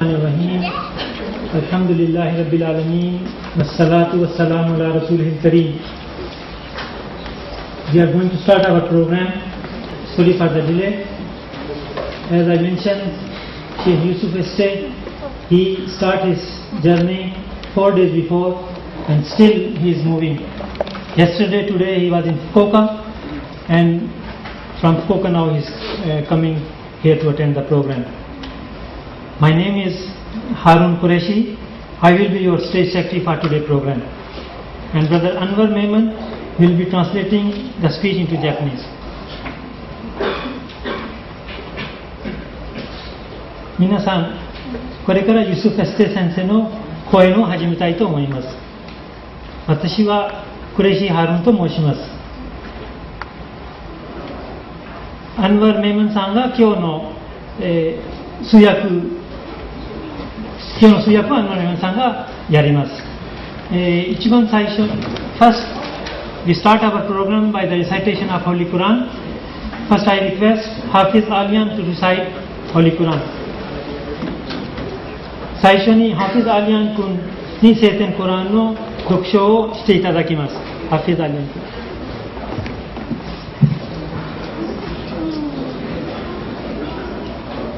الرحيم الحمد لله رب العالمين والصلاة والسلام على رسوله الكريم. We are going to start our program. Sorry for the delay. As I mentioned, Sheikh Yusuf Estes, he started his journey 4 days before and still he is moving. Today he was in Fukuoka, and from Fukuoka now he is coming here to attend the program. My name is Harun Qureshi. I will be your stage secretary for today's program. And Brother Anwar Mehman will be translating the speech into Japanese. 皆さん、これからユスフ・エステ先生の講演を始めたいと思います。私はクレシー・ハルンと申します。アンワー・メイマンさんが今日の、通訳はアンワー・メイマンさんがやります。一番最初、First, we start our program by the recitation of Holy Quran. First, I request Hafiz Alian to recite Holy Quran. 最初にハフィズ・アリアン君に聖典コランの読書をしていただきます。ハフィズ・アリアン君。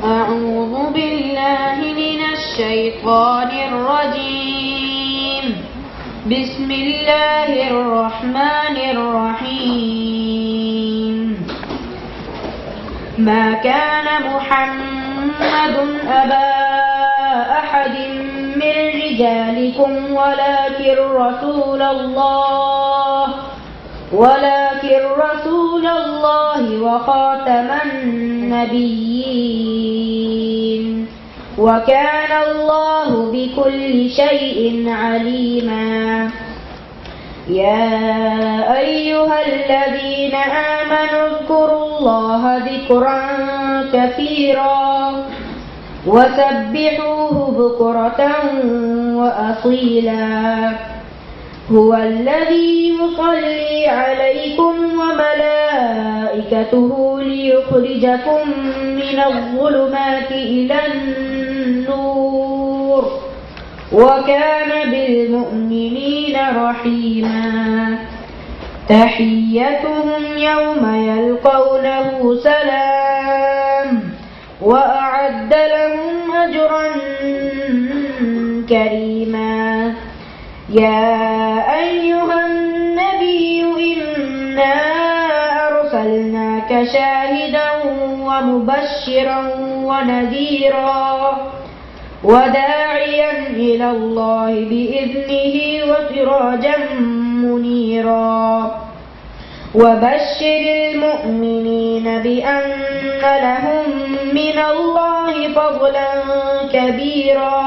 أعوذ بالله من الشيطان الرجيم. بسم الله الرحمن الرحيم. ما كان محمد أبا أحد من رجالكم ولكن رسول الله وخاتم النبيين وكان الله بكل شيء عليما. يا أيها الذين آمنوا اذكروا الله ذكرا كثيرا وسبحوه بكرة وأصيلا. هو الذي يصلي عليكم وملائكته ليخرجكم من الظلمات إلى النور وكان بالمؤمنين رحيما. تحيتهم يوم يلقونه سلام وأعد لهم أجرا كريما. يا أيها النبي إنا أرسلناك شاهدا ومبشرا ونذيرا وداعيا إلى الله بإذنه وسراجا منيرا. وبشر المؤمنين بأن لهم من الله فضلا كبيرا.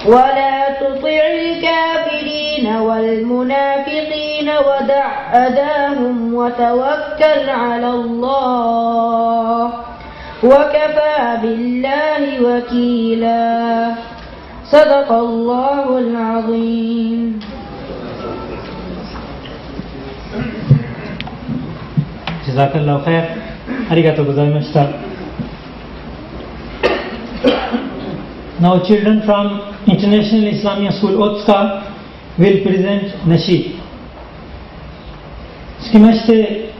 ولا تطع الكافرين والمنافقين ودع أذاهم وتوكل على الله وكفى بالله وكيلا. صدق الله العظيم. Jazakallah khair. Arigatou gozaimashita. Now children from International Islamic School Otsuka will present Nasheed. つきまして、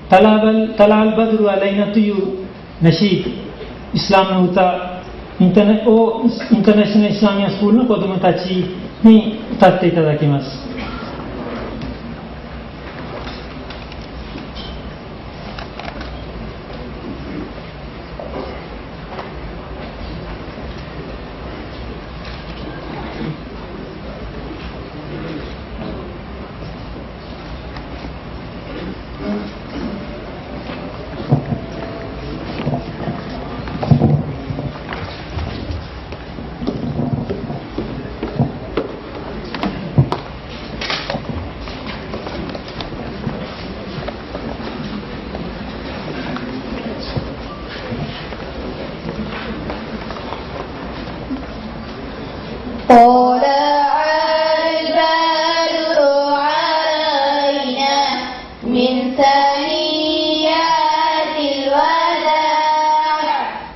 タラアルバドルアライナというナシード、イスラムの歌インターナショナルイスラミアスクールの子どもたちに歌っていただきます。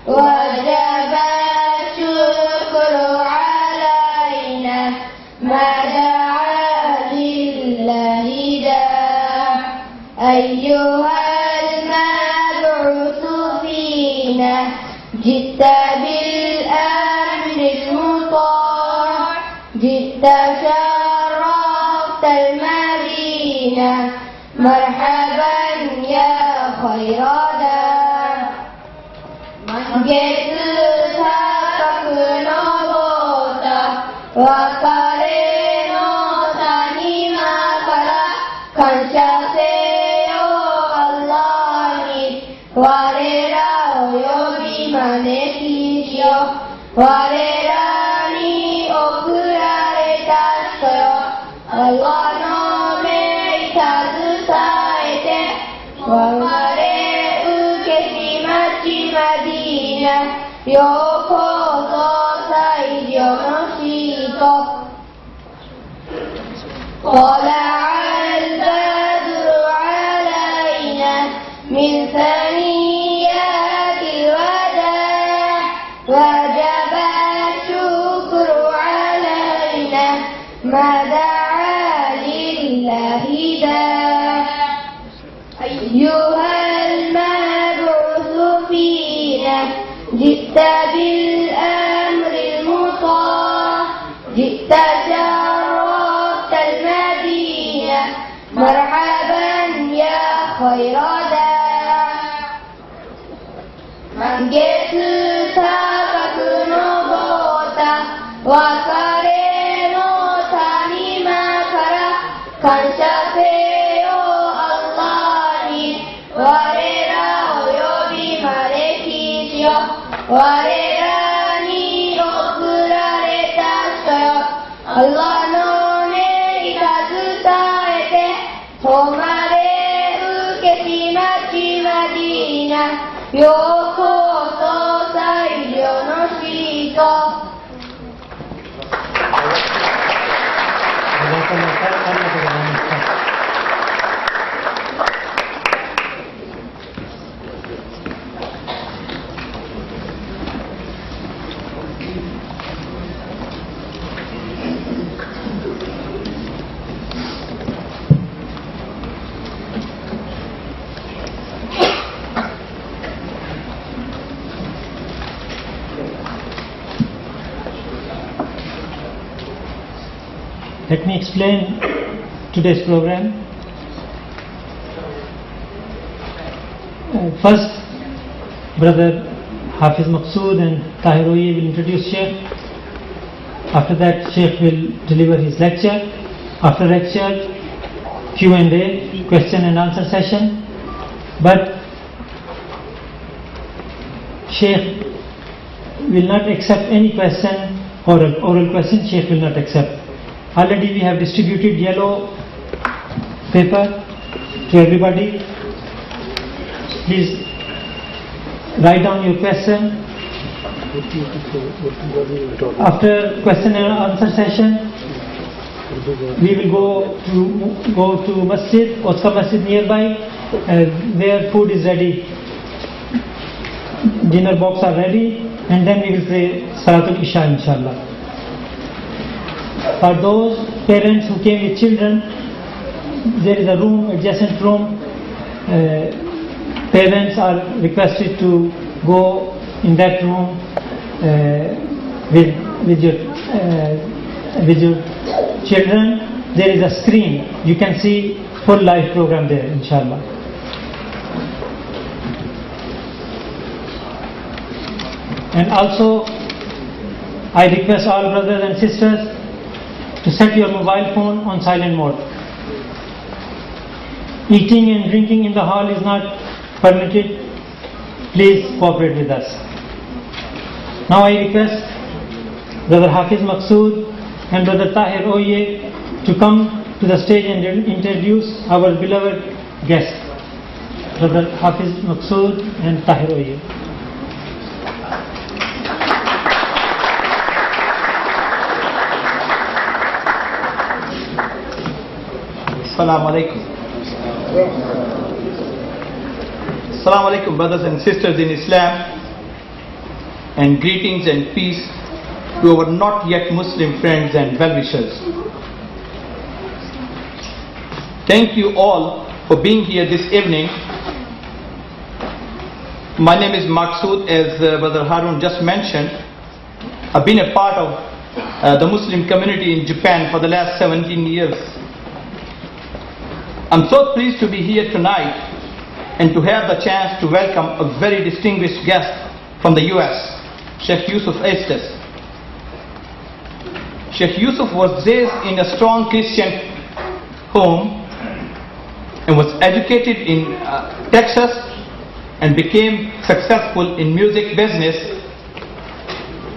وجب الشكر مرحبا يا خير دار月高く昇った別れの谷間から感謝せよアッラーに我らを呼び招きしよ我らに送られた人よアッラーの命携えて我々受けし町マディーナようこそ最良のシートطلع البدر علينا من ثنيات الوداع وجب الشكر علينا ما دعا لله داع أيها المبعوث فينا جئت بالأمر المطاع جئت شرفت المدينة مرحبا يا خير داع満月高く昇った別れの谷間から感謝せよアッラーに我らを呼び招きしよ我らに送られた人よアッラーの命携えて誉れ受けし町マディーナようこそ最良のシートLet me explain today's program. First, Brother Hafiz Maqsood and Tahir Oye will introduce Sheikh. After that, Sheikh will deliver his lecture. After lecture, Q&A, question and answer session. But Sheikh will not accept any question, oral question Sheikh will not accept. Already we have distributed yellow paper to everybody. Please write down your question. After question and answer session, we will go to Masjid, Otsuka Masjid nearby, where food is ready. Dinner box are ready, and then we will pray Salatul Isha inshallah. For those parents who came with children, there is a room, adjacent room. Parents are requested to go in that room with your children. There is a screen. You can see full live program there, inshallah. And also, I request all brothers and sisters to set your mobile phone on silent mode. Eating and drinking in the hall is not permitted. Please cooperate with us. Now I request Brother Hafiz Maqsood and Brother Tahir Oye to come to the stage and introduce our beloved guests, Brother Hafiz Maqsood and Tahir Oye. Assalamu alaikum. Assalamu alaikum, brothers and sisters in Islam, and greetings and peace to our not yet Muslim friends and well-wishers. Thank you all for being here this evening. My name is Maqsood, as Brother Harun just mentioned. I've been a part of the Muslim community in Japan for the last 17 years. I'm so pleased to be here tonight and to have the chance to welcome a very distinguished guest from the US, Sheikh Yusuf Estes. Sheikh Yusuf was raised in a strong Christian home and was educated in Texas and became successful in music business,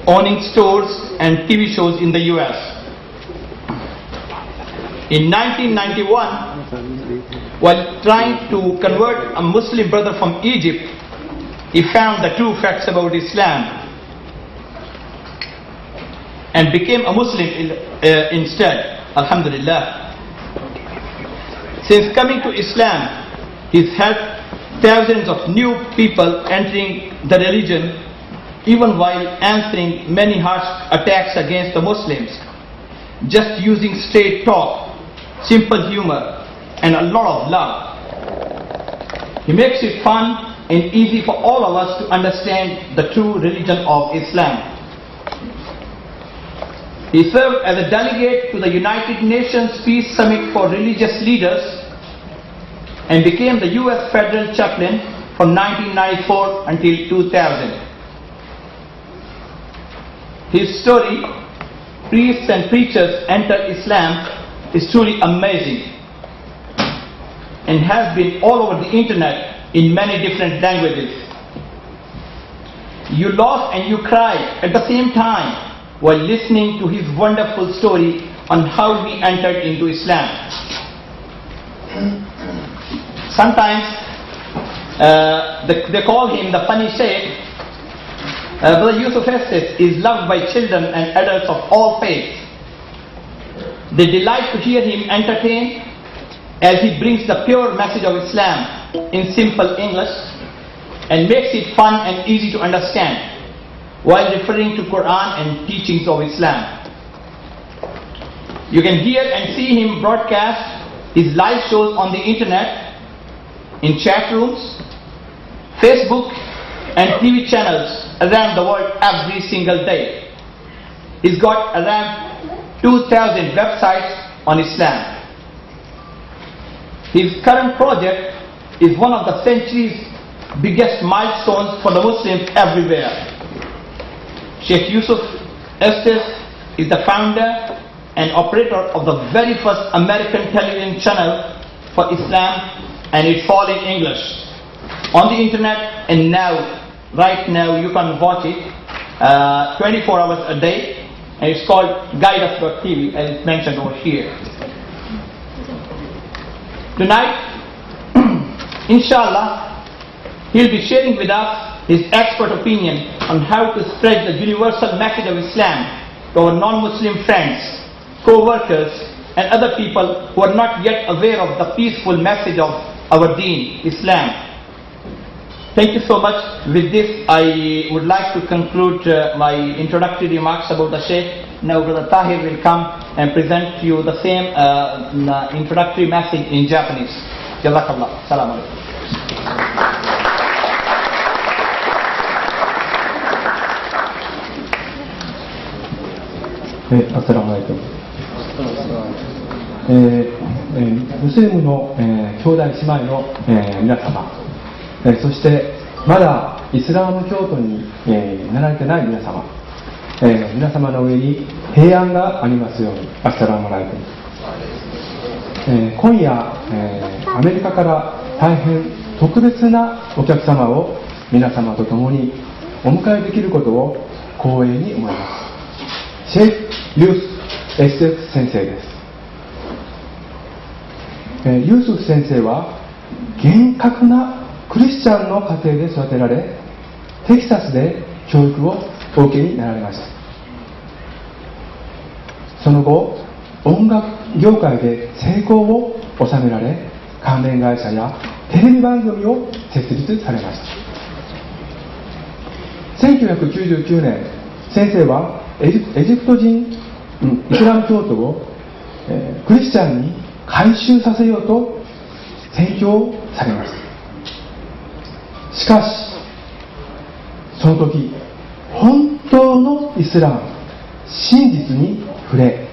owning stores and TV shows in the US. In 1991, while trying to convert a Muslim brother from Egypt, he found the true facts about Islam and became a Muslim instead. Alhamdulillah. Since coming to Islam, he's helped thousands of new people entering the religion, even while answering many harsh attacks against the Muslims, just using straight talk, simple humor, and a lot of love. He makes it fun and easy for all of us to understand the true religion of Islam. He served as a delegate to the United Nations Peace Summit for Religious Leaders and became the US Federal Chaplain from 1994 until 2000. His story, Priests and Preachers Enter Islam, is truly amazing and has been all over the internet in many different languages. You laugh and you cry at the same time while listening to his wonderful story on how he entered into Islam. Sometimes they call him the funny Sheikh. Brother Yusuf Estes is loved by children and adults of all faiths. They delight to hear him entertain as he brings the pure message of Islam in simple English and makes it fun and easy to understand while referring to Quran and teachings of Islam. You can hear and see him broadcast his live shows on the internet, in chat rooms, Facebook and TV channels around the world every single day. He's got around 2,000 websites on Islam. His current project is one of the century's biggest milestones for the Muslims everywhere. Sheikh Yusuf Estes is the founder and operator of the very first American television channel for Islam, and it's all in English on the internet, and now, right now, you can watch it 24 hours a day, and it's called guideus.tv, as it's mentioned over here. Tonight, inshallah, he'll be sharing with us his expert opinion on how to spread the universal message of Islam to our non-Muslim friends, co-workers, and other people who are not yet aware of the peaceful message of our deen, Islam. Thank you so much. With this, I would like to conclude my introductory remarks about the Sheikh. Now Brother Tahir will come and present to you the same introductory message in Japanese. Jazakallah. Assalamu alaikum. アッサラムアライクム。ムスリムの、兄弟姉妹の、皆様、そしてまだイスラム教徒に、なられてない皆様、皆様の上に平安がありますように。アッサラムアライクム。今夜、アメリカから大変特別なお客様を皆様と共にお迎えできることを光栄に思います。シェイク・ユース・エステス先生です。ユースフ先生は厳格なクリスチャンの家庭で育てられ、テキサスで教育をお受けになられました。その後、音楽業界で成功を収められ、関連会社やテレビ番組を設立されました。1999年、先生はエジプト人イスラム教徒を、クリスチャンに改宗させようと宣教されました。しかしその時、本当のイスラム真実に触れ、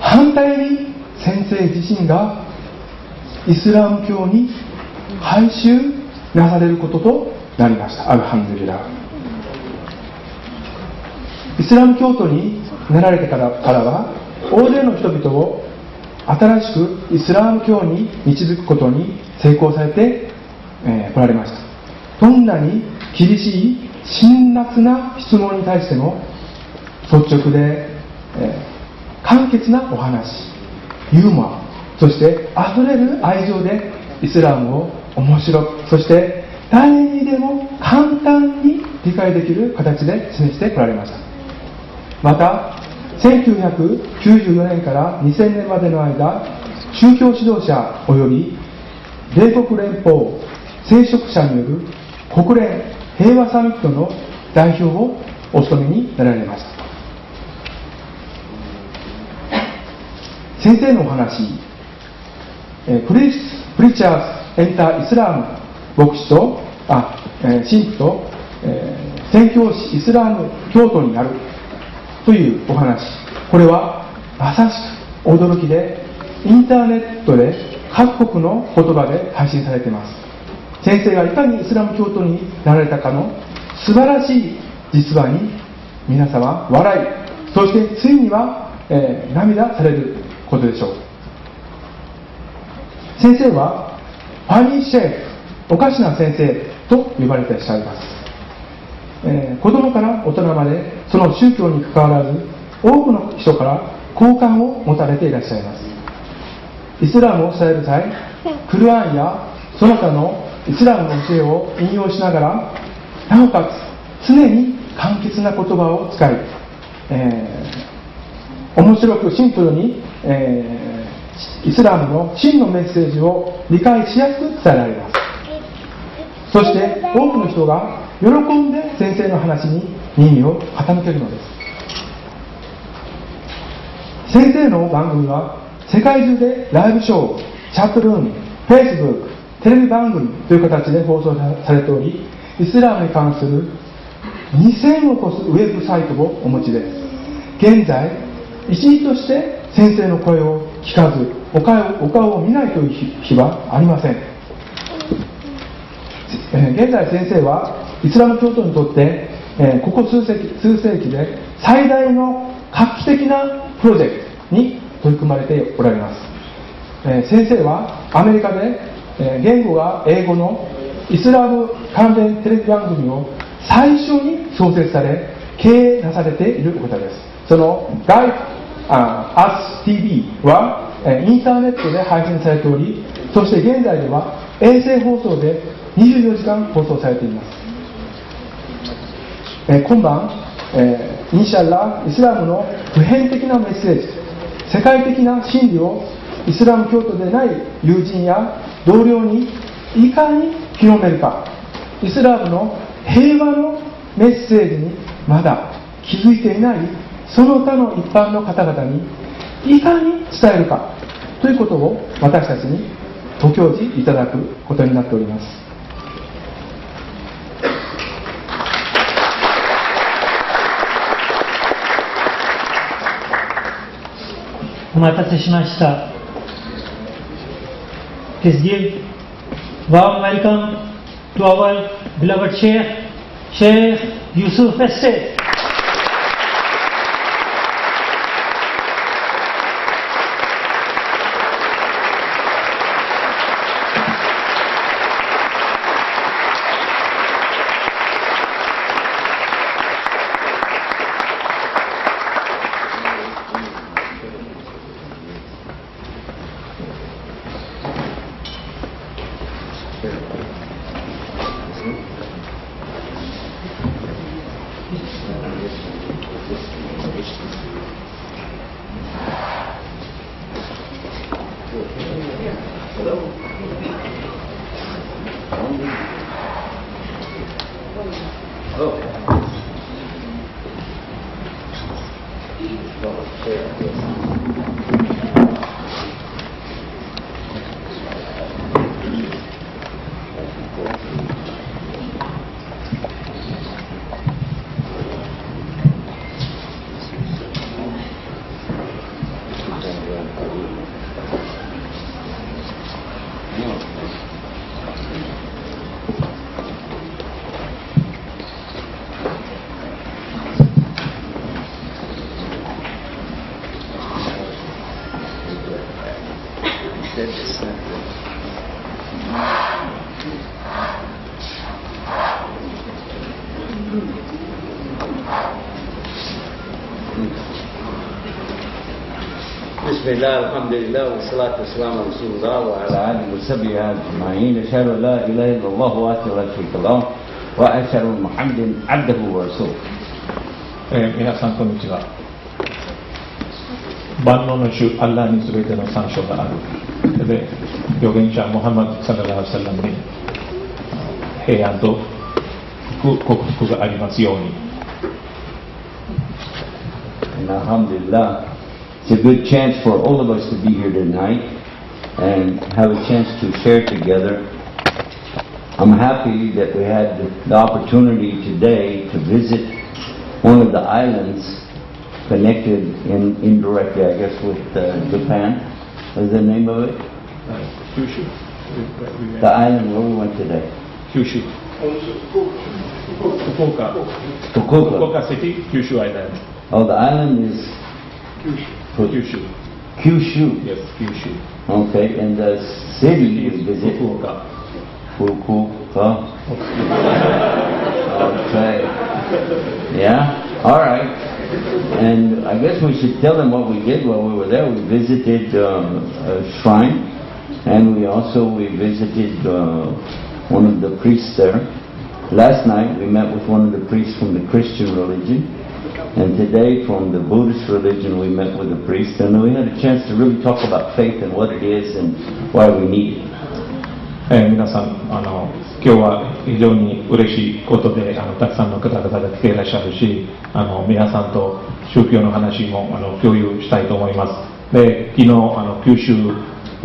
反対に先生自身がイスラム教に改宗なされることとなりました。アルハムドリラ。イスラム教徒になられてからは、大勢の人々を新しくイスラム教に導くことに成功されて来られました。どんなに厳しい辛辣な質問に対しても率直で、簡潔なお話、ユーモア、そしてあふれる愛情でイスラムを面白く、そして誰にでも簡単に理解できる形で示してこられました。また1994年から2000年までの間、宗教指導者及び米国連邦聖職者による国連平和サミットの代表をお務めになられました。先生のお話、プリチャーズ・エンター・イスラム牧師と神父と、宣教師イスラム教徒になるというお話、これはまさしく驚きで、インターネットで各国の言葉で配信されています。先生がいかにイスラム教徒になられたかの素晴らしい実話に皆様笑い、そしてついには、涙されることでしょう。先生はファニーシェイク、おかしな先生と呼ばれていらっしゃいます。子供から大人までその宗教に関わらず多くの人から好感を持たれていらっしゃいます。イスラムを伝える際、クルアンやその他のイスラムの教えを引用しながら、なおかつ常に簡潔な言葉を使い、面白くシンプルに、イスラムの真のメッセージを理解しやすく伝えられます。そして多くの人が喜んで先生の話に耳を傾けるのです。先生の番組は世界中でライブショー、チャットルーム、フェイスブック、テレビ番組という形で放送されており、イスラムに関する2000を超すウェブサイトをお持ちです。現在一日として先生の声を聞かず、お顔を見ないという日はありません。現在先生はイスラム教徒にとって、ここ数世紀で最大の画期的なプロジェクトに取り組まれておられます。先生はアメリカで、言語が英語のイスラム関連テレビ番組を最初に創設され経営なされているお方です。そのUS.TV はインターネットで配信されており、そして現在では衛星放送で24時間放送されています。今晩、インシャアライスラムの普遍的なメッセージ、世界的な真理をイスラム教徒でない友人や同僚にいかに広めるか、イスラムの平和のメッセージにまだ気づいていないその他の一般の方々にいかに伝えるかということを私たちにご教示いただくことになっております。お待たせしました。Please give warm welcome to our beloved Sheikh Yusuf Estes. بسم الله الحمد لله والصلاة والسلام على رسول الله وعلى آله وصحبه أجمعين أشهد أن لا إله إلا الله وحده لا شريك له وأشهد أن محمدا عبده ورسوله 皆さんこんにちは。万能の主アッラーにすべての参照がある。で、預言者ムハンマドサララーサラムに平安と幸福がありますように。Alhamdulillah, it's a good chance for all of us to be here tonight and have a chance to share together. I'm happy that we had the opportunity today to visit one of the islands connected indirectly, I guess, with Japan. What is the name of it? Kyushu. The island where we went today. Kyushu. Fukuoka City, Kyushu Island. Oh, the island is Kyushu. Kyushu. Yes, Kyushu. Okay, and the city is visit Fukuoka. Fukuoka. Okay. Yeah. All right. And I guess we should tell them what we did while we were there. We visited a shrine, and we visited one of the priests there. Last night we met with one of the priests from the Christian religion, and today from the Buddhist religion we met with a priest, and we had a chance to really talk about faith and what it is and why we need it. 皆さん今日は非常に嬉しいことでたくさんの方々が来ていらっしゃるし皆さんと宗教の話も共有したいと思います。で昨日九州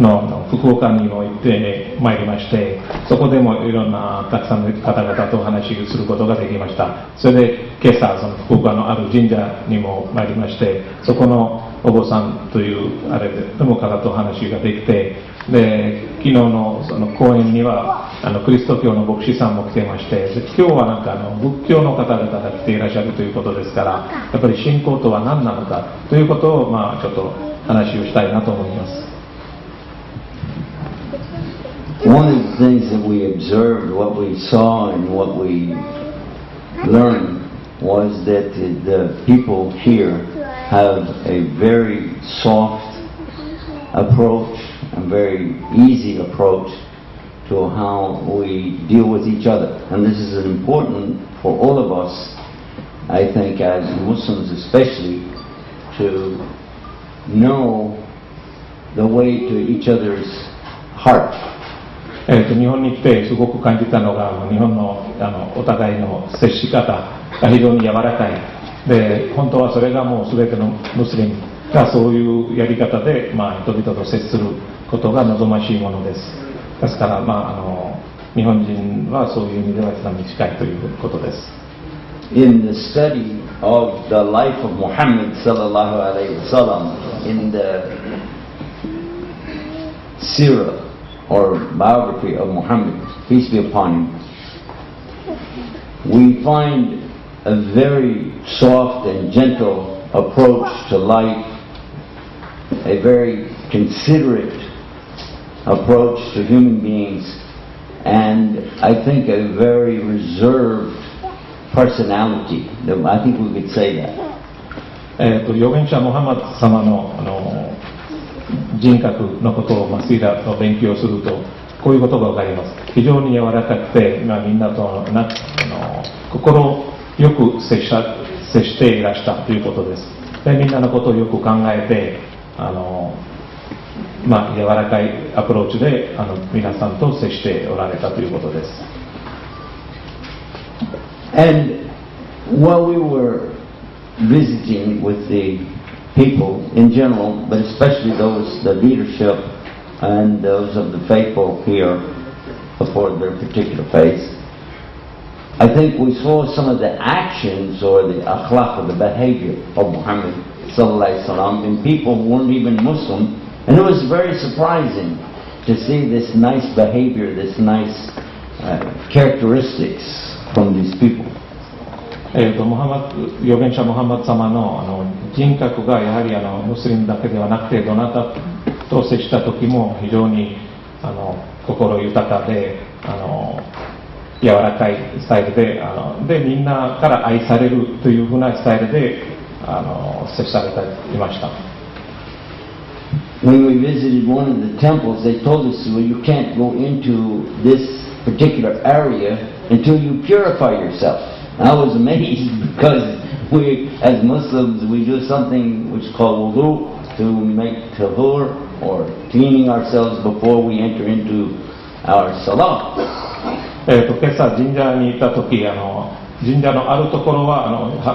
の福岡にも行ってまいりまして、そこでもいろんなたくさんの方々とお話をすることができました。それで今朝その福岡のある神社にも参りまして、そこのお坊さんというあれでも方とお話ができて、で昨日のその講演にはキリスト教の牧師さんも来ていまして、で今日はなんか仏教の方々が来ていらっしゃるということですから、やっぱり信仰とは何なのかということをちょっと話をしたいなと思います。One of the things that we observed, what we saw and what we learned was that the people here have a very soft approach, a very easy approach to how we deal with each other. And this is important for all of us, I think, as Muslims especially, to know the way to each other's heart. 日本に来てすごく感じたのが日本のお互いの接し方が非常に柔らかいで、本当はそれがもう全てのムスリムがそういうやり方で、人々と接することが望ましいものです。ですから、日本人はそういう意味ではイスラムに近いということです。In the study of the life of Muhammad sallallahu alaihi wasallam, in the Sirah or biography of Muhammad, peace be upon him, we find a very soft and gentle approach to life, a very considerate approach to human beings, and I think a very reserved personality. I think we could say that. 預言者ムハンマド様の人格のことをシーラの勉強するとこういうことが分かります。非常に柔らかくて、みんなと心よく接していらしたということです。でみんなのことをよく考えて柔らかいアプローチで皆さんと接しておられたということです。And while we were visiting with the people in general, but especially the leadership and those of the faithful here for their particular faith, I think we saw some of the actions or the akhlaq, or the behavior of Muhammad sallallahu alaihi wasallam in people who weren't even Muslim, and it was very surprising to see this nice behavior, this nice characteristics from these people. 預言者ムハンマド様の人格がやはりムスリムだけではなくてどなたと接した時も非常に心豊かで柔らかいスタイルでみんなから愛されるというふうなスタイルで接されていました。When we visited one of the temples, they told us, well, you can't go into this particular area until you purify yourself. And I was amazed because we, as Muslims, we do something which is called wudu, to make tahur, or cleaning ourselves before we enter into our salah. 今朝神社に行った時、神社のあるところは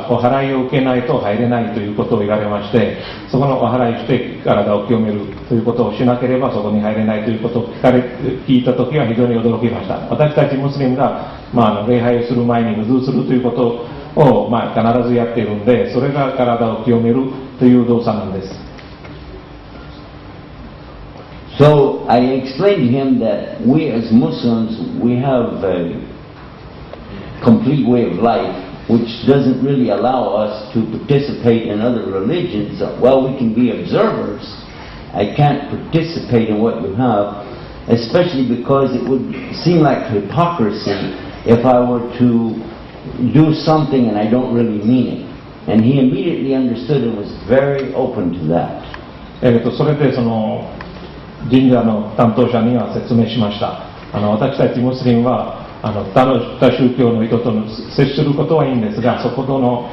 お祓いを受けないと入れないということを言われまして、そこのお祓いして体を清めるということをしなければそこに入れないということを聞いた時は非常に驚きました。私たちムスリムが、礼拝をする前にwuduするということを、必ずやっているんで、それが体を清めるという動作なんです。So I explained to him that we as Muslims, we have a complete way of life which doesn't really allow us to participate in other religions. Well, we can be observers. I can't participate in what you have, especially because it would seem like hypocrisy if I were to do something and I don't really mean it. And he immediately understood and was very open to that. それで神社の担当者には説明しました。私たちムスリムは他宗教の人と接することはいいんですが、そことの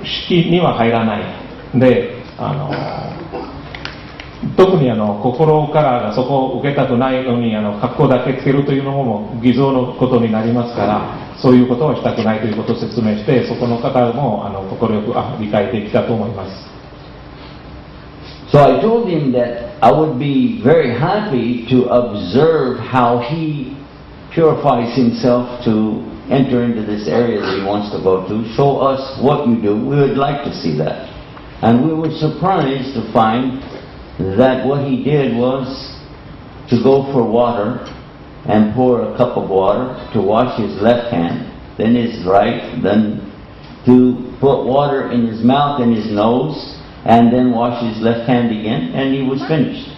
式には入らないで、特に心からそこを受けたくないのに格好だけつけるというのも偽造のことになりますから、そういうことはしたくないということを説明して、そこの方も快く理解できたと思います。So I told him that I would be very happy to observe how he purifies himself to enter into this area that he wants to go to. Show us what you do. We would like to see that. And we were surprised to find that what he did was to go for water and pour a cup of water to wash his left hand, then his right, then to put water in his mouth and his nose, and then wash his left hand again, and he was finished.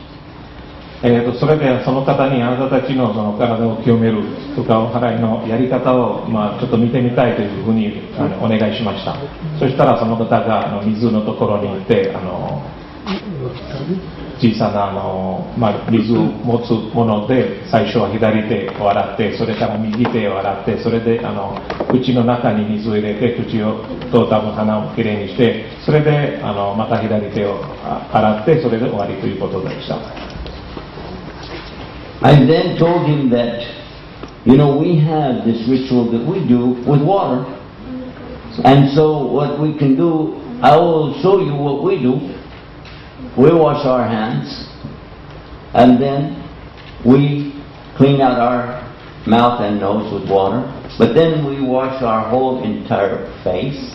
それでその方にあなたたちの体を清めるとかお祓いのやり方をちょっと見てみたいというふうにお願いしました。そしたらその方が水のところに行って小さな水を持つもので最初は左手を洗って、それから右手を洗って、それで口の中に水を入れて口をと多分鼻をきれいにして、それでまた左手を洗って、それで終わりということでした。I then told him that, we have this ritual that we do with water. And so what we can do, I will show you what we do. We wash our hands, and then we clean out our mouth and nose with water. But then we wash our whole entire face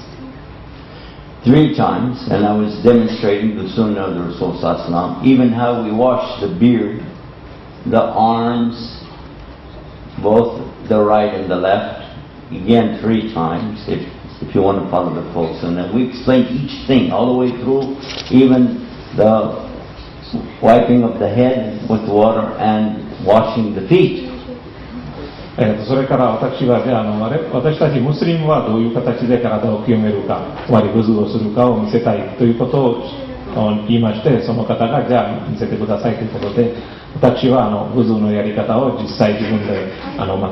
3 times, and I was demonstrating the Sunnah of the Rasul Sallallahu Alaihi Wasallam, even how we wash the beard, the arms, both the right and the left, again 3 times, if you want to follow the full Sunnah. We explained each thing all the way through, even the wiping of the head with water and washing the feet. それから私は私たちムスリムはどういう形で体を清めるか、つまりwuduをするかを見せたいということを言いまして、その方がじゃあ見せてくださいということで、私はwuduのやり方を実際自分で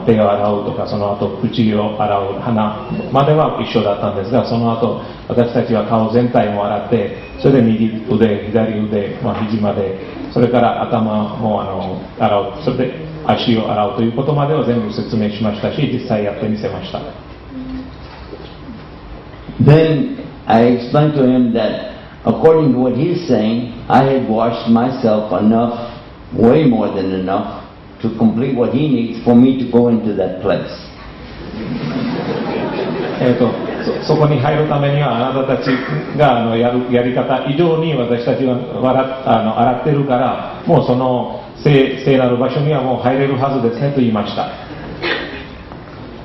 手を洗うとか、その後口を洗う、鼻までは一緒だったんですが、その後私たちは顔全体も洗って、それで右腕、左腕、肘まで、それから頭も洗う、それで足を洗うということまでを全部説明しましたし、実際やってみせました。Then I explained to him that according to what he's saying, I had washed myself enough, way more than enough, to complete what he needs for me to go into that place. そこに入るためにはあなたたちがやり方以上に私たちは洗ってるから、もうその聖なる場所にはもう入れるはずですねと言いました。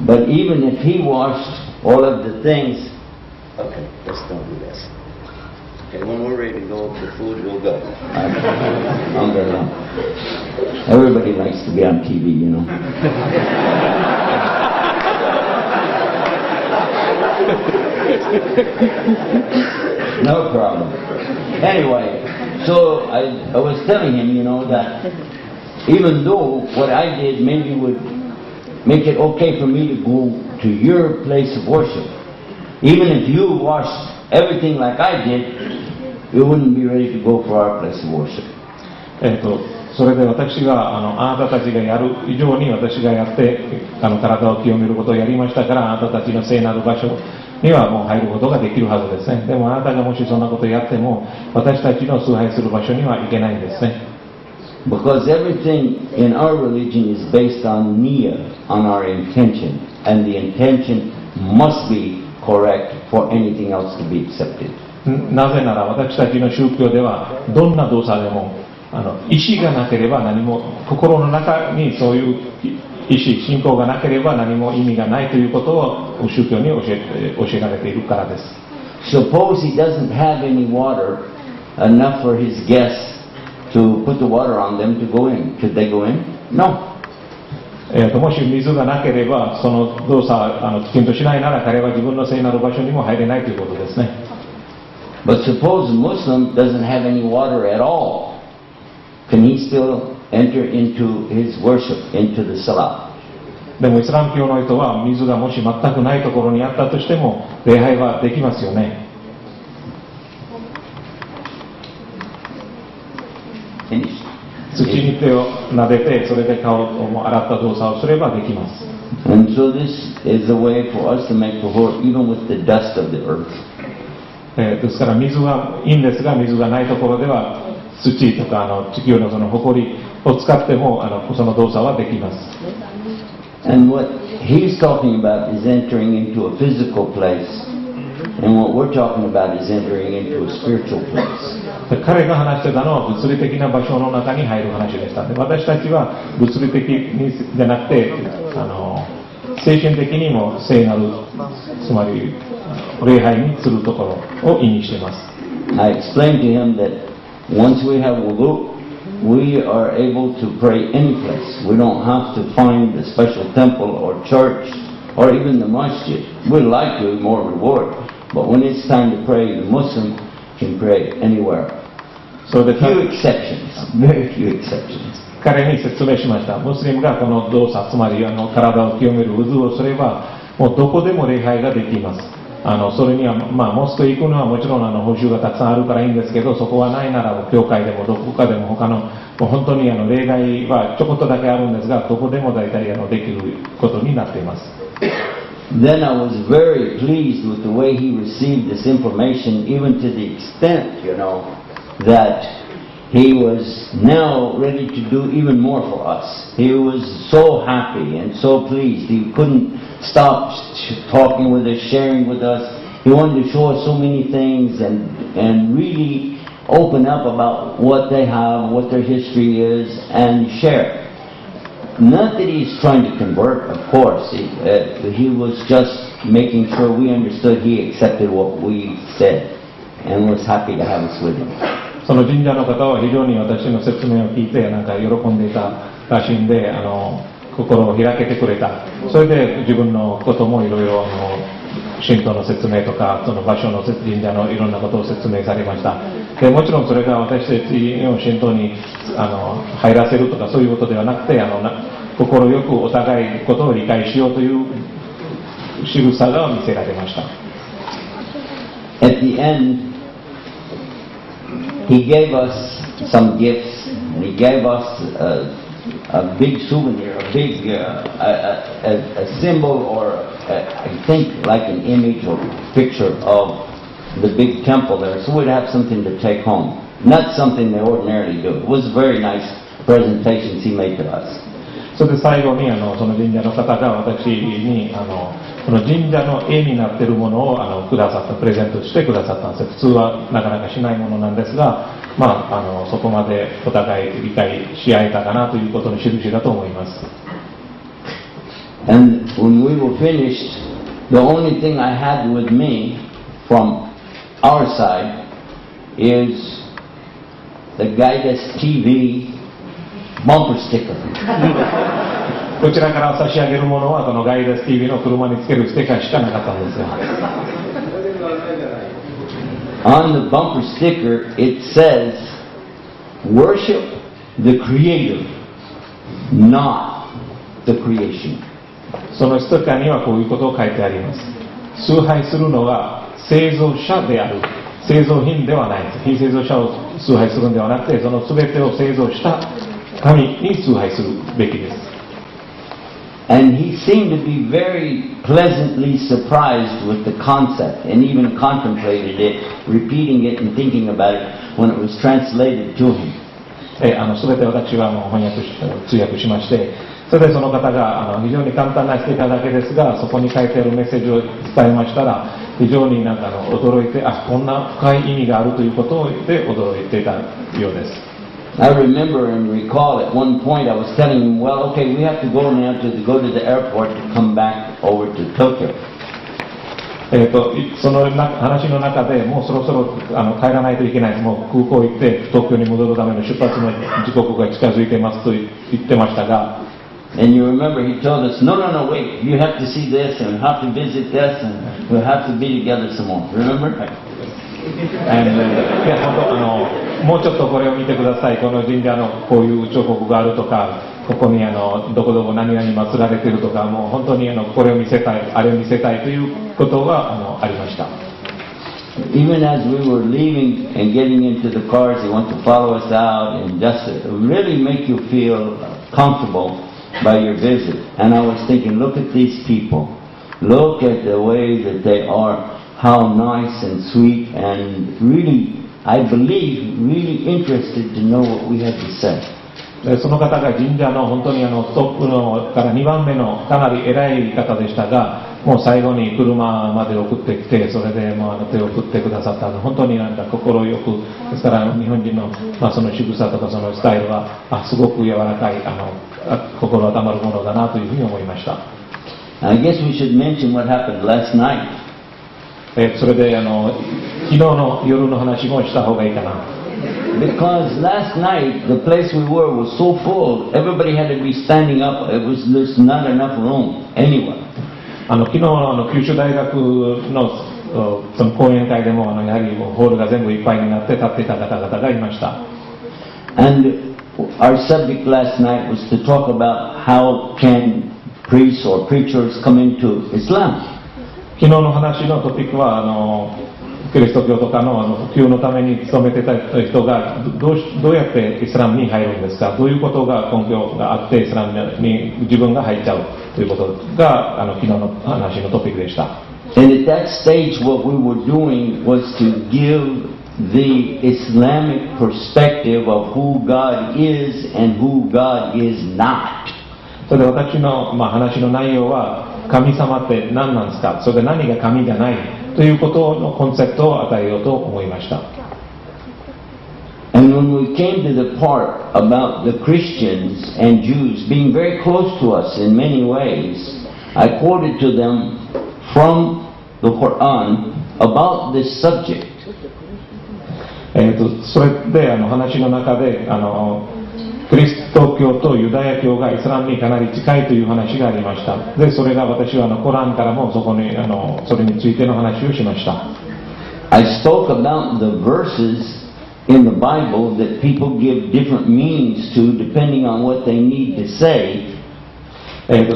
But even if he washed all of the things, okay, let's don't do this. Okay, when we're ready to go for food, we'll go. I'm good. Everybody likes to be on TV, No problem. Anyway, so I was telling him, that even though what I did maybe would make it okay for me to go to your place of worship, even if you washed everything like I did, you wouldn't be ready to go for our place of worship. それで私があなたたちがやる以上に私がやって体を清めることをやりましたから、あなたたちの聖なる場所にはもう入ることができるはずですね。でもあなたがもしそんなことをやっても私たちの崇拝する場所には行けないんですね。Because everything in our religion is based on niyyah, on our intention, and the intention must be correct for anything else to be accepted. なぜなら私たちの宗教ではどんな動作でも意志がなければ何も、心の中にそういう意志、信仰がなければ何も意味がないということを宗教に教えられているからです。Suppose he doesn't have any water enough for his guests to put the water on them to go in. Could they go in? No. もし水がなければその動作きちんとしないなら彼は自分の聖なる場所にも入れないということですね。But suppose a Muslim doesn't have any water at all. Can he still enter into his worship, into the salah? でもイスラム教の人は水がもし全くないところにあったとしても礼拝はできますよね。土に手を撫でてそれで顔を洗った動作をすればできます。And so this is a way for us to make tahor even with the dust of the earth. ですから水はいいんですが、水がないところでは土とか地球のその埃を使ってもその動作はできます。And what he's talking about is entering into a physical place, and what we're talking about is entering into a spiritual place. 彼が話してたのは物理的な場所の中に入る話でした。で、私たちは物理的にじゃなくて精神的にも聖なる、つまり礼拝にするところを意味しています。I explained to him that once we have wudu, we are able to pray any place. We don't have to find a special temple or church or even the masjid. We'd like to more reward, but when it's time to pray, the Muslim can pray anywhere. So the few exceptions, very few exceptions. 彼に説明しました。ムスリムがこの動作、つまり体を清めるウズをすれば、もうどこでも礼拝ができます。それには、モスクへ行くのはもちろん報酬がたくさんあるからいいんですけど、そこはないなら教会でもどこかでも他のもう本当に例外はちょこっとだけあるんですが、どこでも大体できることになっています。Then I was very pleased with the way he received this information, even to the extent, that he was now ready to do even more for us. He was so happy and so pleased. He couldn't stop talking with us, sharing with us. He wanted to show us so many things and really open up about what they have, what their history is, and share. Not that he's trying to convert, of course. He was just making sure we understood he accepted what we said and was happy to have us with him. その神社の方は非常に私の説明を聞いて喜んでいたらしいんで、心を開けてくれた。それで自分のこともいろいろ神道の説明とかその場所の神社のいろんなことを説明されました。でもちろんそれが私たちの神道に入らせるとかそういうことではなくて、心よくお互いことを理解しようという仕草が見せられました。At the end, he gave us some gifts, and he gave us a big souvenir, a big a symbol, or I think like an image or picture of the big temple there, so we'd have something to take home. Not something they ordinarily do. It was very nice presentations he made to us. それで最後にその神社の方が私にこの神社の絵になっているものをくださった、プレゼントしてくださったんです。普通はなかなかしないものなんですが、そこまでお互い理解し合えたかなということの印だと思います。And when we were finished, the only thing I had with me from our side is the Guidance TV bumper sticker. こちらから差し上げるものはこのガイダス TV の車につけるステッカーしかなかったんですが、On the bumper sticker it says, worship the Creator, not the creation. そのステッカーにはこういうことを書いてあります。崇拝するのは製造者である、製造品ではない。非製造者を崇拝するのではなくて、その全てを製造した神に崇拝するべきです。And he seemed to be very pleasantly surprised with the concept and even contemplated it, repeating it and thinking about it when it was translated to him. 全て私はもう通訳しまして、それでその方が非常に簡単なステッカーだけですが、そこに書いてあるメッセージを伝えましたら、非常に驚いて、こんな深い意味があるということで驚いていたようです。I remember and recall at one point I was telling him, well, okay, we have to go now go to the airport to come back over to Tokyo. その話の中でもうそろそろ帰らないといけない、もう空港行って東京に戻るための出発の時刻が近づいていますと言ってましたが、And you remember he told us, no, wait, you have to see this and have to visit this and we'll have to be together some more. Remember? いや本当もうちょっとこれを見てください、この神社のこういう彫刻があるとか、ここにどこどこ何々祀られているとか、もう本当にこれを見せたい、あれを見せたいということがありました。Even as we were leaving and getting into the cars, he wanted to follow us out and just really make you feel comfortable by your visit. And I was thinking, look at these people. Look at the way that they are, how nice and sweet and really, I believe, really interested to know what we had to say. その方が神社の本当にトップのから2番目のかなり偉い方でしたが、もう最後に車まで送ってきて、それで手を振ってくださったの本当に心よく、ですから日本人の、その仕草とかそのスタイルはすごく柔らかい心温まるものだなというふうに思いました。I guess we should mention what happened last night. それで昨日の夜の話もした方がいいかな。Because last night the place we were was so full, everybody had to be standing up. There's not enough room anywhere. 昨日の九州大学のその講演会でもやはりホールが全部いっぱいになって立っていた方々がいました。And our subject last night was to talk about how can priests or preachers come into Islam. 昨日の話のトピックはキリスト教とかの普及のために勤めてた人がどうやってイスラムに入るんですか、どういうことが根拠があってイスラムに自分が入っちゃうということが昨日の話のトピックでした。And at that stage what we were doing was to give the Islamic perspective of who God is and who God is not. それで私の話の内容は神様って何なんですか、それで何が神じゃないということのコンセプトを与えようと思いました。And when we came to the part about the Christians and Jews being very close to us in many ways, I quoted to them from the Quran about this subject. それで話の中でキリスト教とユダヤ教がイスラムにかなり近いという話がありました。でそれが私はコランからもそれについての話をしました。I spoke about the verses in the Bible that people give different meanings to depending on what they need to say.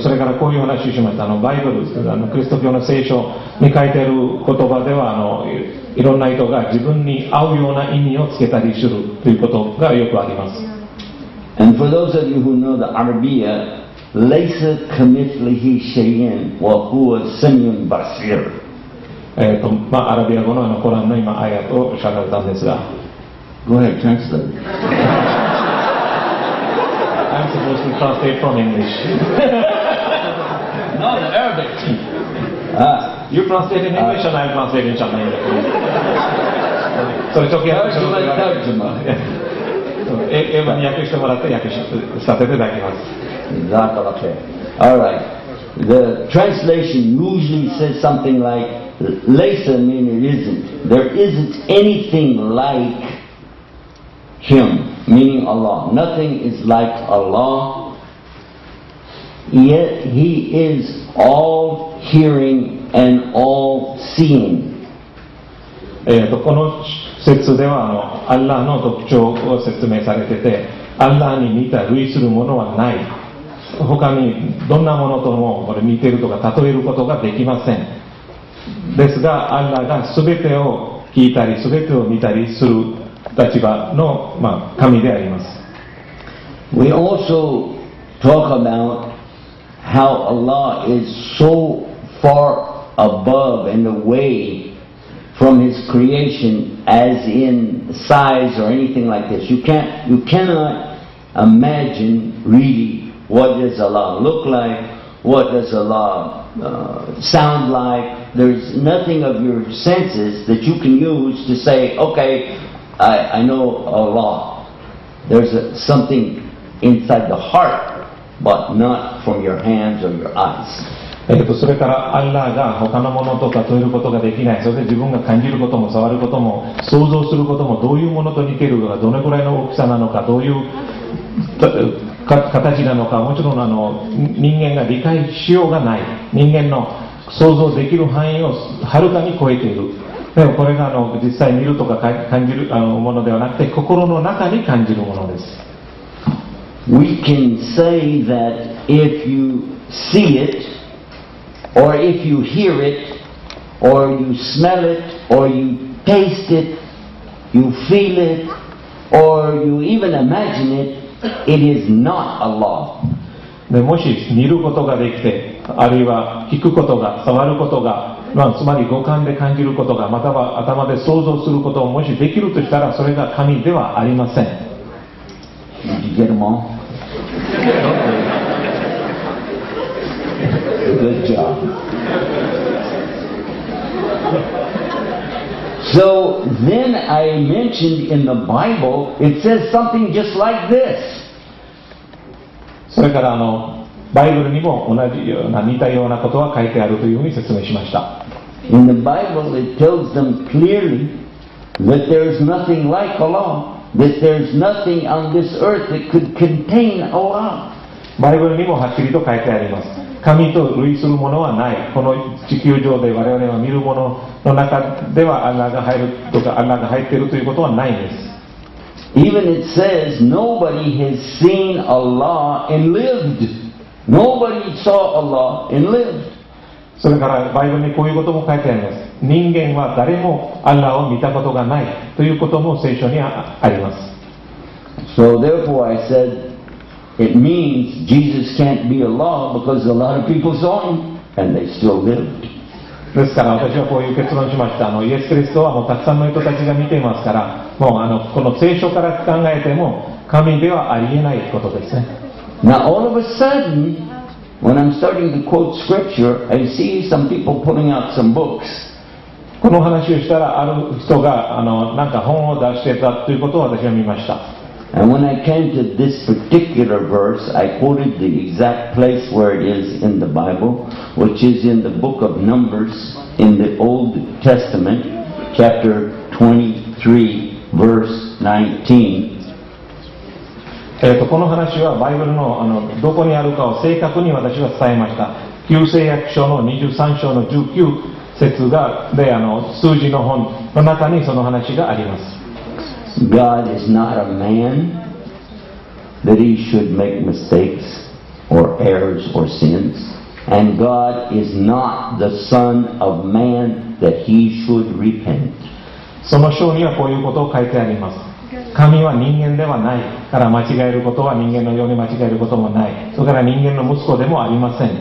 それからこういう話をしました。バイブル、キリスト教の聖書に書いてある言葉ではいろんな人が自分に合うような意味をつけたりするということがよくあります。And for those of you who know the Arabiya, ليس كمثله شيء وهو السميع البصير. アラビア語のコランの今アヤとおっしゃられたんですが。Go ahead, translate. I'm supposed to translate from English. No, the Arabic. You translate in English and I translate in Chinese. それ直訳英語に訳してもらって訳させていただきます。All right. The translation usually says something like, "Laysa" meaning it isn't. There isn't anything like Him, meaning Allah. Nothing is like Allah. yet He is all hearing and all seeing. この説ではアッラーの特徴を説明されてて、アッラーに似た類するものはない。他にどんなものともこれ似てるとか例えることができません。ですが、アッラーが全てを聞いたり全てを見たりする立場の、神であります。We also talk about how Allah is so far above and away from His creation, as in size or anything like this. You cannot imagine really what does Allah look like, what does Allah sound like. There's nothing of your senses that you can use to say, okay, I know Allah. There's something inside the heart, but not from your hands or your eyes. それからアッラーが他のものと例えることができない。それで自分が感じることも触ることも想像することもどういうものと似ているか、どのくらいの大きさなのか、どういう形なのか、もちろん人間が理解しようがない。人間の想像できる範囲をはるかに超えている。でもこれが実際見るとか感じるものではなくて、心の中に感じるものです。We can say that if you see it, or if you hear it, or you smell it, or you taste it, you feel it, or you even imagine it, it is not Allah. でもし見ることができて、あるいは聞くことが、触ることが、つまり五感で感じることが、または頭で想像することをもしできるとしたら、それが神ではありません。Did you get them all? Good job. So then I mentioned in the Bible, it says something just like this. それからバイブルにも同じような似たようなことが書いてあるというふうに説明しました。In the Bible it tells them clearly that there is nothing like Allah, that there is nothing on this earth that could contain Allah. バイブルにもはっきりと書いてあります。神と類するものはない。この地球上で我々が見るものの中ではアッラーが入るとかアッラーが入っているということはないんです。Even it says nobody has seen Allah and lived. Nobody saw Allah and lived. それからバイブルにこういうことも書いてあります。人間は誰もアッラーを見たことがないということも聖書にあります。So therefore I said it means Jesus can't be Allah because a lot of people saw Him and they still lived. ですから私はこういう結論しました。イエス・キリストはもうたくさんの人たちが見ていますから、もうこの聖書から考えても神ではありえないことですね。Now all of a sudden, when I'm starting to quote scripture, I see some people pulling out some books. この話をしたらある人がなんか本を出してたということを私は見ました。And when I came to this particular verse, I quoted the exact place where it is in the Bible, which is in the book of Numbers in the Old Testament, chapter 23, verse 19. この話はバイブルのどこにあるかを正確に私は伝えました。旧約約書の23章の19節で数字の本の中にその話があります。God is not a man that He should make mistakes or errors or sins, and God is not the Son of Man that He should repent. その章にはこういうことを書いてあります。神は人間ではないから間違えることは人間のように間違えることもない。それから人間の息子でもありません。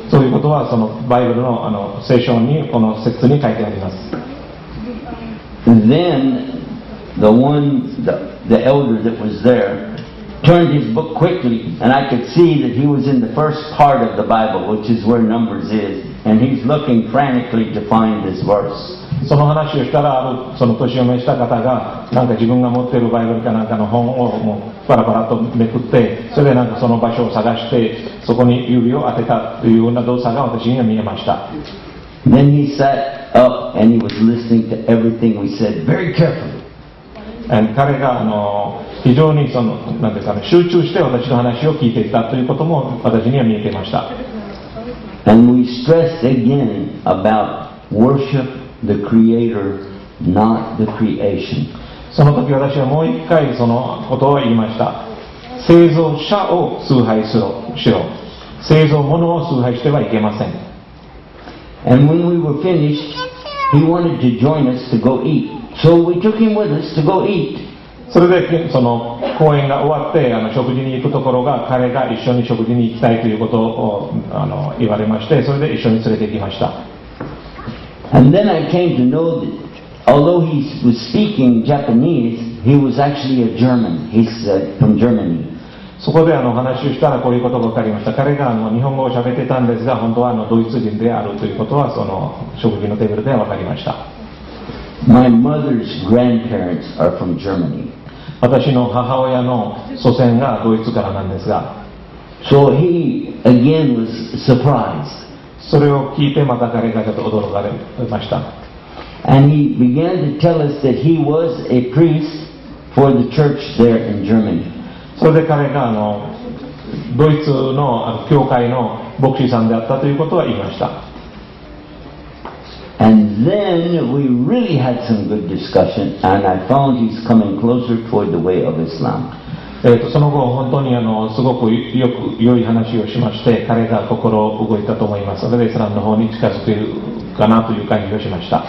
そういうことはそのバイブルの聖書にこの説に書いてあります。Then the elder that was there turned his book quickly, and I could see that he was in the first part of the Bible, which is where Numbers is, and he's looking frantically to find this verse. その話をしたらその年を召した方がなんか自分が持っているバイブルかなんかの本をもうパラパラとめくって、それでなんかその場所を探してそこに指を当てたというような動作が私には見えました。Then he sat up and he was listening to everything we said very carefully. 彼が非常になんですかね、集中して私の話を聞いていたということも私には見えていました。And we stressed again about worship the Creator, not the creation. その時私はもう一回そのことを言いました。創造者を崇拝しろ。創造物を崇拝してはいけません。And when we were finished, he wanted to join us to go eat. So we took him with us to go eat. それでその講演が終わって食事に行くところが彼が一緒に食事に行きたいということを言われまして、それで一緒に連れて行きました。And then I came to know that although he was speaking Japanese, he was actually a German. He's from Germany. そこで話をしたらこういうことが分かりました。彼が日本語を喋ってたんですが、本当はドイツ人であるということはその食事のテーブルで分かりました。My mother's grandparents are from Germany. 私の母親の祖先がドイツからなんですが、 So he again was surprised. それを聞いてまた彼がちょっと驚かれました。And he began to tell us that he was a priest for the church there in Germany. それで彼がドイツの教会の牧師さんであったということは言いました。And then we really had some good discussion, and I found he's coming closer toward the way of Islam. その後本当にすごく良い話をしまして、彼が心動いたと思います。それでイスラムの方に近づけるかなという感じをしました。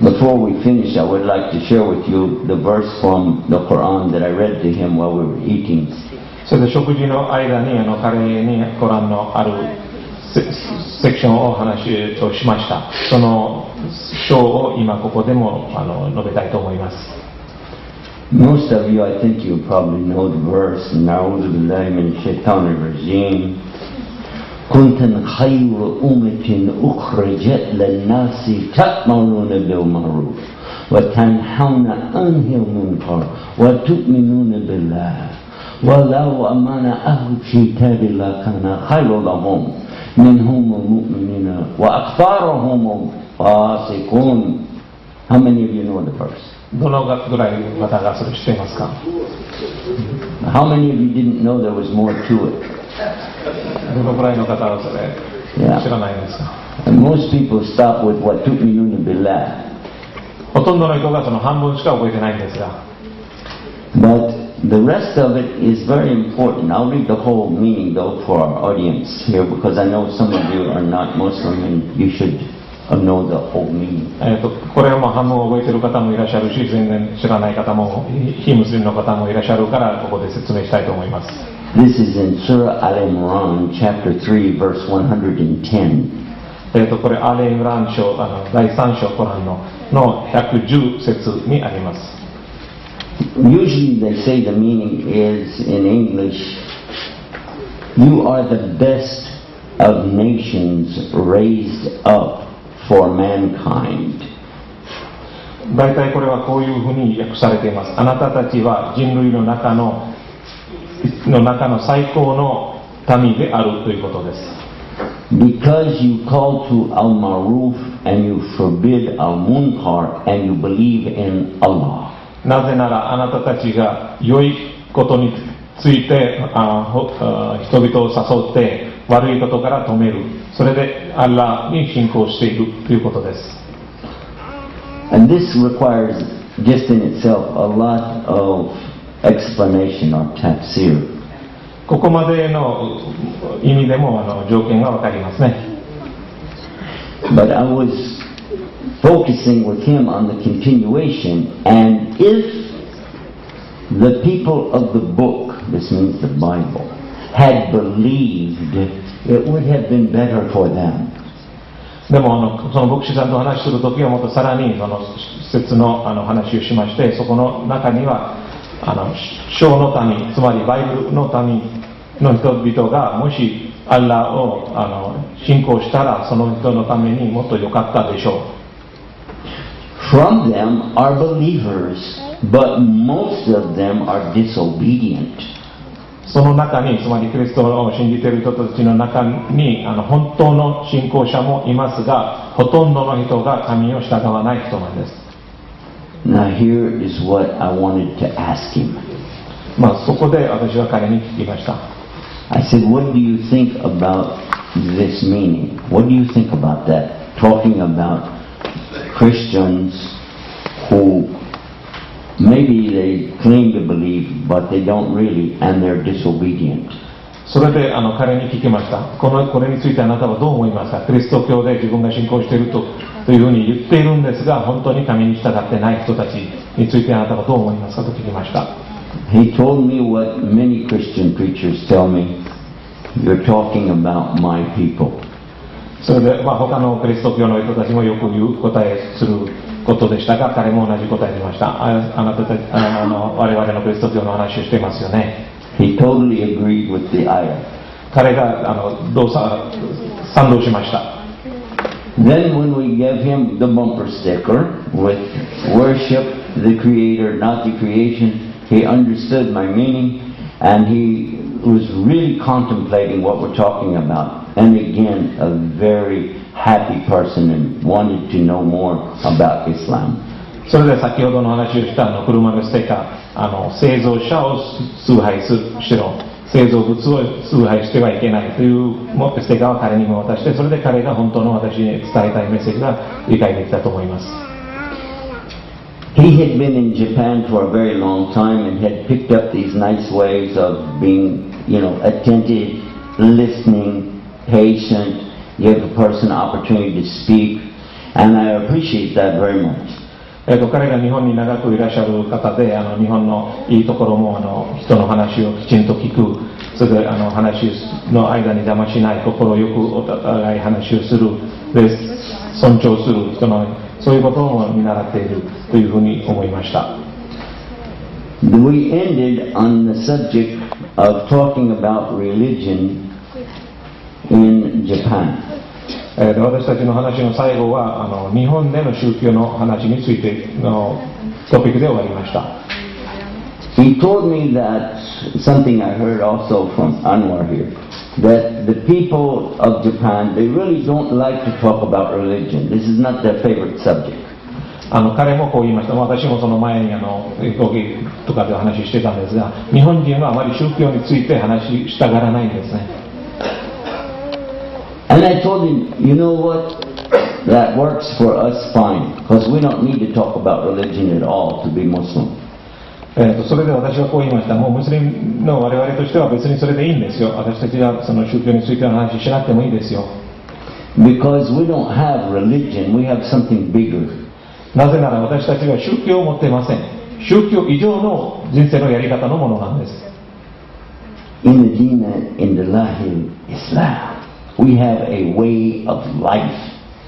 Before we finish, I would like to share with you the verse from the Quran that I read to him while we were eating. それで食事の間に彼にコランのあるセクションを話をしました。その章を今ここでも述べたいと思います。Most of you, I think you probably know the verse. Na'udhu billahi min shaitanir rajim. Kuntum khayra ummatin ukhrijat lin-nasi ta'muruna bil ma'ruf wa tanhauna 'anil munkar wa tu'minuna billah. Walau amana ahlul kitabi lakana khayran lahum minhum al-mu'minuna wa aktharuhum fasiqun. How many of you know the verse? どのぐらいの方がそれ知っていますか？ How many of you didn't know there was more to it? どのぐらいの方はそれ知らないんですか？ And most people stop with what tu'minuna billah. ほとんどの人がその半分しか覚えてないんですが。But the rest of it is very important. I'll read the whole meaning though for our audience here because I know some of you are not Muslim and you should know the whole meaning. これは半分覚えている方もいらっしゃるし、全然知らない方も非ムスリムの方もいらっしゃるからここで説明したいと思います。This is in Surah Al-Imran, chapter 3, verse 110. これアレイムラン書第3章コランの110節にあります。Usually they say the meaning is in English, you are the best of nations raised up for mankind. 大体これはこういうふうに訳されています。あなたたちは人類の中の最高の民であるということです。Because you call to al-maruf and you forbid al-munkar and you believe in Allah. なぜならあなたたちが良いことについて人々を誘って悪いことから止める。それでアッラーに信仰しているということです。And this requires just in itself a lot of explanation or tafsir. ここまでの意味でも条件がわかりますね。But I was focusing with him on the continuation, and if the people of the book, this means the Bible, had believed, it would have been better for them. でもその牧師さんと話するときはもっとさらにその説の話をしまして、そこの中には小の民、つまりバイブルの民の人々がもしアッラーを信仰したらその人のためにもっと良かったでしょう。From them are believers, but most of them are disobedient. その中に、つまりキリストを信じている人たちの中に本当の信仰者もいますが、ほとんどの人が神を従わない人なんです。Now here is what I wanted to ask him. そこで私は彼に聞きました。I said, what do you think about this meaning? What do you think about that? Talking about Christians who maybe they claim to believe, but they don't really, and they're disobedient. それで彼に聞きました。これについてあなたはどう思いますか。キリスト教で自分が信仰しているというふうに言っているんですが、本当に神に従ってない人たちについてあなたはどう思いますかと聞きました。He told me what many Christian preachers tell me. You're talking about my people. それで、他のキリスト教の人たちもよく言う答えすることでしたが、彼も同じ答えでました。あなたたち我々のキリスト教の話をしていますよね。He totally agreed with the ayah. 彼が賛同しました。Then when we gave him the bumper sticker with worship the Creator, not the creation, he understood my meaning and he was really contemplating what we're talking about. And again, a very happy person and wanted to know more about Islam. それで先ほどの話をした車のステッカー、製造者を崇拝しろ、製造物を崇拝してはいけないというステッカーを彼にも渡して、それで彼が本当の私に伝えたいメッセージが理解できたと思います。He had been in Japan for a very long time and had picked up these nice ways of being, attentive, listening, patient, give a person an opportunity to speak, and I appreciate that very much. 彼が日本に長くいらっしゃる方で、日本のいいところも人の話をきちんと聞く、それで話の間に邪魔しない、心よくお互い話をする、で尊重する人のそういうことを見習っているというふうに思いました。We ended on the subject of talking about religion in Japan. 私たちの話の最後は日本での宗教の話についてのトピックで終わりました。He told me that something I heard also from Anwar here, that the people of Japan, they really don't like to talk about religion. This is not their favorite subject. 彼もこう言いました。私もその前に講義とかで話してたんですが、日本人はあまり宗教について話したがらないんですね。And I told him, you know what, that works for us fine, because we don't need to talk about religion at all to be Muslim. それで私はこう言いました。もうムスリムの我々としては別にそれでいいんですよ。私たちはその宗教についての話しなくてもいいですよ。Because we don't have religion, we have something bigger. なぜなら私たちは宗教を持っていません。宗教以上の人生のやり方のものなんです。In the Deen Indallahi Islam, we have a way of life,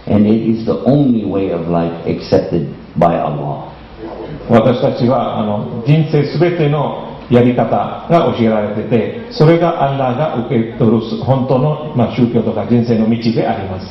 and it is the only way of life accepted by Allah. 私たちは人生すべてのやり方が教えられてて、それがアッラーが受け取る本当の、宗教とか人生の道であります。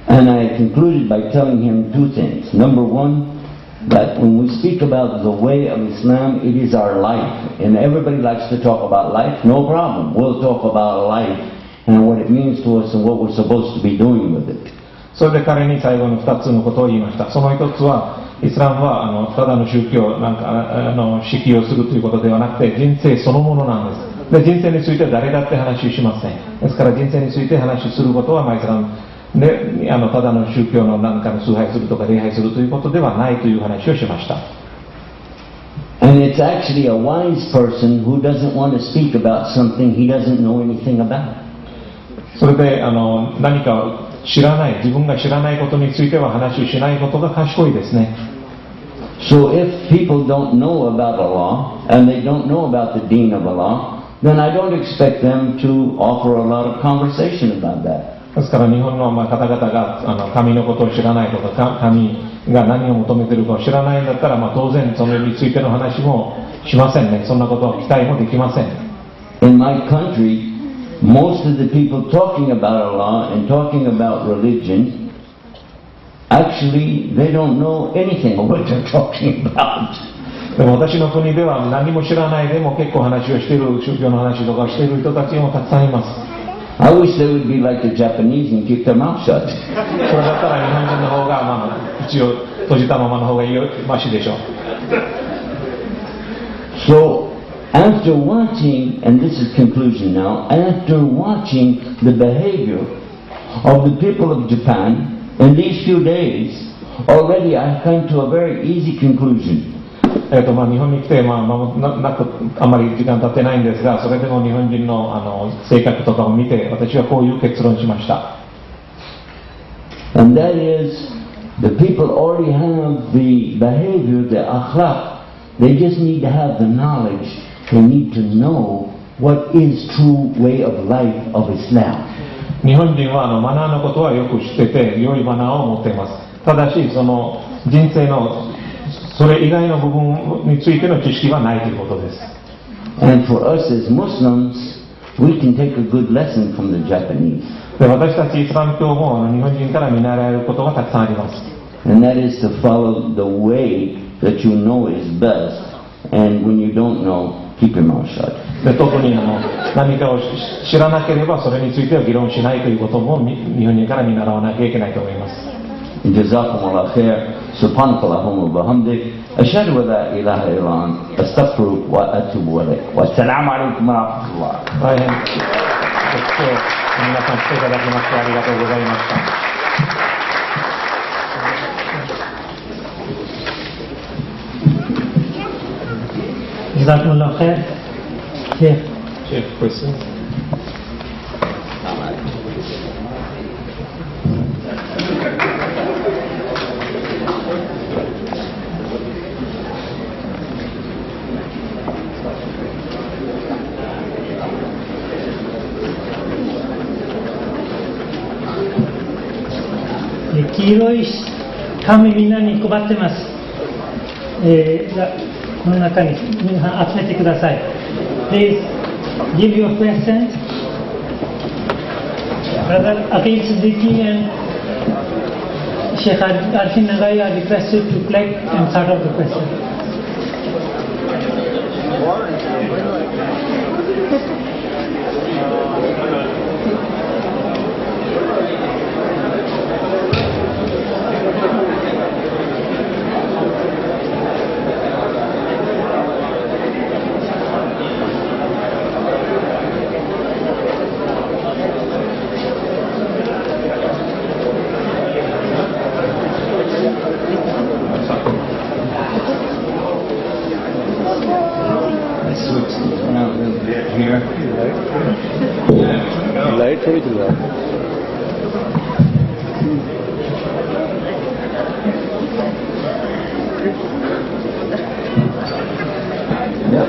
And I concluded by telling him two things. Number one, that when we speak about the way of Islam, it is our life. And everybody likes to talk about life. No problem. We'll talk about life and what it means to us and what we're supposed to be doing with it. それで彼に最後の2つのことを言いました。その1つは、イスラムはただの宗教なんか敷居をするということではなくて、人生そのものなんです。で、人生については誰だって話をしません。ですから人生について話をすることは、イスラムでただの宗教の何かの崇拝するとか礼拝するということではないという話をしました。And it's actually a wise person who doesn't want to speak about something he doesn't know anything about. それで何か知らない、自分が知らないことについては話をしないことが賢いですね。So if people don't know about Allah and they don't know about the deen of Allah, then I don't expect them to offer a lot of conversation about that. ですから日本の方々が神のことを知らないとか、神が何を求めているかを知らないんだったら、当然それについての話もしませんね。そんなことは期待もできません。In my country, most of the people talking about Allah and talking about religion, actually they don't know anything of what they're talking about. でも私の国では何も知らないでも結構話をしている、宗教の話とかしている人たちもたくさんいます。I wish they would be like the Japanese and keep their mouth shut. それだったら日本人の方が口を閉じたままの方がマシでしょう。 So, after watching, and this is conclusion now, after watching the behavior of the people of Japan in these few days, already I've come to a very easy conclusion. 日本に来て、あまり時間経ってないんですが、それでも日本人の性格とかを見て、私はこういう結論しました。 And that is, the people already have the behavior, the akhlaq. They just need to have the knowledge. They need to know what is true way of life of Islam. 日本人はマナーのことはよく知ってて、良いマナーを持っています。ただし、その人生のそれ以外の部分についての知識はないということです。 And for us as Muslims, we can take a good lesson from the Japanese. で、私たちイスラム教も日本人から見習えることがたくさんあります。 And that is to follow the way that you know is best. And when you don't know, keep your mouth shut. で、特に何かを知らなければそれについては議論しないということも日本人から見習わなきゃいけないと思います。 جزاكم الله خير. سبحانك اللهم وبحمدك. أشهد أن لا إله إلا أنت. أستغفرك وأتوب إليك. والسلام عليكم ورحمة الله. 大変ご視聴皆さん来ていただきましてありがとうございました。 Jazakumullah khair. Sheikh. Sheikh, question? The 黄色い紙みんなに配ってます。この中に皆さん集めてください。Please give your questions. Brother Aqil Siddiqui and Sheikh Arfin Nagai are requested to collect and sort out the question.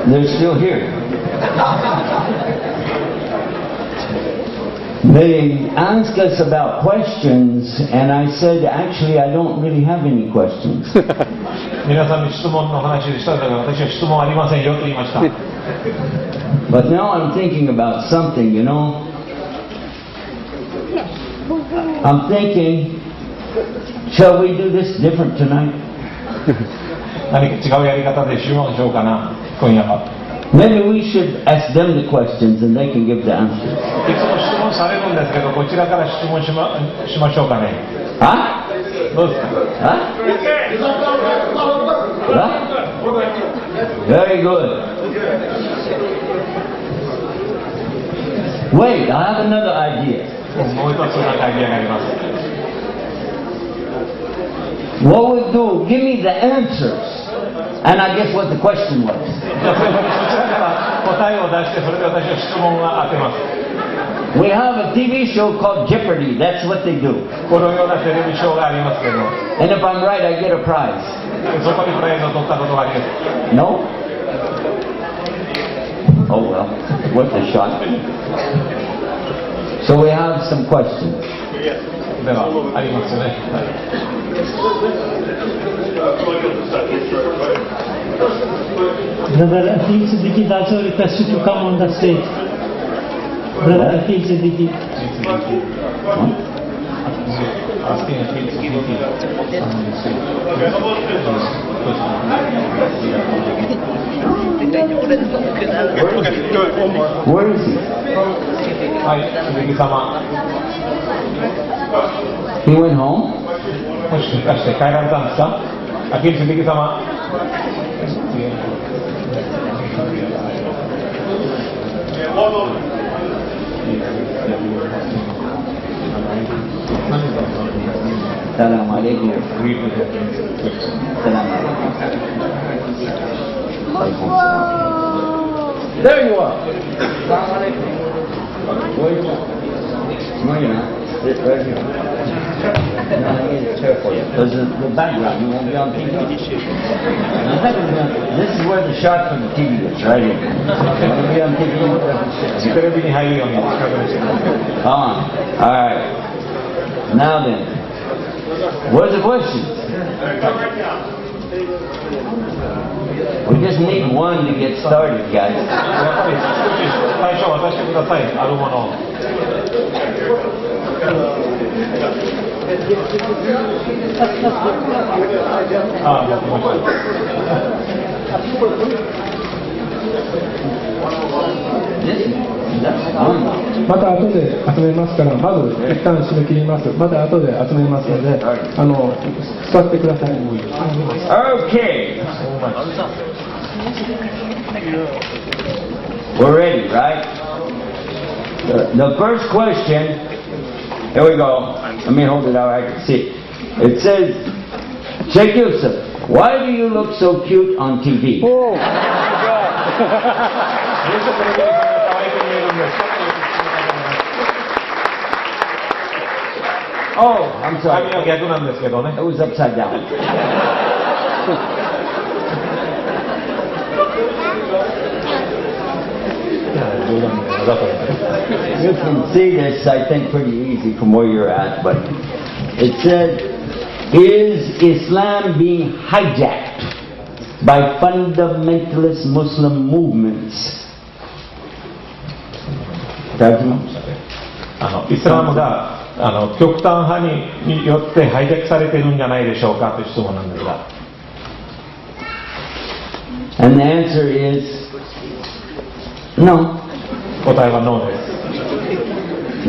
They're still here. They asked us about questions, and I said, actually, I don't really have any questions. 皆さんに質問の話でしたが、私は質問ありませんよと言いました。 But now I'm thinking about something, you know. I'm thinking, shall we do this different tonight? 何か違うやり方で質問しようかな、今夜は。 Maybe we should ask them the questions and they can give the answers. いつも質問されるんですけど、こちらから質問しましょうかね。Huh? どうですか？ Huh? Huh? Very good. Wait, I have another idea. もう一つなんかアイデアがあります。 What we'll do, give me the answers. And I guess what the question was. そちらから答えを出して、それで私は質問を当てます。 We have a TV show called Jeopardy. That's what they do. このようなテレビショーがありますけど、 And if I'm right, I get a prize. そこにプライズを取ったことがあります。 No? Oh well, worth a shot. So we have some questions. では、ありますね。はい、Brother Aqil Siddiqui is also requested to come on the stage. Brother Aqil Siddiqui. Where is he? はい、鈴木様。 He went home? もしかして帰られたんですか？秋内力様。Assalamualaikum. There you are. Assalamualaikum. Where are you? No, you're not. Sit right here. No, I need a chair for you. Because the background, you won't be on TV. This is where the shot from the TV is, right here. You want to be on TV? Come on. All right. Now then, what's the question? We just need one to get started, guys. That's fun. また後で集めますから、まず一旦締め切ります。また後で集めますので、座ってください。Okay. We're ready, right? The first question, here we go. Let me hold it out, I can see. It says, Sheikh Yusuf, why do you look so cute on TV? Oh, Oh, I'm sorry. 髪は逆なんですけどね。 It was upside down. You can see this, I think, pretty easy from where you're at, but it said, is Islam being hijacked by fundamentalist Muslim movements? イスラムが極端派によってハイジャックされているんじゃないでしょうかという質問なんですが。And the answer is no. 答えはノーです。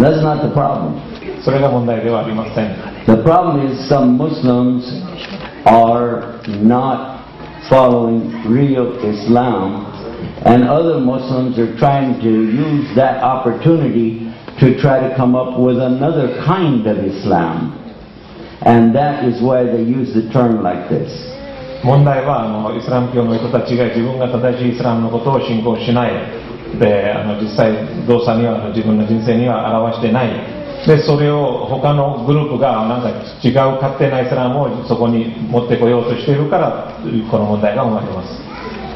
That's not the problem. それが問題ではありません。 The problem is some Muslims are not following real Islam, and other Muslims are trying to use that opportunity to try to come up with another kind of Islam. And that is why they use the term like this. 問題はイスラム教の人たちが自分が正しいイスラムのことを信仰しないで、実際動作には自分の人生には表してないで、それを他のグループがなんか違う勝手なイスラムをそこに持ってこようとしているからこの問題が生まれます。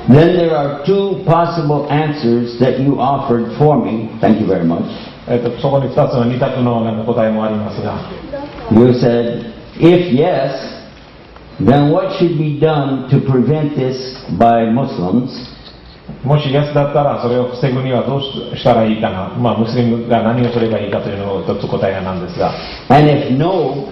Then there are two possible answers that you offered for me. Thank you very much. そこに2つの2択の答えもありますが。 You said, if yes, then what should be done to prevent this by Muslims? もしイエスだったらそれを防ぐにはどうしたらいいかな、ムスリムが何をすればいいかというのを一つ答えなんですが。 And if no,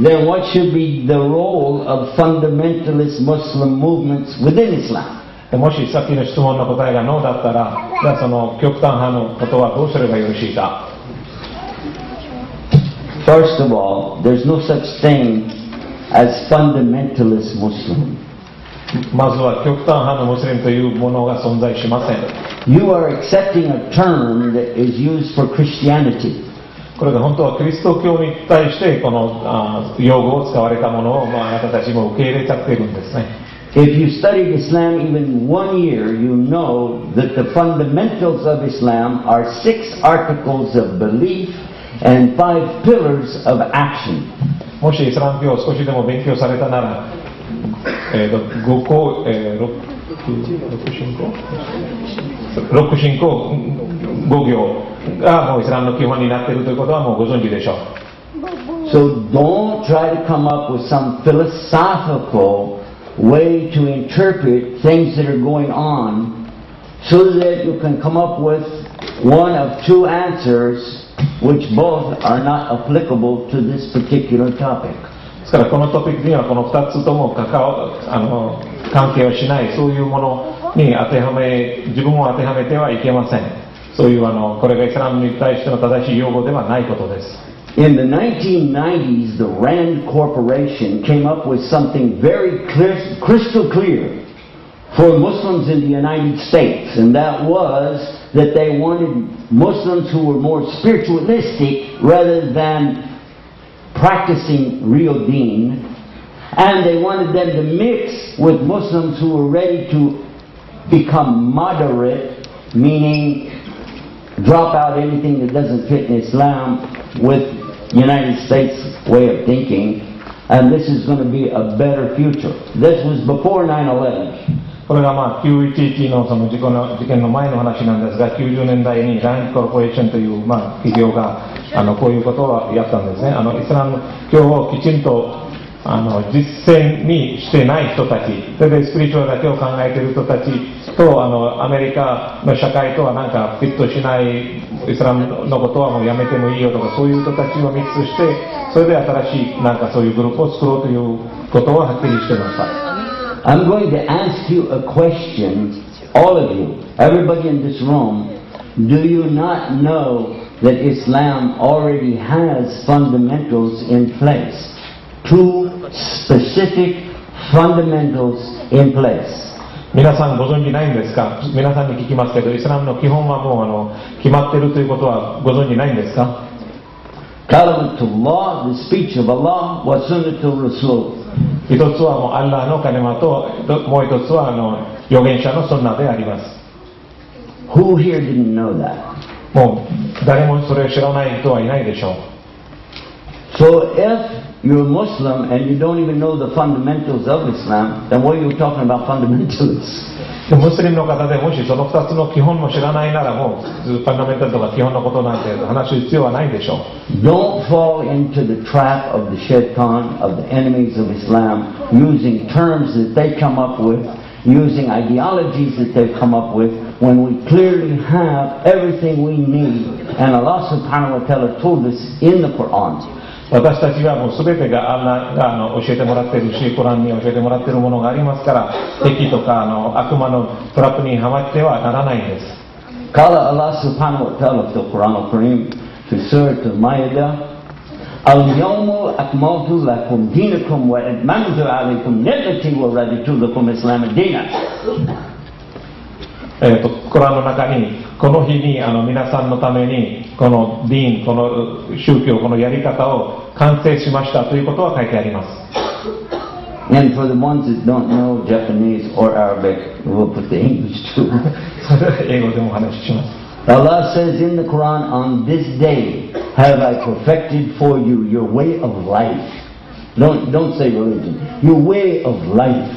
then what should be the role of fundamentalist Muslim movements within Islam? もしさっきの質問の答えがノーだったら、じゃあその極端派のことはどうすればよろしいか。 First of all, there's no such thing as fundamentalist Muslim. まずは極端派のムスリムというものが存在しません。 You are accepting a term that is used for Christianity. これが本当はキリスト教に対してこの用語を使われたものをあなたたちも受け入れちゃっているんですね。 If you studied Islam even 1 year, you know that the fundamentals of Islam are 6 articles of belief and 5 pillars of action. もしイスラム教を少しでも勉強されたなら、6信仰5行がもうイスラムの基本になっているということはもうご存知でしょう。 So don't try to come up with some philosophical way to interpret things that are going on so that you can come up with one of 2 answers which both are not applicable to this particular topic. ですからこのトピックにはこの2つとも関係をしない、そういうものに自分を当てはめてはいけません。そういうこれがイスラムに対しての正しい用語ではないことです。In the 1990s, the Rand Corporation came up with something very crystal clear for Muslims in the United States, and that was that they wanted Muslims who were more spiritualistic rather than practicing real deen, and they wanted them to mix with Muslims who were ready to become moderate, meaning drop out anything that doesn't fit in Islam with United States way of thinking, and this is going to be a better future. This was before 9/11. これが911のその事件の前の話なんですが、90年代にラインコーポレーションという企業がこういうことをやったんですね。イスラム教をきちんと実践にしてない人たち、それでスピリチュアルだけを考えている人たちとアメリカの社会とはなんかフィットしない、イスラムのことはもうやめてもいいよとか、そういう人たちをミックスして、それで新しいなんかそういうグループを作ろうということははっきりしてました。I'm going to ask you a question, all of you, everybody in this room. Do you not know that Islam already has fundamentals in place? 2 specific fundamentals in place. 皆さんご存知ないんですか？皆さんに聞きますけど、イスラムの基本はもう決まっているということはご存知ないんですか？Kalimatullah, the speech of Allah, wa sunnatul Rasul. 一つはもうアッラーのカリマと、もう一つは預言者のsunナであります。Who here didn't know that? もう誰もそれを知らない人はいないでしょう。So if you're Muslim and you don't even know the fundamentals of Islam, then what are you talking about fundamentalists? ムスリムの方でもしその2つの基本も知らないなら、もうファンダメンタルとか基本のことなんて話す必要はないでしょう。 Don't fall into the trap of the shaitan, of the enemies of Islam, using terms that they come up with, using ideologies that they've come up with, when we clearly have everything we need, and Allah subhanahu wa ta'ala told us in the Quran. 私たちはもう全てがアッラーが教えてもらっているし、コランに教えてもらっているものがありますから、敵とか悪魔のトラップにはまってはならないんです。Qala Allah subhanahu wa ta'ala fil Quran al-Karim fi Surah al-Ma'idah, Al-yawma akmaltu lakum dinakum wa atmamtu alaykum ni'mati wa raditu lakum Islam ad-dina. コランの中にこの日に皆さんのためにこのディーン、この宗教、このやり方を完成しましたということは書いてあります。And for the ones that don't know Japanese or Arabic, we'll put the English too. 英語でもお話しします。Allah says in the Quran, on this day have I perfected for you your way of life. Don't say religion. Your way of life.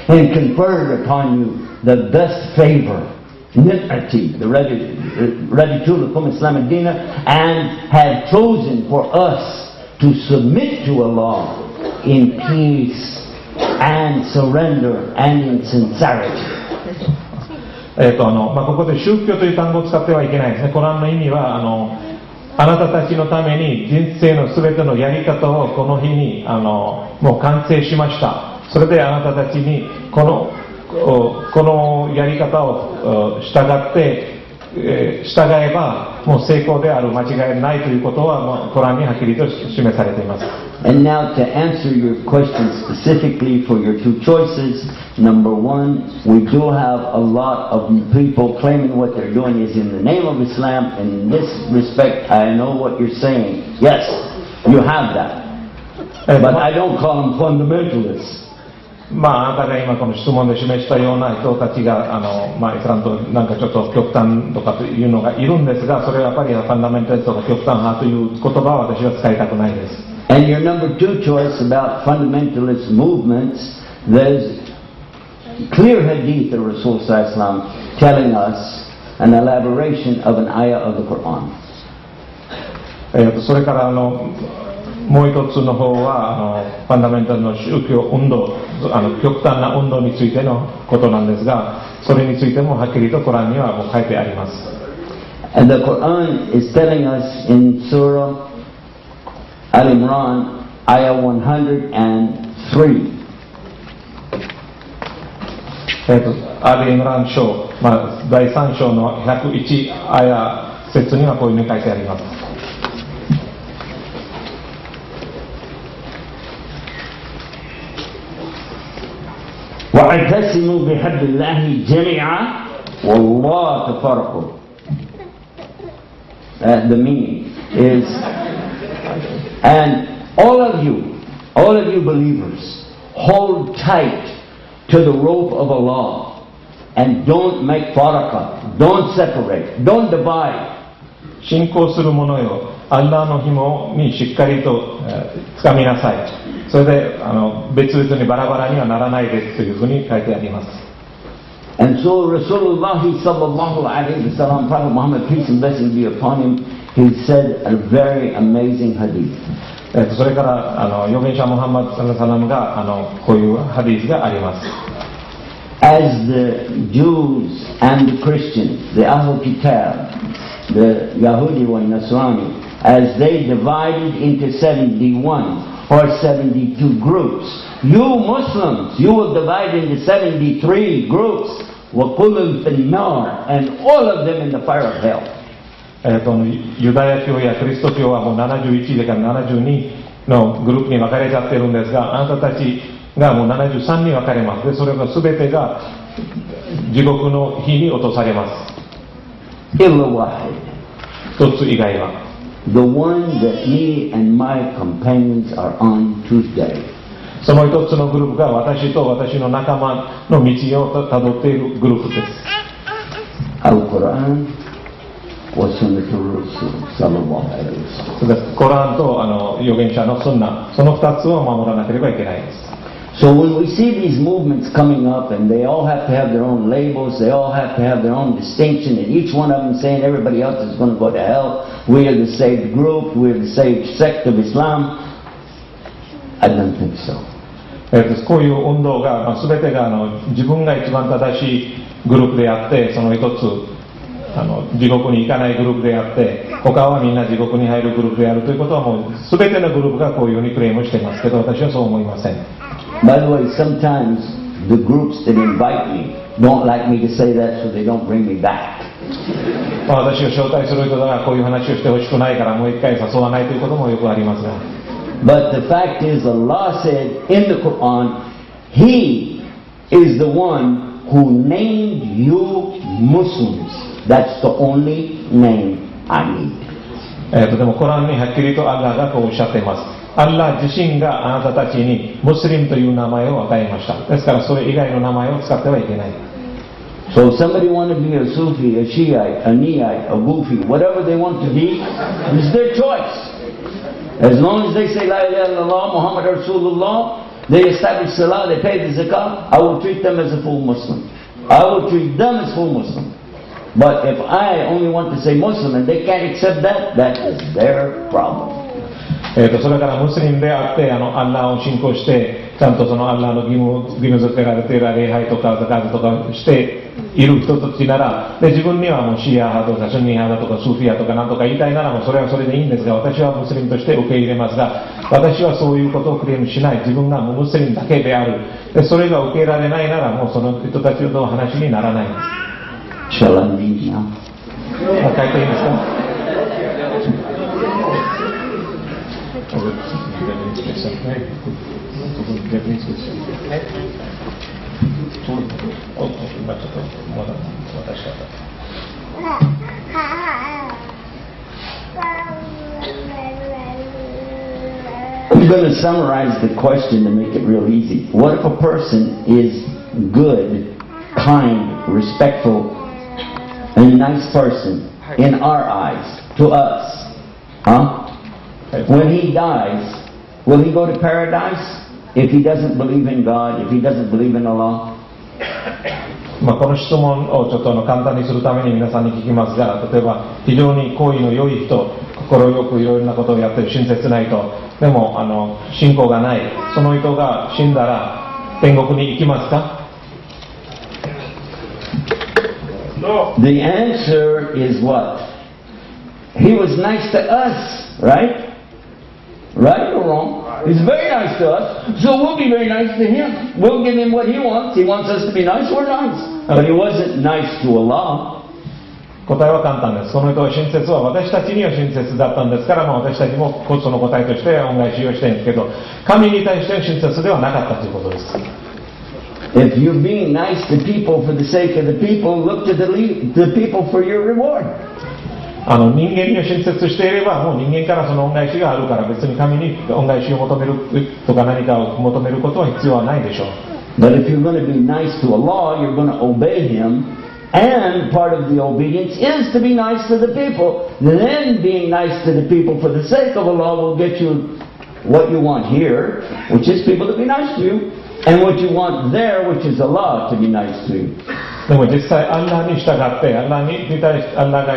And conferred upon you the best favor, ni'mati, the ready to become Islam ad-Dina, and had chosen for us to submit to Allah in peace and surrender and in sincerity. ここで宗教という単語を使ってはいけないですね。コランの意味はあなたたちのために人生のすべてのやり方をこの日にもう完成しました。それであなたたちにこのやり方を従えばもう成功である、間違いないということはコランにはっきりと示されています。And now to answer your question specifically for your 2 choices, number 1, we do have a lot of people claiming what they're doing is in the name of Islam. In this respect, I know what you're saying. Yes, you have that. But I don't call them fundamentalists. あなたが今この質問で示したような人たちがイスラムとなんかちょっと極端とかというのがいるんですが、それはやっぱりファンダメンタリストとか極端派という言葉は私は使いたくないです。And your number 2 choice about fundamentalist movements, there's clear hadith of Rasul Sallallahu Alaihi Wasallam telling us an elaboration of an ayah of the Quran. それからもう一つの方はファンダメンタルの宗教運動、極端な運動についてのことなんですが、それについてもはっきりとコランにはもう書いてあります。And the Quran is telling us in Surah Al-Imran, ayah 103. アル・イムラン書、第3章の101アヤ節にはこういうふうに書いてあります。واعتصموا بحبل الله جميعا والله تفرقوا. The meaning is, and all of you believers, hold tight to the rope of Allah and don't make faraqah, don't separate, don't divide. 信仰する者よ、アッラーの紐にしっかりと掴みなさい。それで別々にバラバラにはならないですというふうに書いてあります。And so Rasulullah sallallahu alayhi wa sallam, Prophet Muhammad, peace and blessing be upon him, he said a very amazing hadith. それから預言者ムハンマドサラサラムがこういうハディスがあります。As the Jews and the Christians, the Ahl Kitab, the Yahudi and Nasrani, as they divided into 71 or 72 groups, you Muslims, you will divide into 73 groups, وَقُلُوا فِي النَّارِ, and all of them in the fire of hell. ユダヤ教やキリスト教はもう71から72のグループに分かれちゃってるんですが、あなたたちがもう73に分かれます。でそれが全てが地獄の火に落とされます。一つ以外は The one that me and my companions are on today. その一つのグループが私と私の仲間の道をたどっているグループです。Al-Quran wa Sunnatul Rasul sallallahu alayhi wa sallam. コランと預言者のスンナ、その二つを守らなければいけないです。So when we see these movements coming up and they all have to have their own labels, they all have to have their own distinction, and each one of them saying everybody else is going to go to hell, we are the saved group, we are the saved sect of Islam, I don't think so. こういう運動が全てが自分が一番正しいグループであって、その一つ地獄に行かないグループであって、他はみんな地獄に入るグループであるということはもう全てのグループがこういうふうにクレームしていますけど、私はそう思いません。By the way, sometimes the groups that invite me don't like me to say that, so they don't bring me back. 私を招待する人がこういう話をしてほしくないからもう一回誘わないということもよくありますが。But the fact is, Allah said in the Quran, He is the one who named you Muslims. That's the only name I need. でもコランにはっきりとアッラーがこうおっしゃっています。アッラー自身があなたたちにムスリムという名前を与えました。ですからそれ以外の名前を使ってはいけない。So if somebody want to be a Sufi, a Shiite, a Niite, a Bufi, whatever they want to be, it's their choice. As long as they say La ilaha illallah, Muhammad Rasulullah, they establish Salah, they pay the Zakah, I will treat them as a full Muslim. I will treat them as full Muslim. But if I only want to say Muslim and they can't accept that, that is their problem. それからムスリムであってアッラーを信仰してちゃんとそのアッラーの義務付けられている礼拝とかザカーとかしている人たちならで自分にはもうシーア派とかスンニ派だとかスーフィアとかなんとか言いたいならもうそれはそれでいいんですが私はムスリムとして受け入れますが私はそういうことをクレームしない自分がもうムスリムだけであるでそれが受け入れられないならもうその人たちと話にならないんです。Shall I leave now? もう書いていいですかI'm going to summarize the question to make it real easy. What if a person is good, kind, respectful, a nice person in our eyes, to us? When he dies, will he go to paradise if he doesn't believe in God, if he doesn't believe in Allah? この質問をちょっと簡単にするために皆さんに聞きますが例えば非常に行為の良い人心よくいろいろなことをやってる親切な人でも信仰がないその人が死んだら天国に行きますか No. The answer is what? He was nice to us, right? Right or wrong? He's very nice to us, so we'll be very nice to him. We'll give him what he wants. He wants us to be nice, we're nice. But he wasn't nice to Allah. 答えは簡単です。その人は親切は私たちには親切だったんですから、私たちもその答えとして恩返しをしたいんですけど、神に対しては親切ではなかったということです。If you're being nice to people for the sake of the people, look to the people for your reward. 人間に親切していればもう人間からその恩返しがあるから別に神に恩返しを求めるとか何かを求めることは必要はないでしょう。But if you're going to be nice to Allah, you're going to obey Him, and part of the obedience is to be nice to the people. Then being nice to the people for the sake of Allah will get you what you want here, which is people to be nice to you, and what you want there, which is Allah to be nice to you. でも実際アッラーに従ってアッラーに対してアッラーが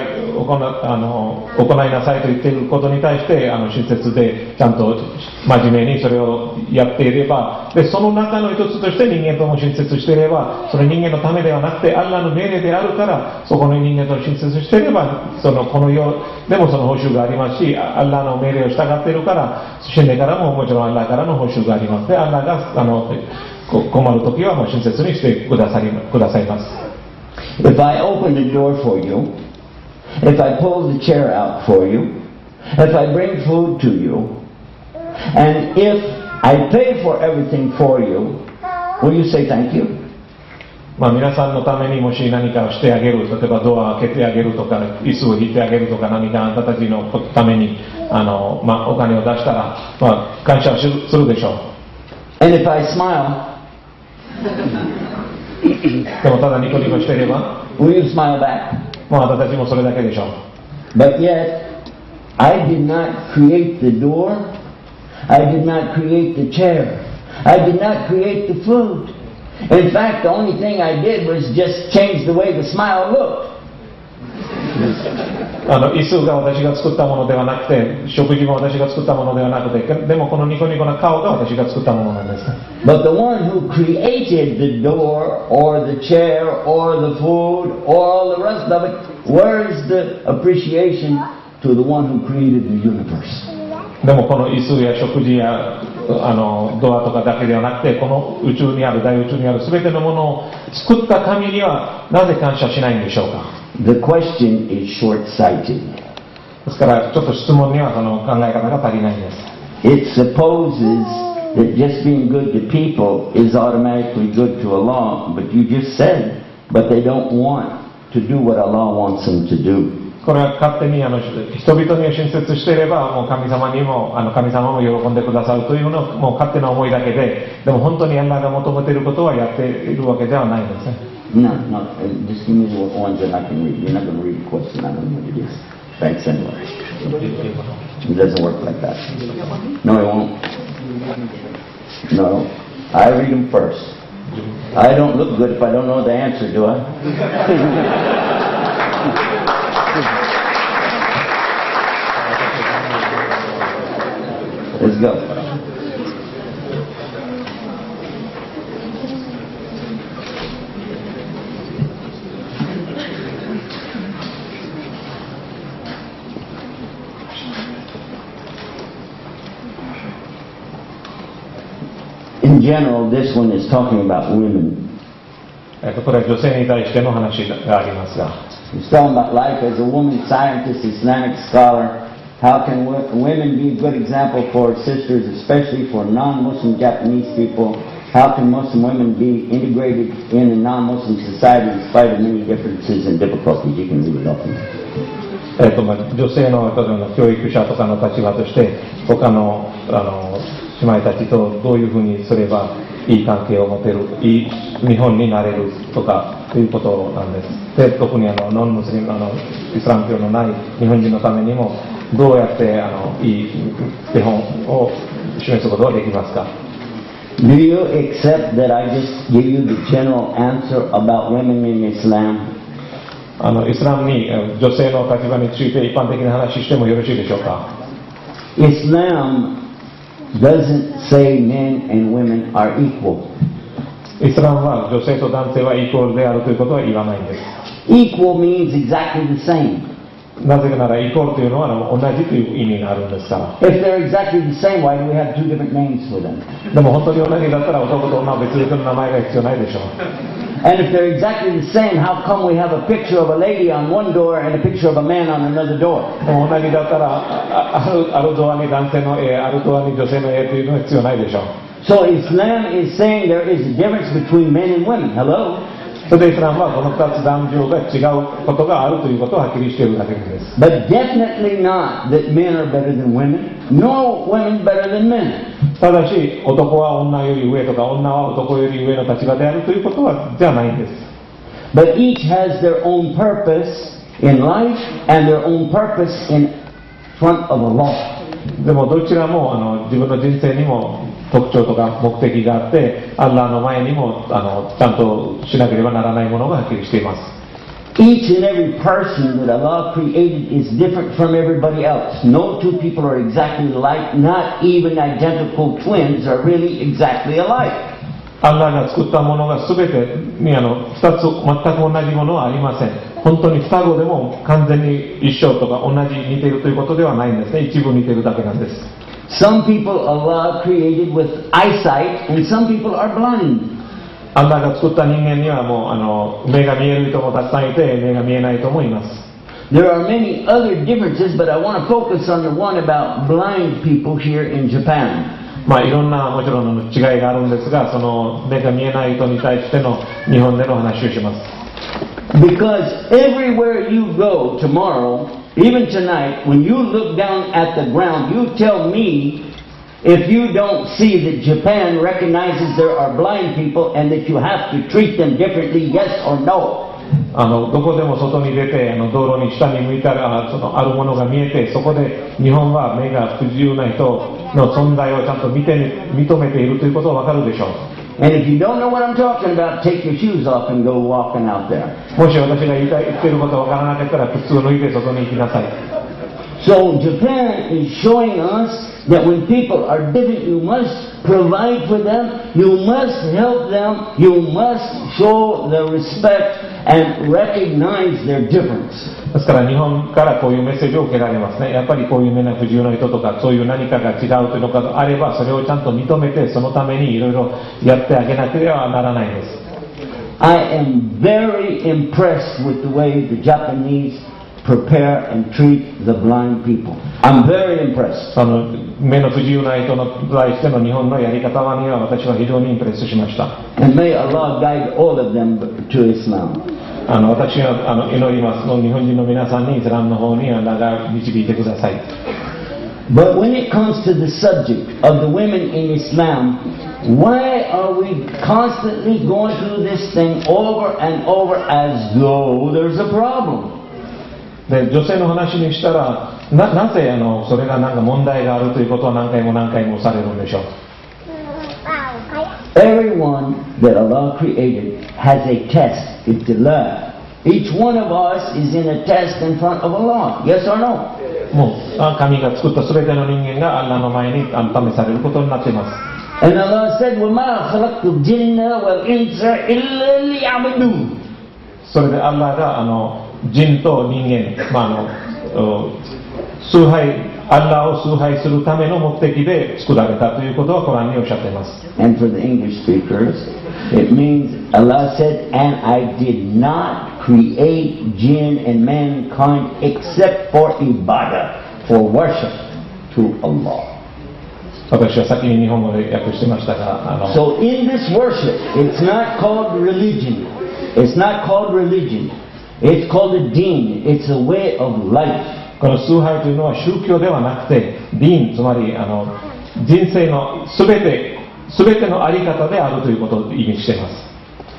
行いなさいと言っていることに対して親切でちゃんと真面目にそれをやっていればでその中の一つとして人間とも親切していればそれ人間のためではなくてアッラーの命令であるからそこの人間と親切していればこの世でもその報酬がありますしアッラーの命令を従っているから死んでからももちろんアッラーからの報酬がありますでアッラーが困るときはもう親切にしてくださいます。If I open the door for you, if I pull the chair out for you, if I bring food to you, and if I pay for everything for you, will you say thank you? 皆さんのためにもし何かをしてあげる、例えばドアを開けてあげるとか、椅子を引いてあげるとか、何かあなたたちのためにお金を出したら、感謝をするでしょう。And if I smile, でもただニコニコしていれば will you smile back? あなたたちもそれだけでしょう。But yet, I did not create the door, I did not create the chair, I did not create the food. In fact, the only thing I did was just change the way the smile looked. 椅子が私が作ったものではなくて食事も私が作ったものではなくてでもこのニコニコな顔が私が作ったものなんです。 But the one who created the door or the chair or the food or all the rest of it, where is the appreciation to the one who created the universe? でもこの椅子や食事やドアとかだけではなくてこの宇宙にある大宇宙にある全てのものを作った神にはなぜ感謝しないんでしょうか。 The question is short-sighted. ですからちょっと質問にはその考え方が足りないんです。 It supposes that just being good to people is automatically good to Allah, but you just said, but they don't want to do what Allah wants them to do. これは勝手に人々に親切していればもう神様も喜んでくださるというのはもう勝手な思いだけででも本当にアッラーが求めていることはやっているわけではないんですね。 No, just give me the ones that I can read. You're not going to read the question. I don't know what it is. Thanks anyway. It doesn't work like that. No, it won't. No, I read them first. I don't look good if I don't know the answer, do I? Let's go. In general, this one is talking about women. これは女性に対しての話がありますが。 It's talking about life as a woman scientist, Islamic scholar. How can women be a good example for sisters, especially for non-Muslim Japanese people? How can Muslim women be integrated in a non-Muslim society in spite of many differences and difficulties? You can read it off. 女性の教育者とかの立場として他の姉妹たちとどういうふうにすればいい関係を持てるいい日本になれるとかということなんです。で特にノンムスリムイスラム教のない日本人のためにもどうやっていい手本を示すことができますか。 Do you accept that I just give you the general answer about women in Islam? イスラムに女性の立場について一般的な話してもよろしいでしょうか。 Islam doesn't say men and women are equal. イスラムは女性と男性はイコールであるということは言わないんです。 Equal means exactly the same. なぜならイコールというのは同じという意味があるんですから。 If they're exactly the same, why do we have two different names for them? でも本当に同じだったら男と女は別々の名前が必要ないでしょう。 And if they're exactly the same, how come we have a picture of a lady on one door and a picture of a man on another door? でも同じだったらあるドアに男性の絵、あるドアに女性の絵というのは必要ないでしょう。So Islam is saying there is a difference between men and women. Hello? それでイスラムはこの2つ男女が違うことがあるということをはっきりしているだけです。But definitely not that men are better than women, nor women better than men. ただし男は女より上とか女は男より上の立場であるということはじゃないんです。But each has their own purpose in life and their own purpose in front of Allah. でもどちらも自分の人生にも特徴とか目的があって、アッラーの前にもちゃんとしなければならないものがはっきりしています。Each and every person that Allah created is different from everybody else. No two people are exactly alike. Not even identical twins are really exactly alike. アッラーが作ったものが全てに2つ全く同じものはありません。本当に双子でも完全に一緒とか同じ似ているということではないんですね。一部似ているだけなんです。Some people Allah created with eyesight and some people are blind. アッラーが作った人間にはもう目が見える人もたくさんいて目が見えない人もいます。There are many other differences, but I want to focus on the one about blind people here in Japan. いろんなもちろんの違いがあるんですが、その目が見えない人に対しての日本での話をします。Because everywhere you go tomorrow, even tonight, when you look down at the ground, you tell me if you don't see that Japan recognizes there are blind people and that you have to treat them differently, yes or no? どこでも外に出て道路に下に向いたらあるものが見えて、そこで日本は目が不自由な人の存在をちゃんと認めているということはわかるでしょう。And if you don't know what I'm talking about, take your shoes off and go walking out there. もし私が言っていることがわからなかったら靴を脱いで外に行きなさい。So Japan is showing us that when people are different, you must provide for them, you must help them, you must show the respect and recognize their difference. ですから日本からこういうメッセージを受けられますね。やっぱりこういう目の不自由な人とかそういう何かが違うというのがあれば、それをちゃんと認めてそのためにいろいろやってあげなければならないです。I am very impressed with the way the Japanese prepare and treat the blind people. I'm very impressed. 目の不自由な人に対しての日本のやり方には私は非常にインプレスしました。And may Allah guide all of them to Islam. 私は祈ります。日本人の皆さんにイスラムの方にアッラーが導いてください。But when it comes to the subject of the women in Islam, why are we constantly going through this thing over and over as though there's a problem? で女性の話にしたらなぜそれがなんか問題があるということは何回もされるんでしょう。Everyone that Allah created has a test, ibtila. Each one of us is in a test in front of Allah. Yes or no? もう神が作った全ての人間がアッラーの前に試されることになっています。And Allah said, وَمَا خَلَقْتُ الْجِنَّ وَالْإِنسَ إِلَّا لِيَعْبُدُونَ. それでアッラーが人と人間、アッラーを崇拝するための目的で作られたということはコランにおっしゃっています。And for the English speakers, it means Allah said, and I did not create jinn and mankind except for ibadah, for worship to Allah. 私は先に日本語で訳してましたが、So in this worship, it's not called religion. It's not called religion. It's called a deen. It's a way of life. この崇拝というのは宗教ではなくて、ディーン、つまり人生のすべてのあり方であるということを意味しています。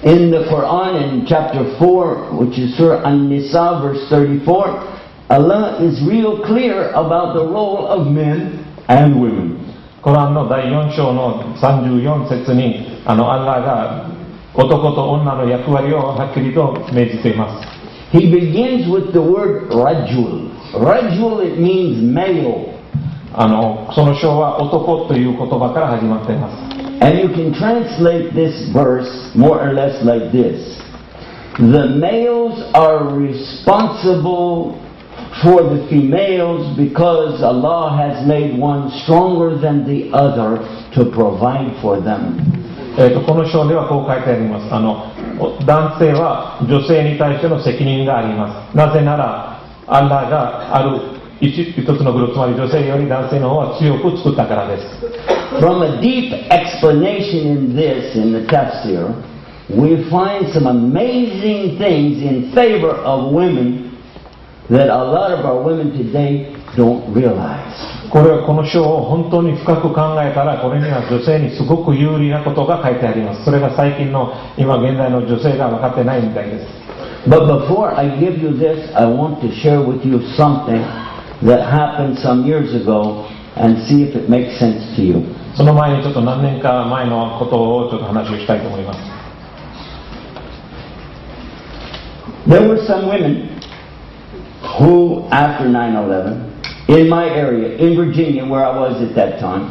In the Quran, in chapter 4, which is Surah An-Nisa, verse 34, Allah is real clear about the role of men and women. コランの第4章の34節にアッラーが男と女の役割をはっきりと命じています。He begins with the word rajul. Rajul, it means male. その章は男という言葉から始まっています。And you can translate this verse more or less like this. The males are responsible for the females because Allah has made one stronger than the other to provide for them. この章ではこう書いてあります。男性は女性に対しての責任があります。なぜならアッラーがある一つのグループ、つまり女性より男性の方は強く作ったからです。from a deep explanation in this, in the tafsir, we find some amazing things in favor of women that a lot of our women today don't realize. この章を本当に深く考えたら、これには女性にすごく有利なことが書いてあります。それが最近の今現代の女性が分かってないみたいです。But before I give you this, I want to share with you something that happened some years ago and see if it makes sense to you. その前にちょっと何年か前のことをちょっと話をしたいと思います。There were some women who, after 9/11, in my area, in Virginia, where I was at that time,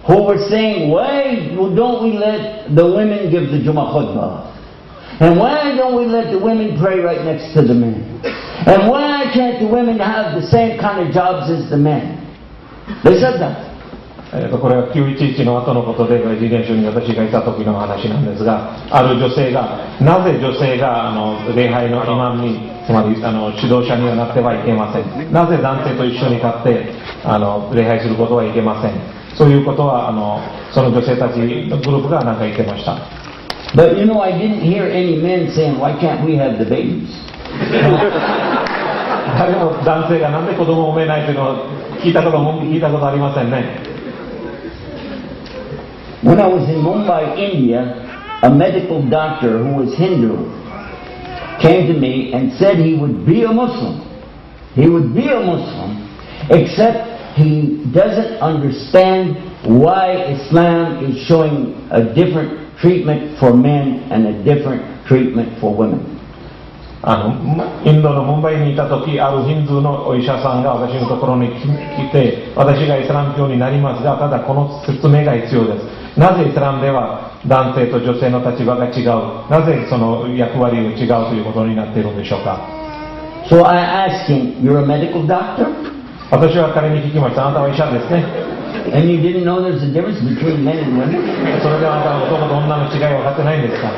who were saying, why don't we let the women give the Jummah khutbah? And why don't we let the women pray right next to the men? And why can't the women have the same kind of jobs as the men? They said that. これは911の後のことで、バージニア州に私がいた時の話なんですが、ある女性が、なぜ女性が礼拝のイマムに、つまり指導者にはなってはいけません。なぜ男性と一緒に立って礼拝することはいけません。そういうことはその女性たちのグループが何か言ってました。But you know, I didn't hear any men saying, why can't we have the babies? 誰も男性がなんで子供を産めないというのを聞いたことありませんね。When I was in Mumbai, India, a medical doctor who was Hindu came to me and said he would be a Muslim. He would be a Muslim, except he doesn't understand why Islam is showing a different treatment for men and a different treatment for women. インドのムンバイにいた時、あるヒンドゥーのお医者さんが私のところに来て、私がイスラム教になりますが、ただこの説明が必要です。なぜイスラムでは男性と女性の立場が違う、なぜその役割が違うということになっているんでしょうか。So I asked him, you're a medical doctor? 私は彼に聞きました。あなたは医者ですね。And you didn't know there's a difference between men and women? それであなたは男と女の違いを分かってないんですか。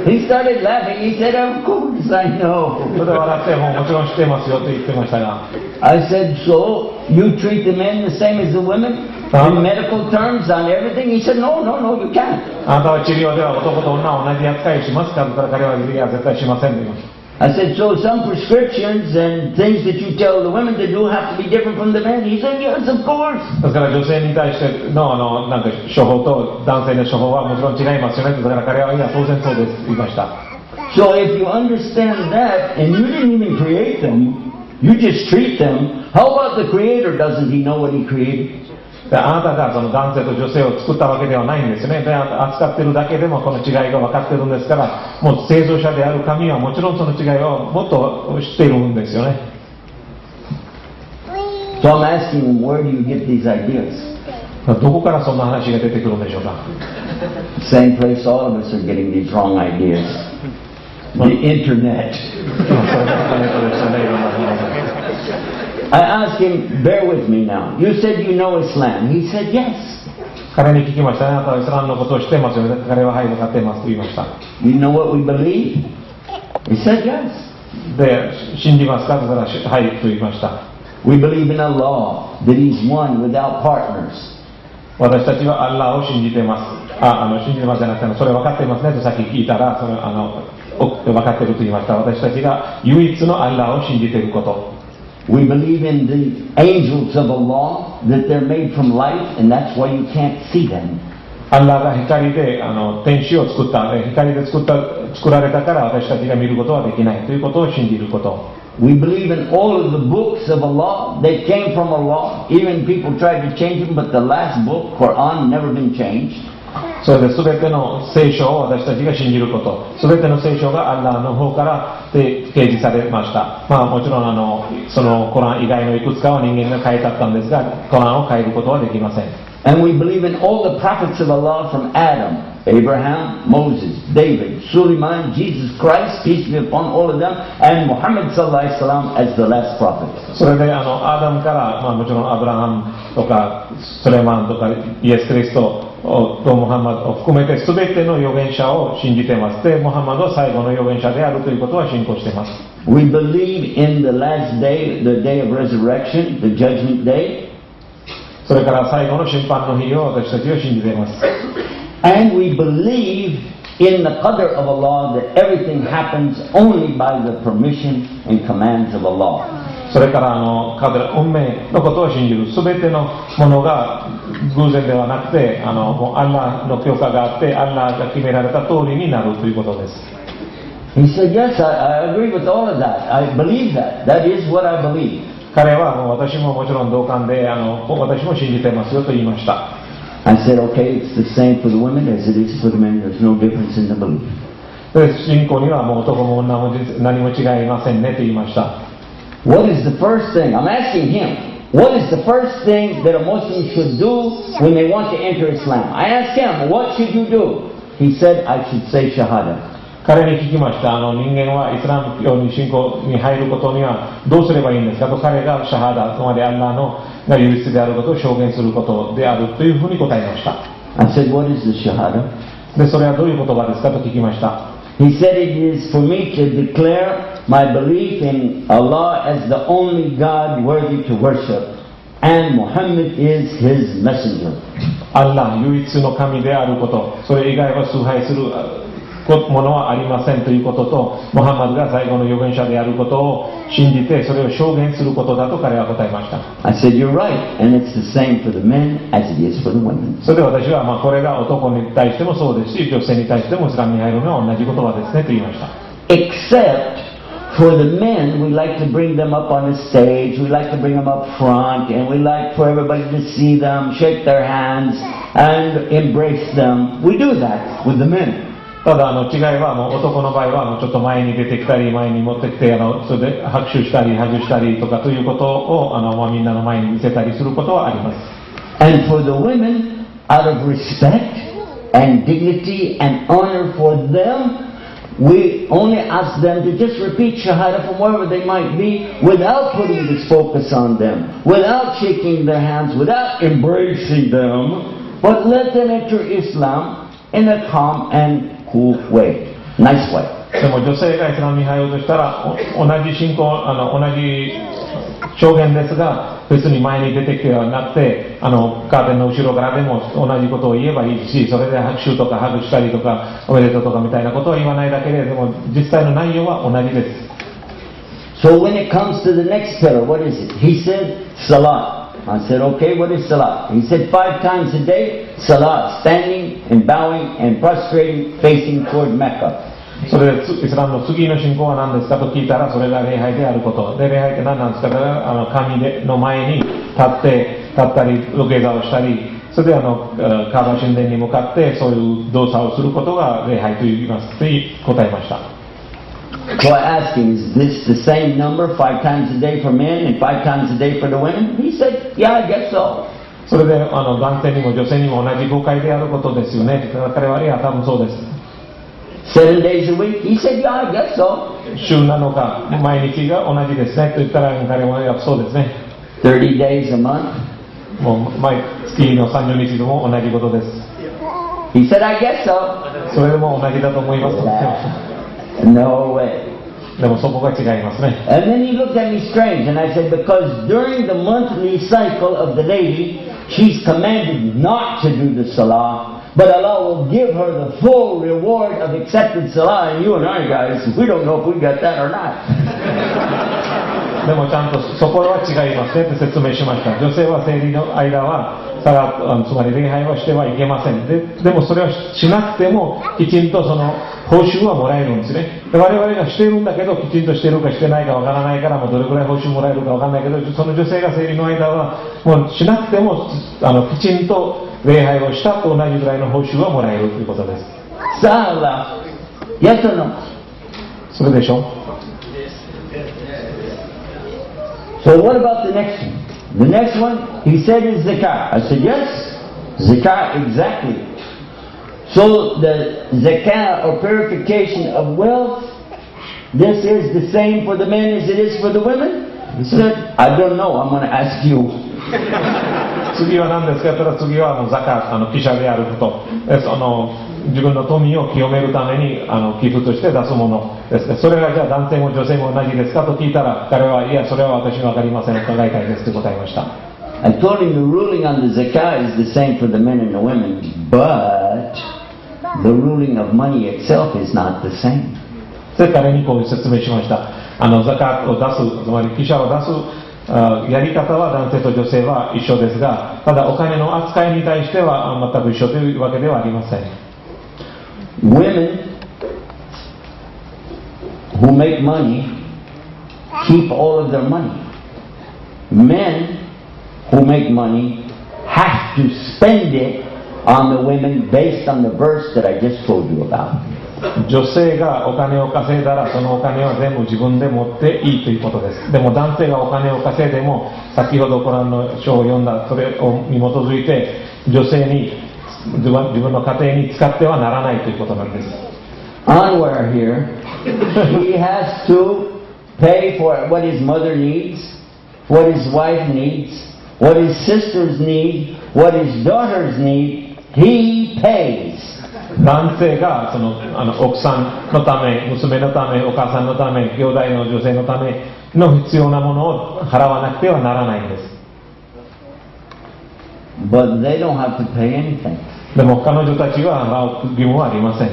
He started laughing. He said, of course I know. それで笑ってもちろん知ってますよと言ってましたが。I said, so you treat the men the same as the women? In medical terms on everything? He said, no, you can't. あなたは治療では男と女を同じ扱いをしますかと言ったら彼は絶対しませんと言いました。I said, so some prescriptions and things that you tell the women to do have to be different from the men? He said, yes, of course. だから女性に対してのなんか処方と男性の処方はもちろん違いますよね。だから彼はいや当然そうですと言いました。So if you understand that and you didn't even create them, you just treat them, how about the Creator? Doesn't He know what He created? あなたがその男性と女性を作ったわけではないんですね。で、扱っているだけでもこの違いが分かっているんですから、もう創造者である神はもちろんその違いをもっと知っているんですよね。So I'm asking him, where do you get these ideas? どこからそんな話が出てくるんでしょうか。Same place all of us are getting these wrong ideas. The internet. I asked him, bear with me now. You said you know Islam. He said yes. 彼に聞きましたね。あなたはイスラムのことを知ってますよね。彼ははい分かっていますと言いました。You know what we believe? He said yes. で、信じますかと言ったらはいと言いました。We believe in Allah, that He's one without partners. 私たちはアッラーを信じています。信じてますじゃなくて、それ分かっていますねとさっき聞いたら、分かっていると言いました。私たちが唯一のアッラーを信じていること。We believe in the angels of Allah, that they're made from light, and that's why you can't see them. アッラーが光で天使を作った、光で作られたから私たちが見ることはできないということを信じること。We believe in all of the books of Allah. They came from Allah. Even people tried to change them, but the last book, Quran, never been changed. それで全ての聖書を私たちが信じること。全ての聖書がアッラーの方から掲示されました。もちろんそのコラン以外のいくつかは人間が書いてあったんですが、コランを変えることはできません。And we believe in all the prophets of Allah from Adam, Abraham, Moses, David, Suleiman, Jesus Christ, peace be upon all of them, and Muhammad sallallahu alaihi wasallam as the last prophet. それでアダムから、もちろんアブラハムとかスレマンとかイエス・キリストとムハンマドを含めて全ての預言者を信じています。で、ムハンマドは最後の預言者であるということは信仰しています。We believe in the last day, the day of resurrection, the judgment day. それから最後の審判の日を私たちは信じています。 And we believe in the qadr of Allah, that everything happens only by the permission and commands of Allah. それから運命のことを信じる。すべてのものが偶然ではなくて、もうアッラーの許可があって、アッラーが決められた通りになるということです。 He said, yes, I agree with all of that. I believe that. That is what I believe. 彼はもう私ももちろん同感で、私も信じていますよと言いました。 I said, okay, it's the same for the women as it is for the men. There's no difference in the belief. で、信仰にはもう男も女も何も違いませんねと言いました。 What is the first thing? I'm asking him. What is the first thing that a Muslim should do when they want to enter Islam? I asked him, what should you do? He said, I should say Shahada. 彼に聞きました。人間はイスラム教に信仰に入ることにはどうすればいいんですかと、彼がシャハダ、つまりアッラーのが唯一であることを証言することであるというふうに答えました。 I said, what is the Shahada? で、それはどういう言葉ですかと聞きました。 He said, it is for me to declare my belief in Allah as the only God worthy to worship, and Muhammad is his messenger. アッラー唯一の神であること、それ以外は崇拝するものはありませんということと、ムハンマドが最後の預言者であることを信じて、それを証言することだと彼は答えました。 I said, you're right, and it's the same for the men as it is for the women. それで私は、これが男に対してもそうですし、女性に対してもイスラムに入るのは同じ言葉ですねと言いました。 Except for the men, we like to bring them up on the stage, we like to bring them up front, and we like for everybody to see them, shake their hands, and embrace them. We do that with the men. ただ違いはもう男の場合はちょっと前に出てきたり前に持ってきてそれで拍手したりハグしたりとかということをみんなの前に見せたりすることはあります。 And for the women, out of respect and dignity and honor for them, we only ask them to just repeat Shahada from wherever they might be without putting this focus on them, without shaking their hands, without embracing them, but let them enter Islam in a calm and cool way, nice way. でも女性がイスラムに入ろうとしたら同じ信仰同じ証言ですが、別に前に出てきてはなくてカーテンの後ろからでも同じことを言えばいいし、それで拍手とかハグしたりとかおめでとうとかみたいなことを言わないだけで、でも実際の内容は同じです。 So when it comes to the next pillar, what is it? He said Salat. I said, okay, what is Salat? He said 5 times a day, Salat, standing and bowing and prostrating, facing toward Mecca. それでイスラムの次の信仰は何ですかと聞いたら、それが礼拝であることで、礼拝って何なんですかと、神の前に立ったり土下座をしたり、それでカーバ神殿に向かってそういう動作をすることが礼拝と言いますと答えました。 So I asked him, is this the same number, 5 times a day for men and 5 times a day for the women? He said, yeah, I guess so. それで男性にも女性にも同じ誤解であることですよね。彼は、いや、多分そうです。 7 days a week? He said, yeah, I guess so. 週7日、毎日が同じですねと言ったら、彼も、いや、そうですね。 30 days a month? もう毎月の30日でも同じことです。 He said, I guess so. それでも同じだと思います。 No way. でもそこが違いますね。 And then he looked at me strange, and I said, because during the monthly cycle of the lady, she's commanded not to do the salah, but Allah will give her the full reward of accepted salah. And you and I guys, we don't know if we got that or not. でもちゃんとそこは違いますねって説明しました。女性は生理の間はつまり礼拝はしてはいけません。でもそれはしなくてもきちんとその報酬はもらえるんですね。我々がしてるんだけどきちんとしてるかしてないかわからないから、もうどれくらい報酬もらえるかわからないけど、その女性が生理の間はもうしなくてもきちんと礼拝をしたと同じぐらいの報酬はもらえるということです。さあ、yes or no? それでしょ。 So what about the next one? The next one, he said, is zakat. I said, yes, zakat, exactly. So the zakat or purification of wealth, this is the same for the men as it is for the women? He said, I don't know, I'm going to ask you. 次は何ですかと言ったら、次はもうザカ、記者であることです。自分の富を清めるために寄付として出すものですね。それがじゃあ男性も女性も同じですかと聞いたら、彼は、いや、それは私に分かりません、伺いたいですと答えました。I told him the ruling on the zakah is the same for the men and the women, but the ruling of money itself is not the same. それから彼にこう説明しました。ザカを出す、つまり寄捨を出すやり方は男性と女性は一緒ですが、ただお金の扱いに対しては全く一緒というわけではありません。Women who make money keep all of their money. Men who make money have to spend it on the women based on the verse that I just told you about. 女性がお金を稼いだらそのお金は全部自分で持っていいということです。でも男性がお金を稼いでも先ほどコランの書を読んだそれに基づいて女性に自分の家庭に使ってはならないということなんです。Anwar here, he has to pay for what his mother needs, what his wife needs, what his sisters need, what his daughters need. He pays. 男性がその奥さんのため、娘のため、お母さんのため、兄弟の女性のための必要なものを払わなくてはならないんです。But they don't have to pay anything. でも彼女たちは払う義務はありません。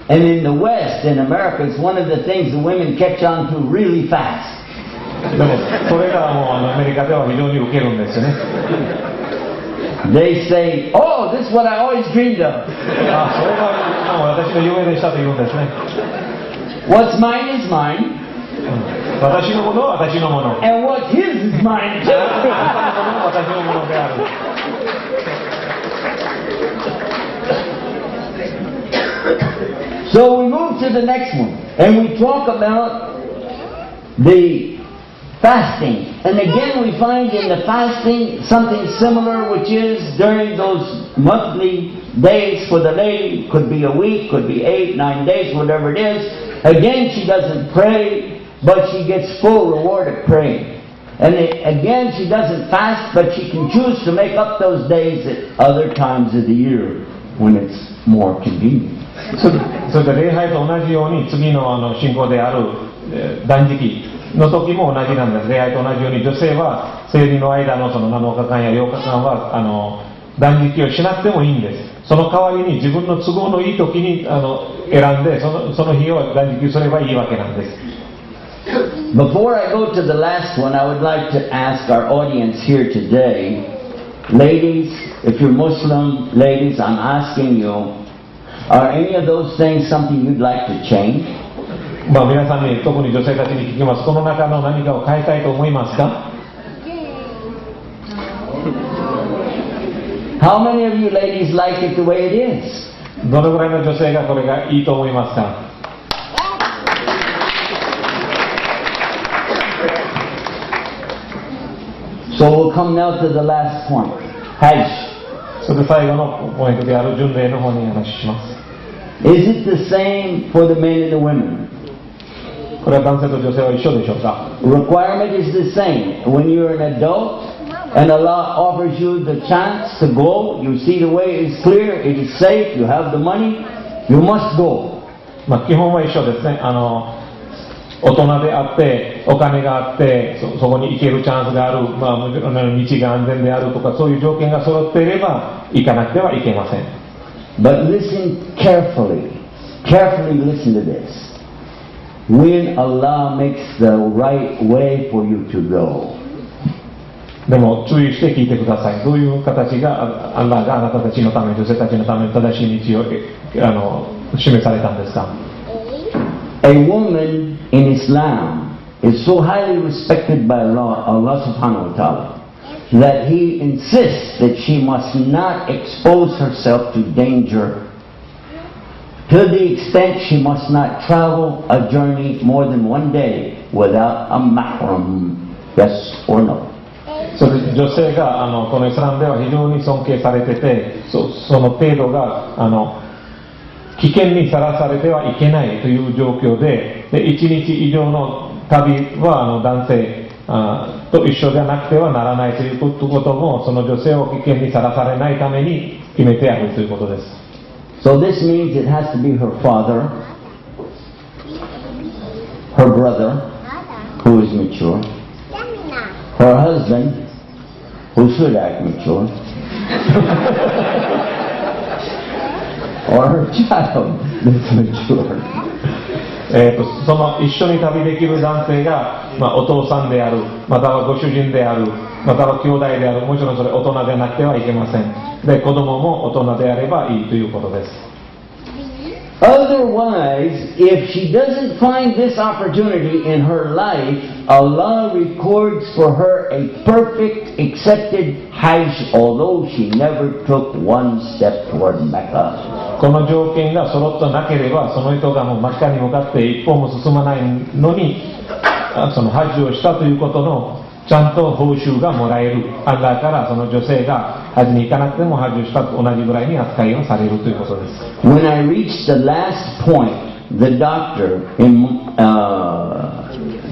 And in the West, in America, it's one of the things the women catch on to really fast. でもそれがもうアメリカでは非常に受けるんですよね。They say, "Oh, this is what I always dreamed of." それが私の夢でしたと言うんですね。What's mine is mine. 私のものは私のもの。And what's his is mine too. 私のものである。So we move to the next one, and we talk about the fasting. And again we find in the fasting something similar, which is during those monthly days for the lady, could be a week, could be 8, 9 days, whatever it is. Again, she doesn't pray, but she gets full reward of praying. And again, she doesn't fast, but she can choose to make up those days at other times of the year when it's more convenient. それで礼拝と同じように次の信仰である断食の時も同じなんです。礼拝と同じように女性は生理の間のその7日間や8日間は断食をしなくてもいいんです。その代わりに自分の都合のいい時に選んでその日を断食すればいいわけなんです。Before I go to the last one, I would like to ask our audience here today, ladies, if you're Muslim ladies, I'm asking you, are any of those things something you'd like to change? 皆さんに特に女性たちに聞きます。この中の何かを変えたいと思いますか？ How many of you ladies like it the way it is? どのぐらいの女性がこれがいいと思いますか？ So we'll come now to the last point. Hajj. それで最後のポイントである巡礼の方に話します。 Is it the same for the men and the women? これは男性と女性は一緒でしょうか？ Requirement is the same. When you're an adult and Allah offers you the chance to go, you see the way is clear, it is safe, you have the money, you must go. 基本は一緒ですね。大人であってお金があってそこに行けるチャンスがある、道が安全であるとかそういう条件が揃っていれば行かなくてはいけません。 But listen carefully. Carefully listen to this. When Allah makes the right way for you to go. でも注意して聞いてください。どういう形がアッラーがあなたたちのため、女性たちのために正しい道を示されたんですか？ A woman in Islam is so highly respected by Allah subhanahu wa ta'ala, that He insists that she must not expose herself to danger to the extent she must not travel a journey more than 1 day without a mahram. Yes or no? それ女性がこのイスラムでは非常に尊敬されてて、その程度が危険にさらされてはいけないという状況で、1日以上の旅は男性と一緒ではなくてはならないということも、その女性を危険にさらされないために決めてあるということです。So this means it has to be her father, her brother, who is mature, her husband, who should act mature. Or her child that's mature. その一緒に旅できる男性が、お父さんである、またはご主人である、または兄弟である、もちろんそれ大人でなくてはいけません。で、子供も大人であればいいということです。Otherwise, if she doesn't find this opportunity in her life, Allah records for her a perfect, accepted Hajj, although she never took one step toward Mecca. この条件が揃ってなければ、その人がもうマッカに向かって一歩も進まないのに、そのハジをしたということのちゃんと報酬がもらえる。アッラーからその女性がハジに行かなくてもハジをしたと同じぐらいに扱いをされるということです。When I reached the last point, the doctor in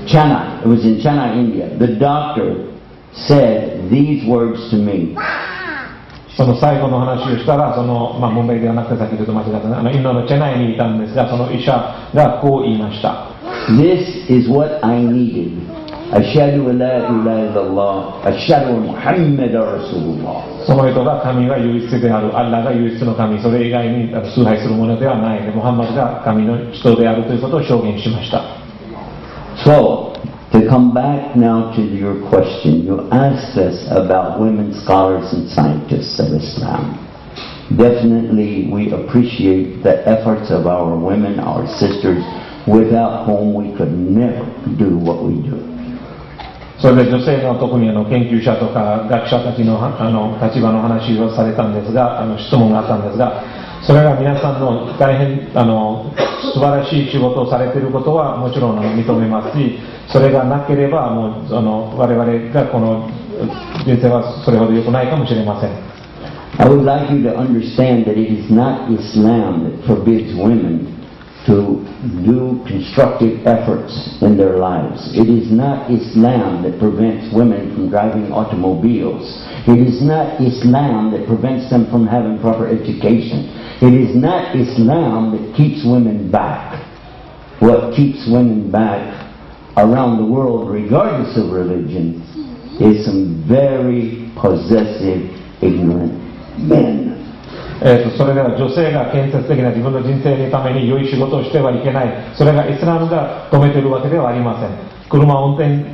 Chennai, it was in Chennai, India, the doctor said these words to me. その最後の話をしたら、問題ではなくて、先ほど間違ったインドのチェナイにいたんですが、その医者がこう言いました。This is what I needed. Ashhadu an la ilaha illallah, ashhadu an Muhammadar Rasulullah. その人が神が唯一である、アッラーが唯一の神、それ以外に崇拝するものではない、ムハンマドが神の人であるということを証言しました。So, to come back now to your question, you asked us about women scholars and scientists of Islam. Definitely we appreciate the efforts of our women, our sisters, without whom we could never do what we do. それで女性の特に研究者とか学者たちの立場の話をされたんですが、質問があったんですが、それが皆さんの大変素晴らしい仕事をされていることはもちろん認めますし、それがなければもう我々がこの人生はそれほど良くないかもしれません。I would like you to understand that it is not Islam that forbids women to do constructive efforts in their lives. It is not Islam that prevents women from driving automobiles. It is not Islam that prevents them from having proper education. It is not Islam that keeps women back. What keeps women back around the world, regardless of religion, is some very possessive, ignorant men. それでは女性が建設的な自分の人生のために良い仕事をしてはいけない。それがイスラムが止めているわけではありません。車を運転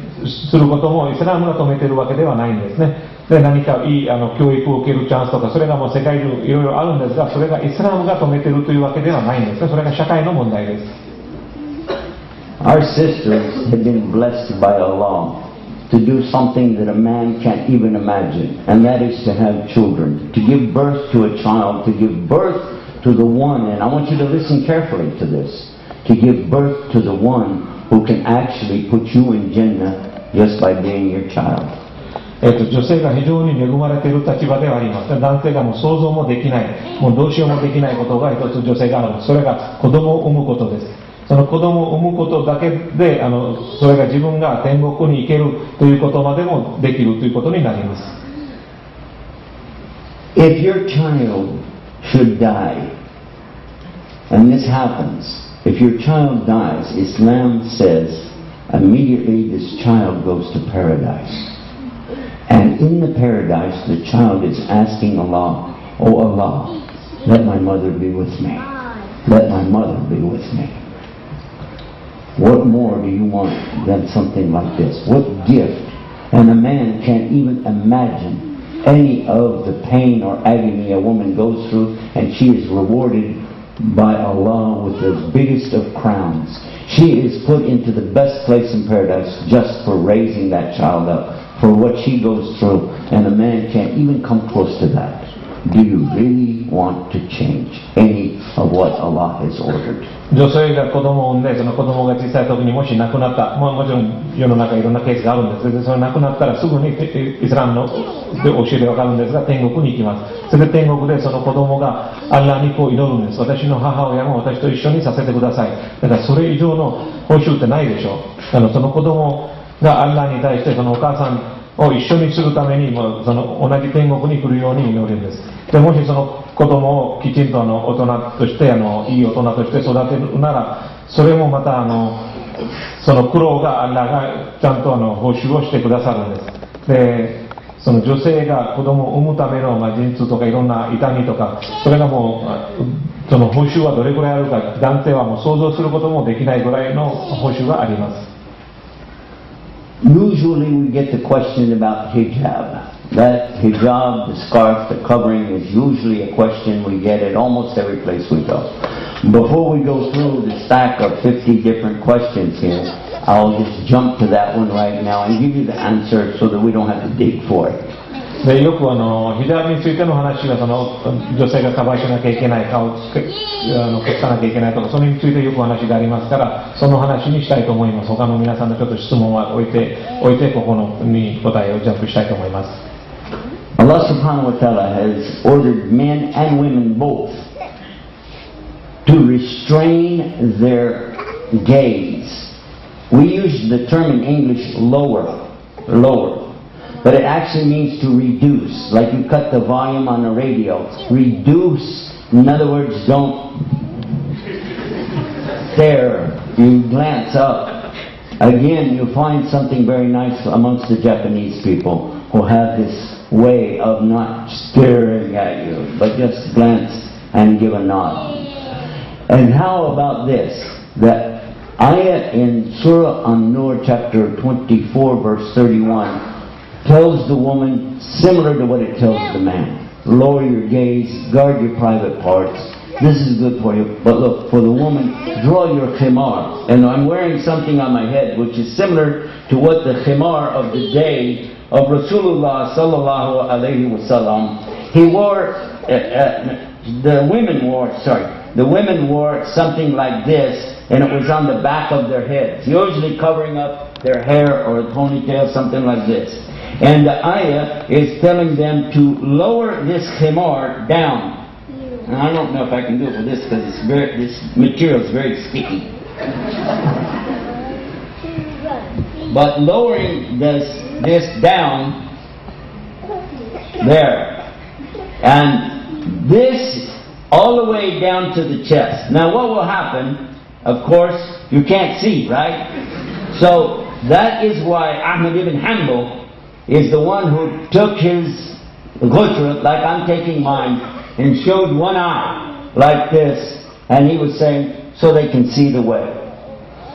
することもイスラムが止めているわけではないんですね。で、何かいい教育を受けるチャンスとか、それがもう世界中いろいろあるんですが、それがイスラムが止めているというわけではないんですね。それが社会の問題です。Our sisters have been blessed by Allah to do something that a man can't even imagine, and that is to have children, to give birth to a child, to give birth to the one, and I want you to listen carefully to this, to give birth to the one who can actually put you in Jannah just by being your child. 女性が非常に恵まれている立場ではあります。男性がもう想像もできない、もうどうしようもできないことが一つ女性がある。それが子供を産むことです。その子供を産むことだけでそれが自分が天国に行けるということまでもできるということになります。If your child should die, and this happens, if your child dies, Islam says immediately this child goes to paradise. And in the paradise, the child is asking Allah, "Oh Allah, let my mother be with me. Let my mother be with me." What more do you want than something like this? What gift? And a man can't even imagine any of the pain or agony a woman goes through, and she is rewarded by Allah with the biggest of crowns. She is put into the best place in paradise just for raising that child up, for what she goes through, and a man can't even come close to that. Do you really want to change any of what Allah has ordered? 女性が子供を産んで、その子供が小さい時にもし亡くなった、もちろん世の中いろんなケースがあるんです。で、その亡くなったらすぐにイスラムの教えでわかるんですが、天国に行きます。それで天国でその子供がアッラーにこう祈るんです。私の母親も私と一緒にさせてください。だからそれ以上の報酬ってないでしょう。その子供がアッラーに対してそのお母さんを一緒にするためにもその同じ天国に来るように祈るんです。でもしその子供をきちんと大人としていい大人として育てるなら、それもまたその苦労がアッラーがちゃんと報酬をしてくださるんです。でその女性が子供を産むための陣痛とかいろんな痛みとか、それがもうその報酬はどれくらいあるか、男性はもう想像することもできないぐらいの報酬があります。Usually we get the question about hijab. That hijab, the scarf, the covering is usually a question we get at almost every place we go. Before we go through the stack of 50 different questions here, I'll just jump to that one right now and give you the answer so that we don't have to dig for it. でよくヒジャブについての話が女性がカバーしなきゃいけない、顔を隠さなきゃいけないとか、それについてよく話がありますから、その話にしたいと思います。他の皆さんのちょっと質問は置いてここに答えをジャンプしたいと思います。Allah subhanahu wa ta'ala has ordered men and women both to restrain their gaze. We use the term in English lower, but it actually means to reduce, like you cut the volume on a radio. Reduce, in other words, don't stare, you glance up. Again, you find something very nice amongst the Japanese people who have this way of not staring at you, but just glance and give a nod. And how about this? That ayah in Surah An-Nur chapter 24 verse 31 tells the woman similar to what it tells the man. Lower your gaze, guard your private parts. This is good for you. But look, for the woman, draw your khimar. And I'm wearing something on my head which is similar to what the khimar of the day of Rasulullah sallallahu alayhi wasallam. He wore, the women wore something like this, and it was on the back of their heads, usually covering up their hair or a ponytail, something like this. And the ayah is telling them to lower this khimar down. And I don't know if I can do it with this because this material is very sticky. But lowering this down there, and this all the way down to the chest. Now what will happen, of course, you can't see, right? So that is why Ahmad ibn Hanbal is the one who took his ghusl, like I'm taking mine, and showed one eye like this, and he was saying, so they can see the way.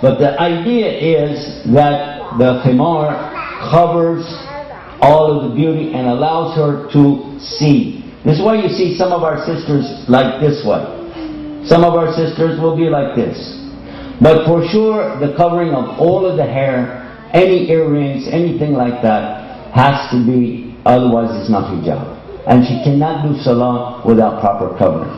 But the idea is that the khimar covers all of the beauty and allows her to see. This is why you see some of our sisters like this way. Some of our sisters will be like this. But for sure, the covering of all of the hair, any earrings, anything like that, has to be, otherwise it's not hijab. And she cannot do salah without proper covering.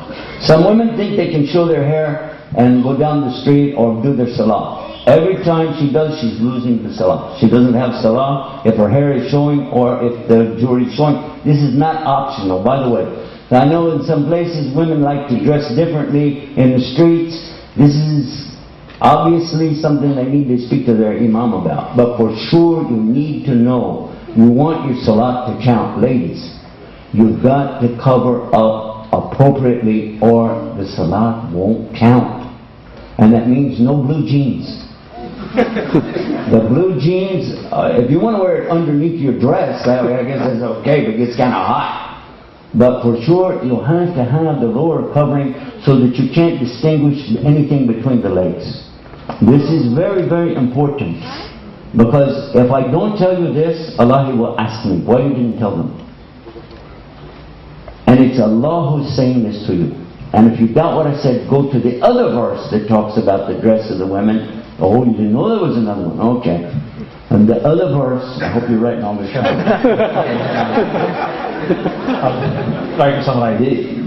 Some women think they can show their hair and go down the street or do their salah. Every time she does, she's losing the salah. She doesn't have salah if her hair is showing or if the jewelry is showing. This is not optional, by the way. I know in some places women like to dress differently in the streets. This is obviously something they need to speak to their imam about. But for sure you need to know, you want your salah to count, ladies. You've got to cover up appropriately or the salah won't count. And that means no blue jeans. The blue jeans, if you want to wear it underneath your dress, I guess that's okay, but it's kind of hot. But for sure, you'll have to have the lower covering so that you can't distinguish anything between the legs. This is very, very important. Because if I don't tell you this, Allah will ask me, why you didn't tell them? And it's Allah who's saying this to you. And if you doubt what I said, go to the other verse that talks about the dress of the women. Oh, you didn't know there was another one. Okay. And the other verse, I hope you're writing all this down.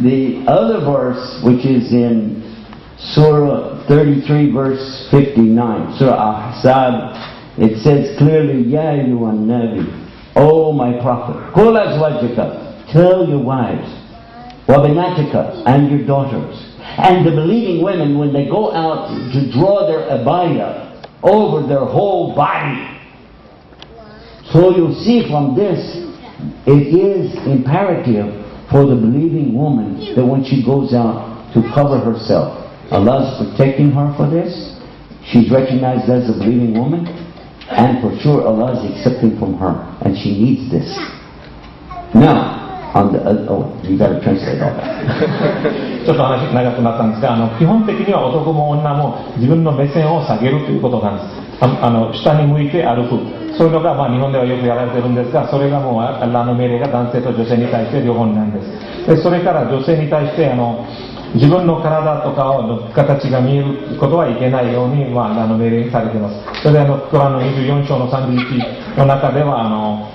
The other verse, which is in Surah 33, verse 59, Surah Ahzab, it says clearly, Ya ayyuhan nabi, O my prophet, Qul azwajika, tell your wives, wa banatika, and your daughters, and the believing women, when they go out to draw their abaya over their whole body. So you'll see from this, it is imperative for the believing woman that when she goes out to cover herself, Allah is protecting her for this. She's recognized as a believing woman, and for sure Allah is accepting from her, and she needs this. Now, you got to translate all that. ちょっと話長くなったんですが、基本的には男も女も自分の目線を下げるということなんです。下に向いて歩く、そういうのが、日本ではよくやられてるんですが、それがもうアッラーの命令が男性と女性に対して両方なんです。でそれから女性に対して自分の体とかの形が見えることはいけないように、アッラーの命令されています。それでクランの24章の31の中では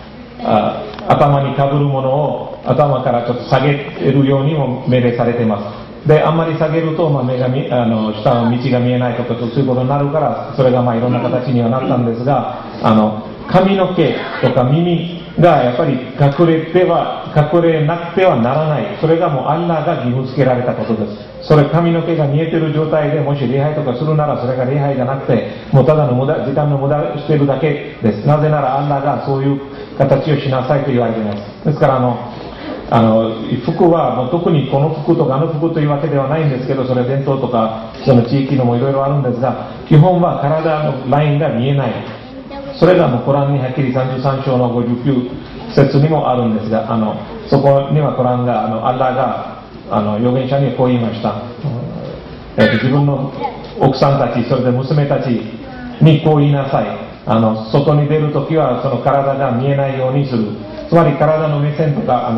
頭にかぶるものを頭からちょっと下げるようにも命令されています。であんまり下げると、目が下の道が見えないとかそういうことになるから、それがいろんな形にはなったんですが、髪の毛とか耳がやっぱり隠れなくてはならない、それがもうアッラーが義務付けられたことです。それ髪の毛が見えてる状態でもし礼拝とかするなら、それが礼拝じゃなくてもうただの時間の無駄してるだけです。なぜならアッラーがそういう形をしなさいと言われています。ですから服は特にこの服とか服というわけではないんですけど、それ伝統とかその地域のもいろいろあるんですが、基本は体のラインが見えない、それがもうコランにはっきり33章の59節にもあるんですが、そこにはコランがアッラーが預言者にこう言いました。自分の奥さんたち、それで娘たちにこう言いなさい。外に出るときはその体が見えないようにする。つまり体の目線とか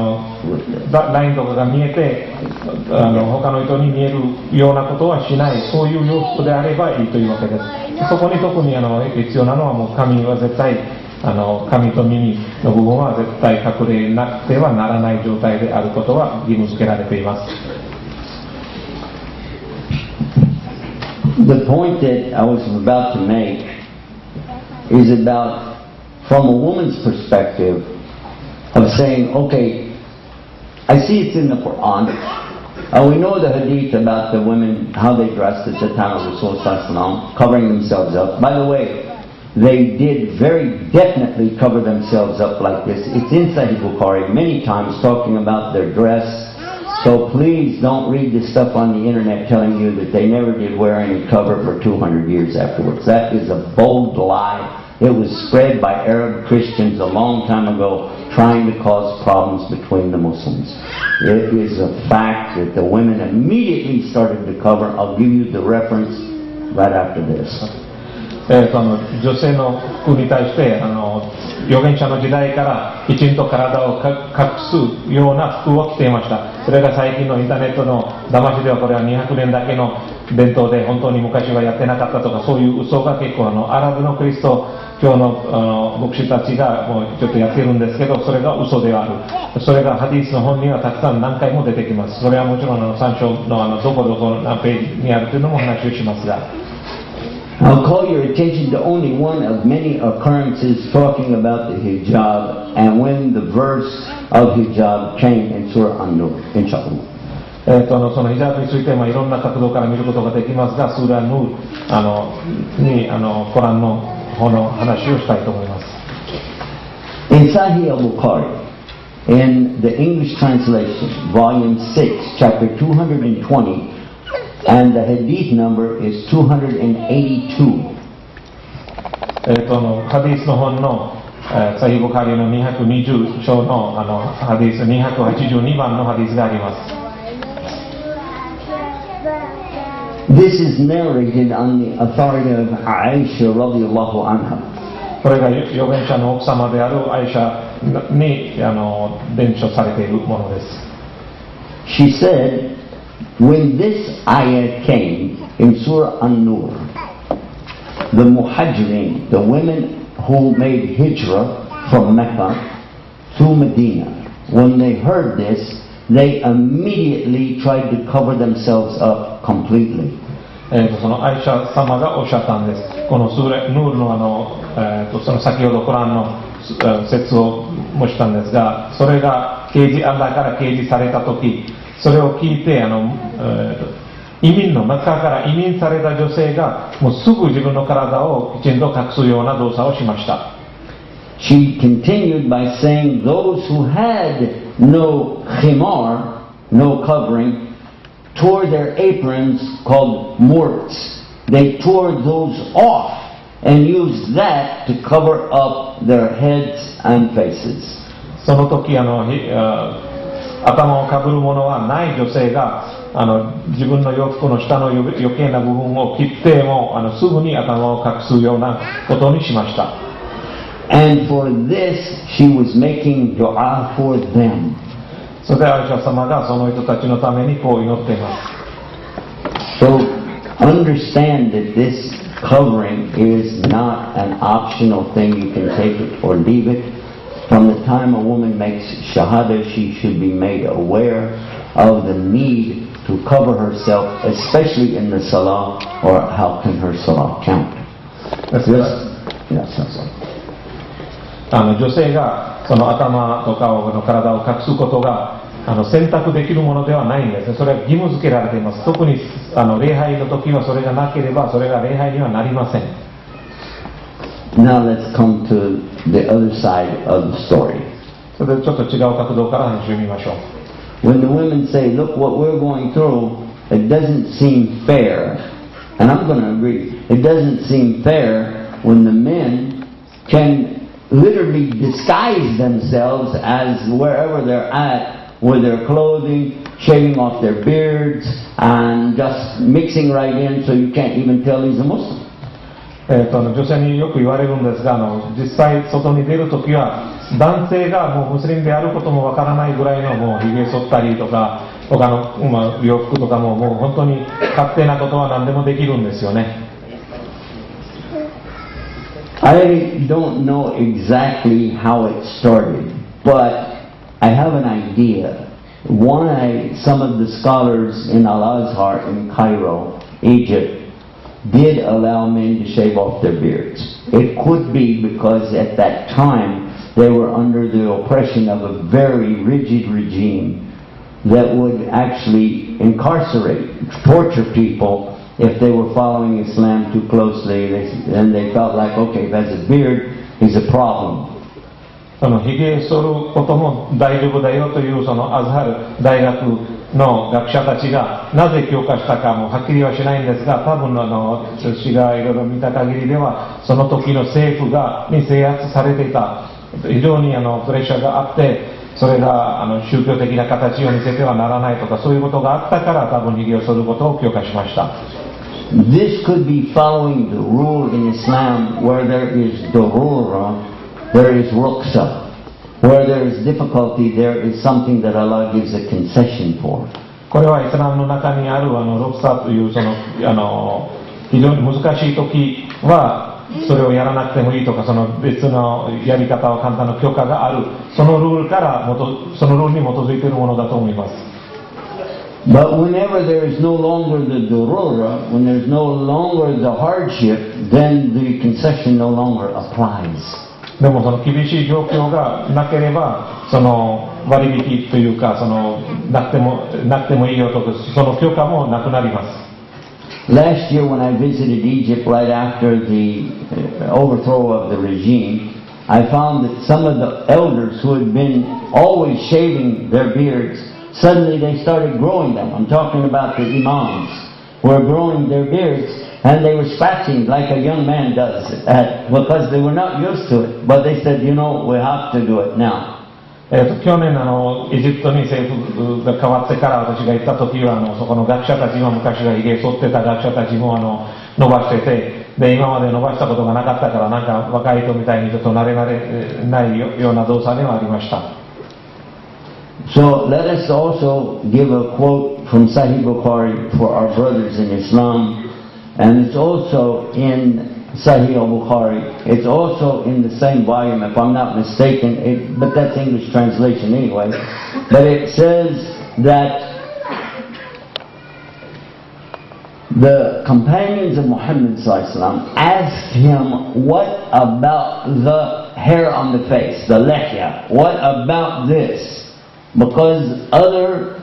ラインとかが見えて他の人に見えるようなことはしない、そういう洋服であればいいというわけです。そこに特に必要なのはもう髪は絶対髪と耳の部分は絶対隠れなくてはならない状態であることは義務付けられています。The point that I was about to make is about, from a woman's perspective, of saying, okay, I see it's in the Quran. We know the hadith about the women, how they dressed at the time of Rasul, covering themselves up. By the way, they did very definitely cover themselves up like this. It's in Sahih Bukhari many times talking about their dress. So please don't read this stuff on the internet telling you that they never did wear any cover for 200 years afterwards. That is a bold lie. It was spread by Arab Christians a long time ago, trying to cause problems between the Muslims. It is a fact that the women immediately started to cover. I'll give you the reference right after this. 女性の服に対して預言者の時代からきちんと体を隠すような服を着ていました。それが最近のインターネットの騙しではこれは200年だけの伝統で本当に昔はやってなかったとか、そういう嘘が結構アラブのクリスト教の牧師たちがもうちょっとやってるんですけど、それが嘘である。それがハディスの本にはたくさん何回も出てきます。それはもちろん3章のどこどこのページにあるというのも話をしますが、I'll call your attention to only one of many occurrences talking about the hijab and when the verse of hijab came in Surah An-Nur, inshallah. そのヒジャブについてはいろんな角度から見ることができますが、スーラヌーにコランの方の話をしたいと思います。In Sahih al-Bukhari, in the English translation, volume 6, chapter 220, and the hadith number is 282. ハディスの本のサヒブカリの220章のハディス282番のハディスがあります。This is narrated on the authority of Aisha radiallahu anha. これが預言者の奥様であるアイシャに伝承されているものです。She said, when this ayah came in Surah An-Nur, the Muhajirin, the women who made hijrah from Mecca to Medina, when they heard this, they immediately tried to cover themselves up completely. そのアイシャ様がおっしゃったんです。このスーラヌールのその先ほどコランの説を申したんですが、それがアッラーから掲示された時、それを聞いて移民のマッカーから移民された女性がもうすぐ自分の体をきちんと隠すような動作をしました。She continued by saying those who had no khimar, no covering, tore their aprons called murts. They tore those off and used that to cover up their heads and faces. その時頭をかぶるものはない女性が自分の洋服の下の余計な部分を切ってもすぐに頭を隠すようなことにしました。And for this, she was making dua for them. それでアイシャ様がその人たちのためにこう祈っています。So understand that this covering is not an optional thing. You can take it or leave it. From the time a woman makes shahada, she should be made aware of the need to cover herself, especially in the salah, or how can her salah count? Yes. 女性がその頭とか体を隠すことが選択できるものではないんですね。それは義務付けられています。特に礼拝の時はそれがなければそれが礼拝にはなりません。Now let's come to the other side of the story. それでちょっと違う角度から話を見ましょう。When the women say, "Look what we're going through," it doesn't seem fair, and I'm going to agree. It doesn't seem fair when the men can literally disguise themselves as wherever they're at with their clothing, shaving off their beards, and just mixing right in so you can't even tell he's a Muslim. 女性によく言われるんですが実際外に出るときは男性がもうムスリムであることもわからないぐらいのもうひげ剃ったりとか他の、洋服とかももう本当に勝手なことは何でもできるんですよね。I don't know exactly how it started, but I have an idea why some of the scholars in Al-Azhar in Cairo, Egypt, did allow men to shave off their beards. It could be because at that time they were under the oppression of a very rigid regime that would actually incarcerate, torture people if they were following Islam too closely, and they felt like, okay, if he has a beard, he's a problem. ひげ剃ることも大丈夫だよというそのアズハル大学の学者たちがなぜ強化したかもはっきりはしないんですが、多分私がいろいろ見た限りではその時の政府に制圧されていた非常にプレッシャーがあってそれが宗教的な形を見せてはならないとかそういうことがあったから多分ひげを剃ることを強化しました。This could be following the rule in Islam where there is darura, there is ruqsa. Where there is difficulty, there is something that Allah gives a concession for. これはイスラムの中にあるロクサというその非常に難しい時はそれをやらなくてもいいとかその別のやり方は簡単な許可があるそのルールからそのルールに基づいているものだと思います。But whenever there is no longer the durura, when there is no longer the hardship, then the concession no longer applies. でもその厳しい状況がなければその割引というかそのなくてもいいよとかその許可もなくなります。Last year when I visited Egypt right after the overthrow of the regime, I found that some of the elders who had been always shaving their beards, suddenly they started growing them. I'm talking about the imams who were growing their beards and they were scratching like a young man does because they were not used to it. But they said, you know, we have to do it now. 去年エジプトに政府が変わってから私が行った時はそこの学者たちも昔はひげ剃ってた学者たちも伸ばしててで今まで伸ばしたことがなかったからなんか若い人みたいにちょっと慣れないような動作ではありました。So let us also give a quote from Sahih Bukhari for our brothers in Islam, and it's also in Sahih al-Bukhari. It's also in the same volume, if I'm not mistaken, but that's English translation anyway. But it says that the companions of Muhammad asked him, what about the hair on the face, the lihya? What about this? Because other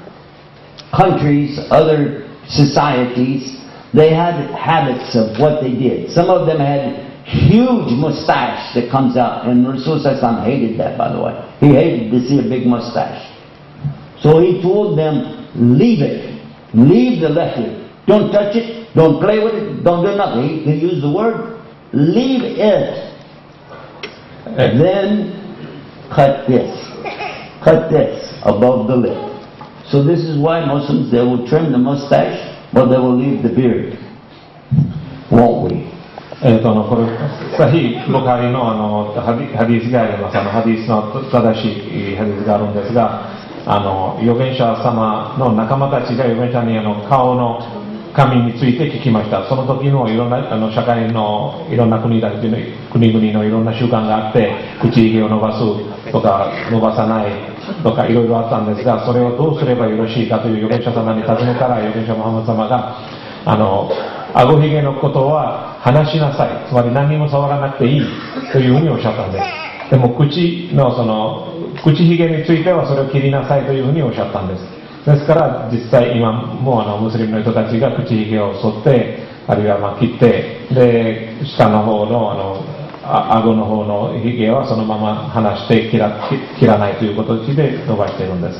countries, other societies, they had habits of what they did. Some of them had huge mustache that comes out, and Rasul hated that, by the way. He hated to see a big mustache. So he told them, leave it. Leave the lihya. Don't touch it. Don't play with it. Don't do nothing. He used the word, leave it. Then cut this. cut this above the lip. So this is why Muslims, they will trim the mustache, but they will leave the beard. Won't we? これサヒブカリのハディースがあります。ハディースの正しいハディースがあるんですが、預言者様の仲間たちが預言者に顔の髪について聞きました。その時のいろんな社会のいろんな国々のいろんな習慣があって、口ひげを伸ばすとか伸ばさないとかいろいろあったんですが、それをどうすればよろしいかという預言者様に尋ねたら、預言者ムハンマド様が顎ひげのことは話しなさい、つまり何にも触らなくていいというふうにおっしゃったんです。でも口ひげについてはそれを切りなさいというふうにおっしゃったんです。ですから実際今もムスリムの人たちが口ひげを剃って、あるいは切って、で下の方の顎の方のひげはそのまま離して切らないということで伸ばしているんです。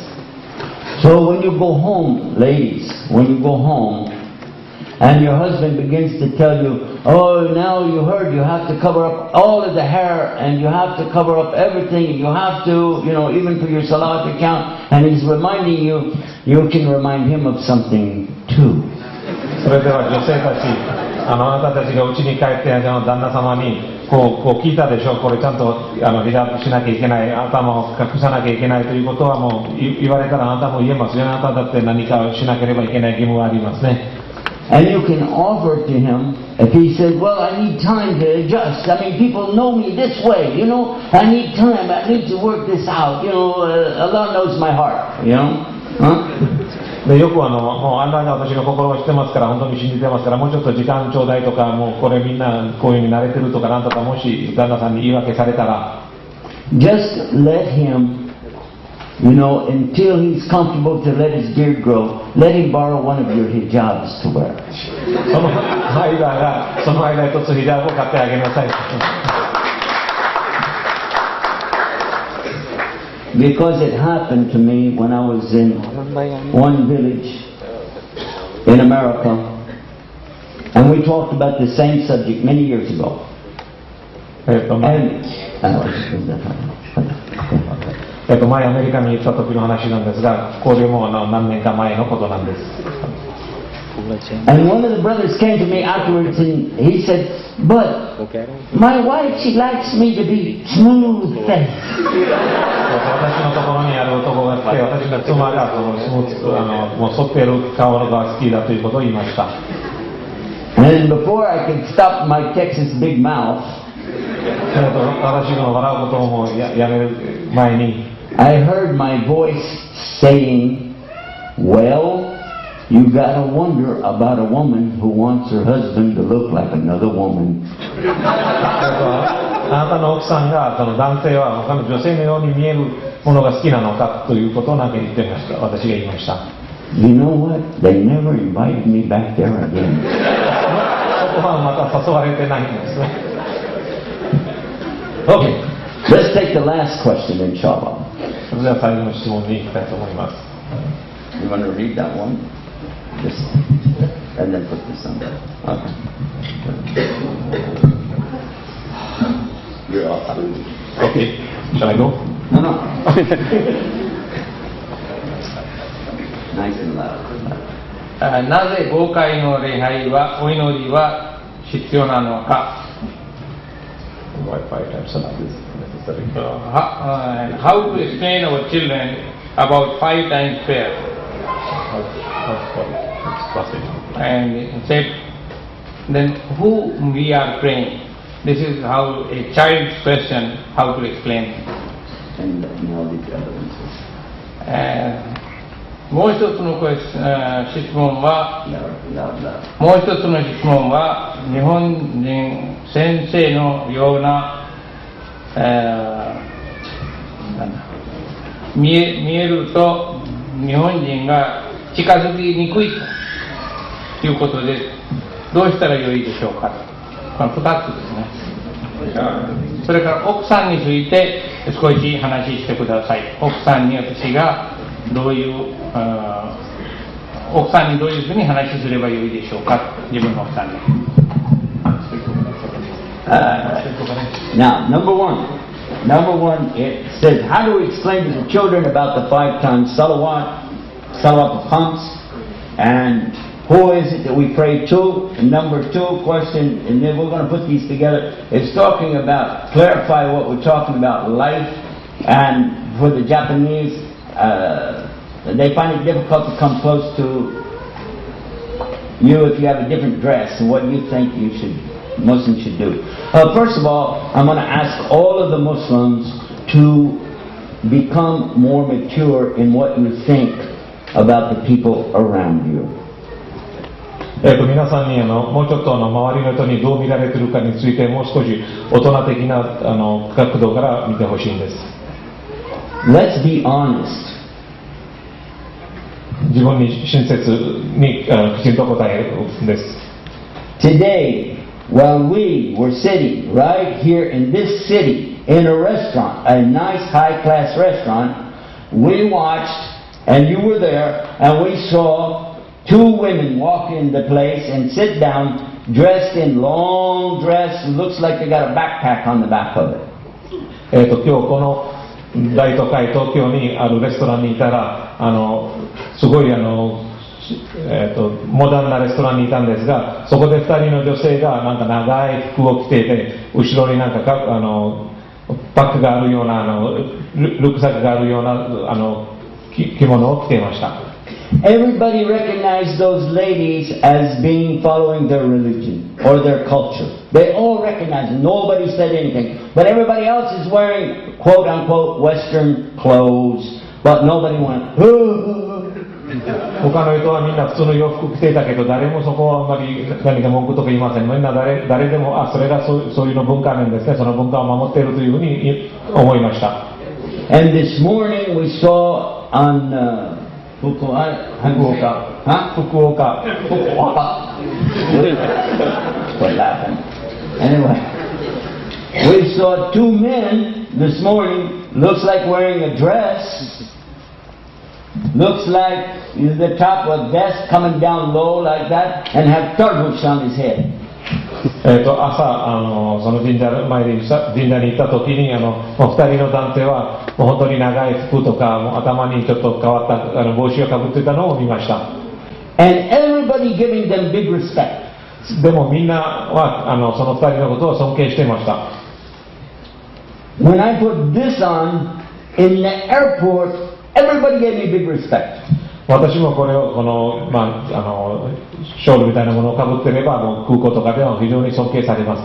So when you go home, ladies, when you go home and your husband begins to tell you, oh, now you heard you have to cover up all of the hair and you have to cover up everything and you have to, even for your salat account, and he's reminding you, you can remind him of something too. それでは女性たち、あなたたちが家に帰って旦那様にこう聞いたでしょう、これちゃんとヒジャブしなきゃいけない、頭を隠さなきゃいけないということはもう言われたらあなたも言えますよ。あなただって何かしなければいけない義務がありますね。And you can offer it to him if he says, well, I need time to adjust. I mean, people know me this way, I need time, I need to work this out. Allah knows my heart, Huh? でよくもうアンラーが私の心を知ってますから、本当に信じてますから、もうちょっと時間ちょうだいとか、もうこれみんなこういう風に慣れてるとかなんとか、もし旦那さんに言い訳されたら、 just let him, until he's comfortable to let his beard grow, let him borrow one of your hijabs to wear. その間一つヒジャブを買ってあげなさい。Because it happened to me when I was in one village in America, and we talked about the same subject many years ago. And 前アメリカに行った時の話なんですが、これも何年か前のことなんです。And one of the brothers came to me afterwards and he said, but my wife, she likes me to be smooth-faced. 私のところにある男が来て、私の妻がもう反っている顔が好きだということを言いました。And before I could stop my Texas big mouth, 私の笑うことをもうやめる前に、I heard my voice saying, well, you gotta wonder about a woman who wants her husband to look like another woman. あなたの奥さんが男性は他の女性のように見えるものが好きなのかということをなんか言ってました。私が言いました。You know what? They never invited me back there again. そこはまた誘われてないんですね。Okay, let's take the last question, inshallah. それでは最後の質問に行きたいと思います。You want to read that one? This, and then put this on there. Okay. You're off. Okay. Shall I go? No, no. Nice and loud. なぜ豪快の礼拝は、お祈りは必要なのか。Why 5 times a lot is necessary? How to explain our children about 5 times prayer? And said, then who we are praying? This is how a child's question, how to explain. And now the other ones. もう一つの質問は、もう一つの質問は、日本人先生のような、見えると日本人が近づきにくいということで、どうしたらよいでしょうか。この2つですね。それから奥さんについて少し話してください。奥さんに私がどういう奥さんにどういうふうに話すればよいでしょうか。自分の奥さんに。Now, number one, Number one, it says, how do we explain to the children about the 5 times salawat of khams, and who is it that we pray to? And number 2 question, and then we're going to put these together, is talking about, clarify what we're talking about, life. And for the Japanese, they find it difficult to come close to you if you have a different dress, and what you think Muslims should do. First of all, I'm going to ask all of the Muslims to become more mature in what you think about the people around you. 皆さんにもうちょっと周りの人にどう見られているかについてもう少し大人的な角度から見てほしいんです。Let's be honest. 自分に親切にきちんと答えるんです。Today, while we were sitting right here in this city in a restaurant, a nice high-class restaurant, we watched, and you were there, and we saw 2 women walk in the place and sit down, dressed in long dress, looks like they got a backpack on the back of it. 今日この大都会東京にあるレストランにいたらすごいモダンなレストランにいたんですが、そこで2人の女性がなんか長い服を着ていて、後ろになんかバッグがあるようなルックサックがあるような着物を着ていました。Everybody recognized those ladies as being following their religion or their culture. They all recognized it. Nobody said anything. But everybody else is wearing quote-unquote Western clothes. But nobody went,他の人はみんな普通の洋服着ていたけど、誰もそこはあんまり何か文句とか言いません。みんな誰でも、それがそういうの文化なんですね。その文化を守っているというふうに思いました。And this morning we saw on Fukuoka. Quit laughing. Anyway, we saw 2 men this morning, looks like wearing a dress, looks like the top of a vest coming down low like that, and have turtles on his head. 朝その神社に行った時に2人の男性はもう本当に長い服とかもう頭にちょっと変わった帽子をかぶっていたのを見ました。And everybody giving them big respect. でもみんなはその2人のことを尊敬していました。When I put this on in the airport, everybody gave me big respect. 私もこのショールみたいなものをかぶっていればもう空港とかでは非常に尊敬されます。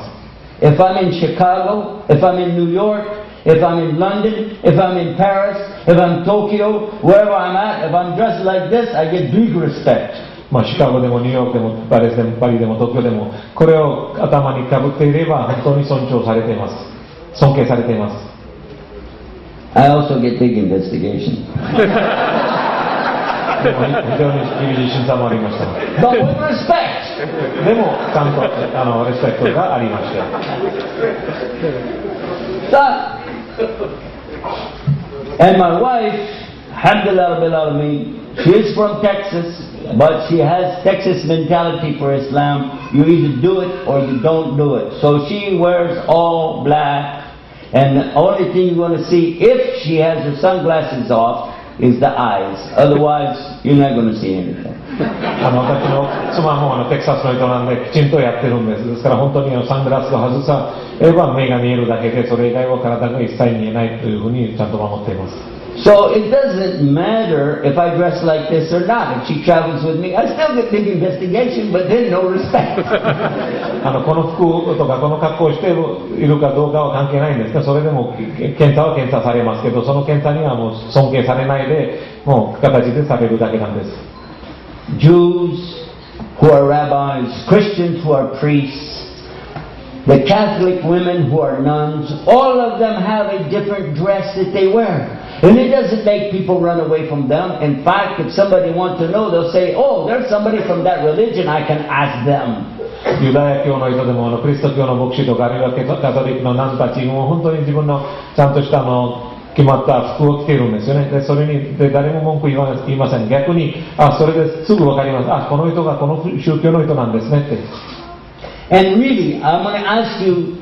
If I'm in Chicago, if I'm in New York, if I'm in London, if I'm in Paris, if I'm in Tokyo, wherever I'm at, if I'm dressed like this, I get big respect. シカゴでもニューヨークでもパリでも東京でもこれを頭にかぶっていれば本当に尊重されています。尊敬されています。I also get big investigation. 非常に厳しい審査もありました。But with respect. でもちゃんとレスペクトがありました。And my wife, alhamdulillah, she is from Texas, but she has Texas mentality for Islam. You either do it or you don't do it. So she wears all black, and the only thing you're going to see if she has her sunglasses off is the eyes. Otherwise, you're not going to see anything. 私の妻もテキサスの人なんできちんとやってるんです。ですから本当にサングラスを外されば目が見えるだけでそれ以外は体が一切見えないというふうにちゃんと守っています。So it doesn't matter if I dress like this or not. If she travels with me, I still get big investigation, but then no respect. この服とかこの格好をしているかどうかは関係ないんですが、それでも検査は検査されますけど、その検査にはもう尊敬されないで、もう形でされるだけなんです。Jews who are rabbis, Christians who are priests, the Catholic women who are nuns, all of them have a different dress that they wear. And it doesn't make people run away from them. In fact, if somebody wants to know, they'll say, oh, there's somebody from that religion, I can ask them. ユダヤ教の人でもキリスト教の牧師とかあるいはカトリックのナンたちも本当に自分のちゃんとした決まった服を着ているんですよね。でそれに誰も文句言いません。逆にそれですぐ分かります。この人がこの宗教の人なんですねって。And really, I'm going to ask you,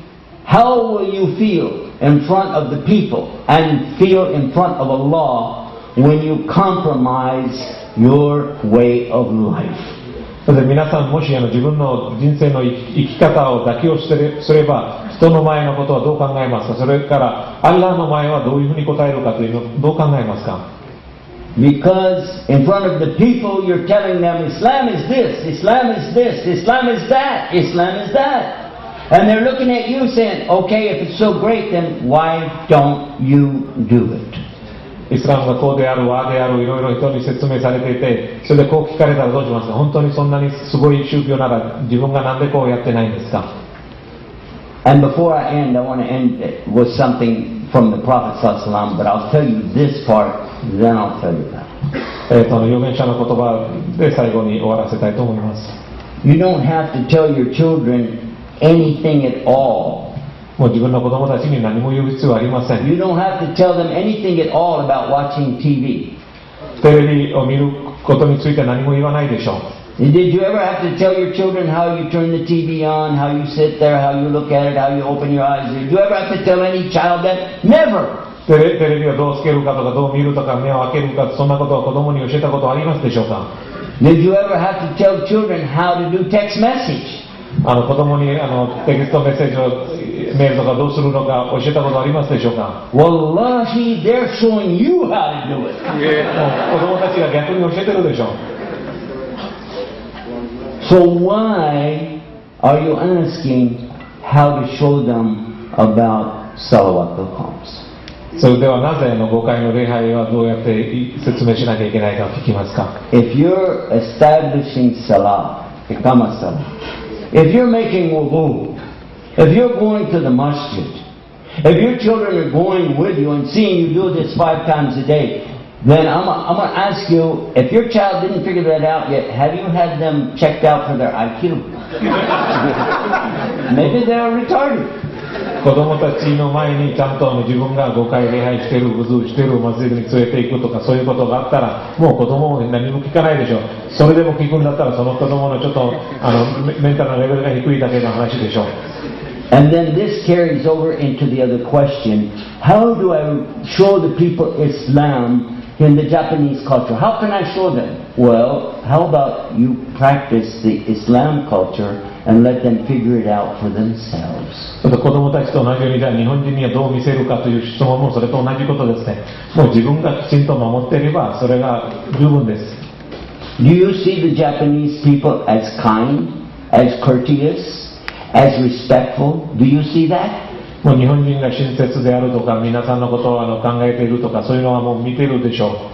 how will you feel in front of the people and feel in front of Allah when you compromise your way of life. それで皆さんもし自分の人生の生き方を妥協すれば人の前のことはどう考えますか。それからアッラーの前はどういうふうに答えるかというのをどう考えますか。Because in front of the people you're telling them Islam is this, Islam is this, Islam is that, Islam is that. And they're looking at you saying, okay, if it's so great, then why don't you do it? イスラムがこうである、ああである、いろいろ人に説明されていて、それでこう聞かれたらどうしますか。本当にそんなにすごい宗教なら自分がなんでこうやってないんですか。And before I end, I want to end with something from the Prophet ﷺ, but I'll tell you this part, then I'll tell you that. 預言者の言葉で最後に終わらせたいと思います。You don't have to tell your children anything at all. もう自分の子供たちに何も言う必要はありません。 You don't have to tell them anything at all about watching TV. テレビを見ることについて何も言わないでしょう。Did you ever have to tell your children how you turn the TV on, how you sit there, how you look at it, how you open your eyes? Did you ever have to tell any child that? Never! テレビをどうつけるかとかどう見るとか目を開けるかそんなことを子供に教えたことありますでしょうか。 Did you ever have to tell children how to do text message? 子供にテキストメッセージをメールとかどうするのか教えたことありますでしょうか。 Wallahi, they're showing you how to do it. 子供たちが逆に教えてるでしょう。 So why are you asking how to show them about Salawat al-Khams? それではなぜ5回の礼拝はどうやって説明しなきゃいけないかを聞きますか。 If you're establishing Salah, Iqamah Salah, if you're making wudu, if you're going to the masjid, if your children are going with you and seeing you do this 5 times a day, then I'm going to ask you, if your child didn't figure that out yet, have you had them checked out for their IQ? Maybe they're retarded. 子供たちの前にちゃんと自分が5回礼拝してる、ウズーしてる、マスジドに連れて行くとかそういうことがあったらもう子供も何も聞かないでしょう。それでも聞くんだったらその子供のちょっとメンタルのレベルが低いだけの話でしょう。 And then this carries over into the other question. How do I show the people Islam in the Japanese culture? How can I show them? Well, how about you practice the Islam culture and let them figure it out for themselves? 子供たちと同じようにじゃあ日本人にはどう見せるかという質問もそれと同じことですね。もう自分がきちんと守っていればそれが十分です。 Do you see the Japanese people as kind, as courteous, as respectful? Do you see that? もう日本人が親切であるとか皆さんのことを考えているとかそういうのはもう見てるでしょ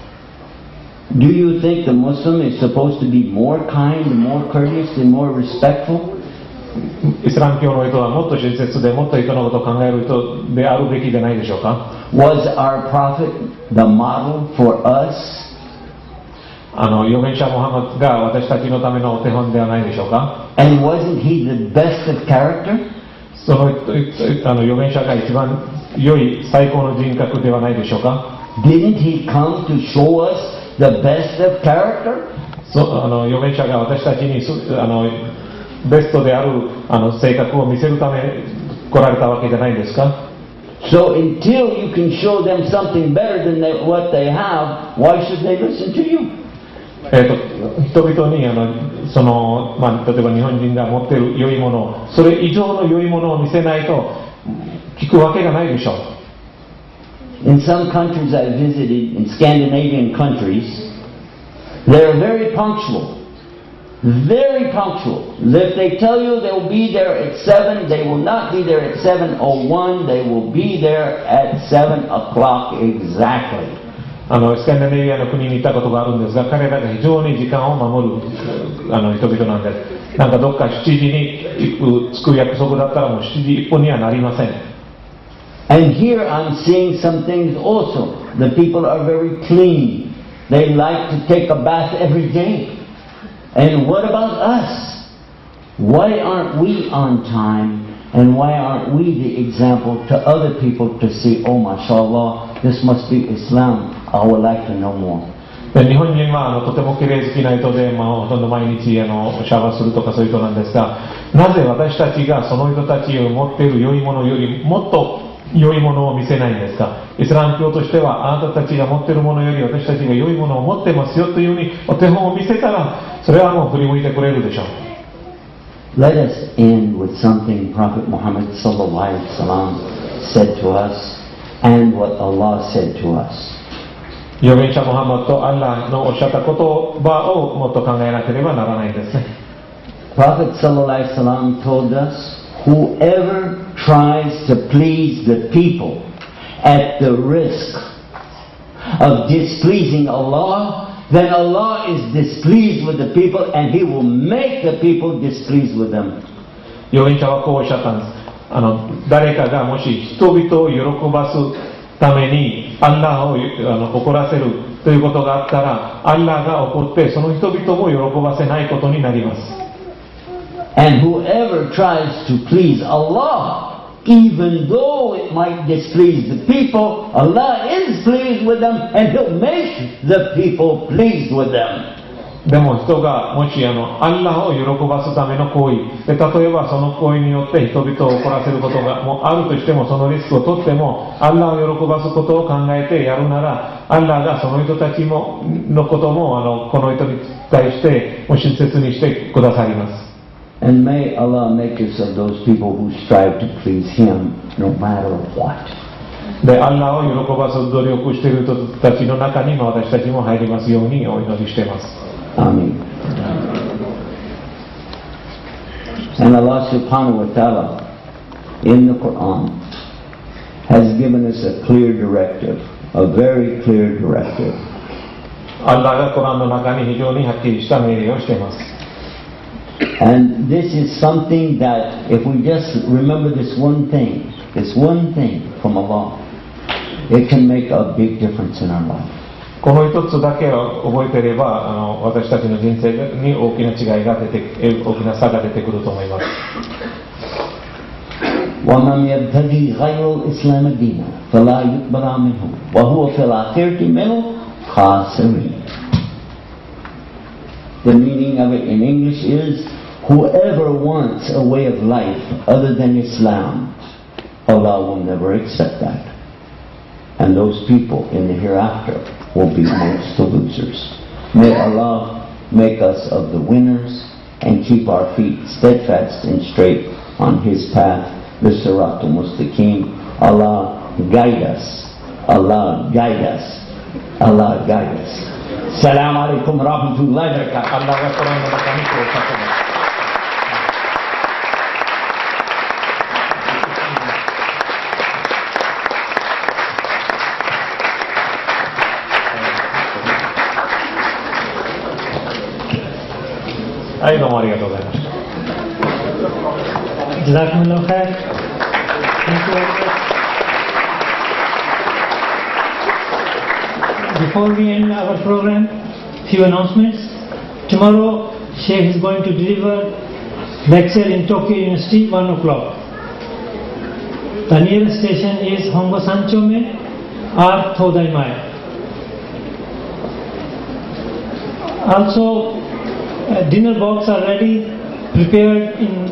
う。 Do you think the Muslim is supposed to be more kind, more courteous, and more respectful? イスラム教の人はもっと親切でもっと人のことを考える人であるべきじゃないでしょうか。 Was our prophet the model for us? 預言者ムハマドが私たちのためのお手本ではないでしょうか。 And wasn't he the best of character? その預言者が一番良い最高の人格ではないでしょうか。 Didn't he come to show us the best of character? 預言者が私たちにベストである性格を見せるため来られたわけじゃないですか。 So until you can show them something better than what they have, why should they listen to you? 人々に例えば日本人が持っている良いものをそれ以上の良いものを見せないと聞くわけがないでしょう。 In some countries I visited, in Scandinavian countries, they're very punctual. Very punctual. If they tell you they'll be there at 7, they will not be there at 7:01. They will be there at 7 o'clock exactly. スカンデナビアの国に行ったことがあるんですが彼らが非常に時間を守る人々なんです。なんかどっか7時に着く約束だったらもう7時1分にはなりません。 And here I'm seeing some things also. The people are very clean. They like to take a bath every day. And what about us? Why aren't we on time? And why aren't we the example to other people to see, oh, mashallah, this must be Islam. I would like to know more. 日本人はとても綺麗好きな人で、ほとんど毎日シャワーするとかそういう人なんですが、なぜ私たちがその人たちを持っている良いものよりもっと良いものを見せないんですか。イスラム教としては、あなたたちが持っているものより私たちが良いものを持ってますよというふうにお手本を見せたら、それはもう振り向いてくれるでしょう。Let us end with something Prophet Muhammad sallallahu alaihi wasallam said to us and what Allah said to us. 預言者ムハンマドとアッラーのおっしゃった言葉をもっと考えなければならないんですね。Prophet sallallahu alaihi wasallam told us, whoever tries to please the people at the risk of displeasing Allah, then Allah is displeased with the people and He will make the people displeased with them. 預言者はこうおっしゃったんです。誰かがもし人々を喜ばすためにアッラーを怒らせるということがあったら、アッラーが怒ってその人々も喜ばせないことになります。And whoever tries to please Allah, even though it might displease the people, Allah is pleased with them and He'll make the people pleased with them. でも人がもしアッラーを喜ばすための行為で、例えばその行為によって人々を怒らせることがもうあるとしても、そのリスクを取ってもアッラーを喜ばすことを考えてやるなら、アッラーがその人たちのこともこの人に対して親切にしてくださります。And may Allah make us of those people who strive to please Him no matter what. で、アッラーを喜ばす努力している人たちの中に私たちも入りますようにお祈りしています。Ameen. And Allah subhanahu wa ta'ala in the Quran has given us a clear directive, a very clear directive. アッラーがコランの中に非常にはっきりした命令をしています。And this is something that if we just remember this one thing from Allah, it can make a big difference in our life. この一つだけを覚えていれば、私たちの人生に大きな違いが大きな差が出てくると思います。وَمَنْ يَبْتَغِي غَيْرَ الْإِسْلَامِ دِينًا فَلَا يُقْبَلَ مِنْهُ وَهُوَ فِي الْآخِرَةِ مِنَ الْخَاسِرِينَ. The meaning of it in English is, whoever wants a way of life other than Islam, Allah will never accept that. And those people in the hereafter will be amongst the losers. May Allah make us of the winners and keep our feet steadfast and straight on His path, the Siratul Mustaqim. Allah guide us. Allah guide us. Allah guide us. Assalamu alaikum wa rahmatullahi wa barakatuh. はい、どうもありがとうございました。Jazakumullah khair. Thank you very much. Before we end our program, few announcements. Tomorrow, Sheikh is going to deliver lecture in Tokyo University, 1 o'clock. The nearest station is Hongo Sanchome or Todaimae. Also, dinner box are ready, prepared in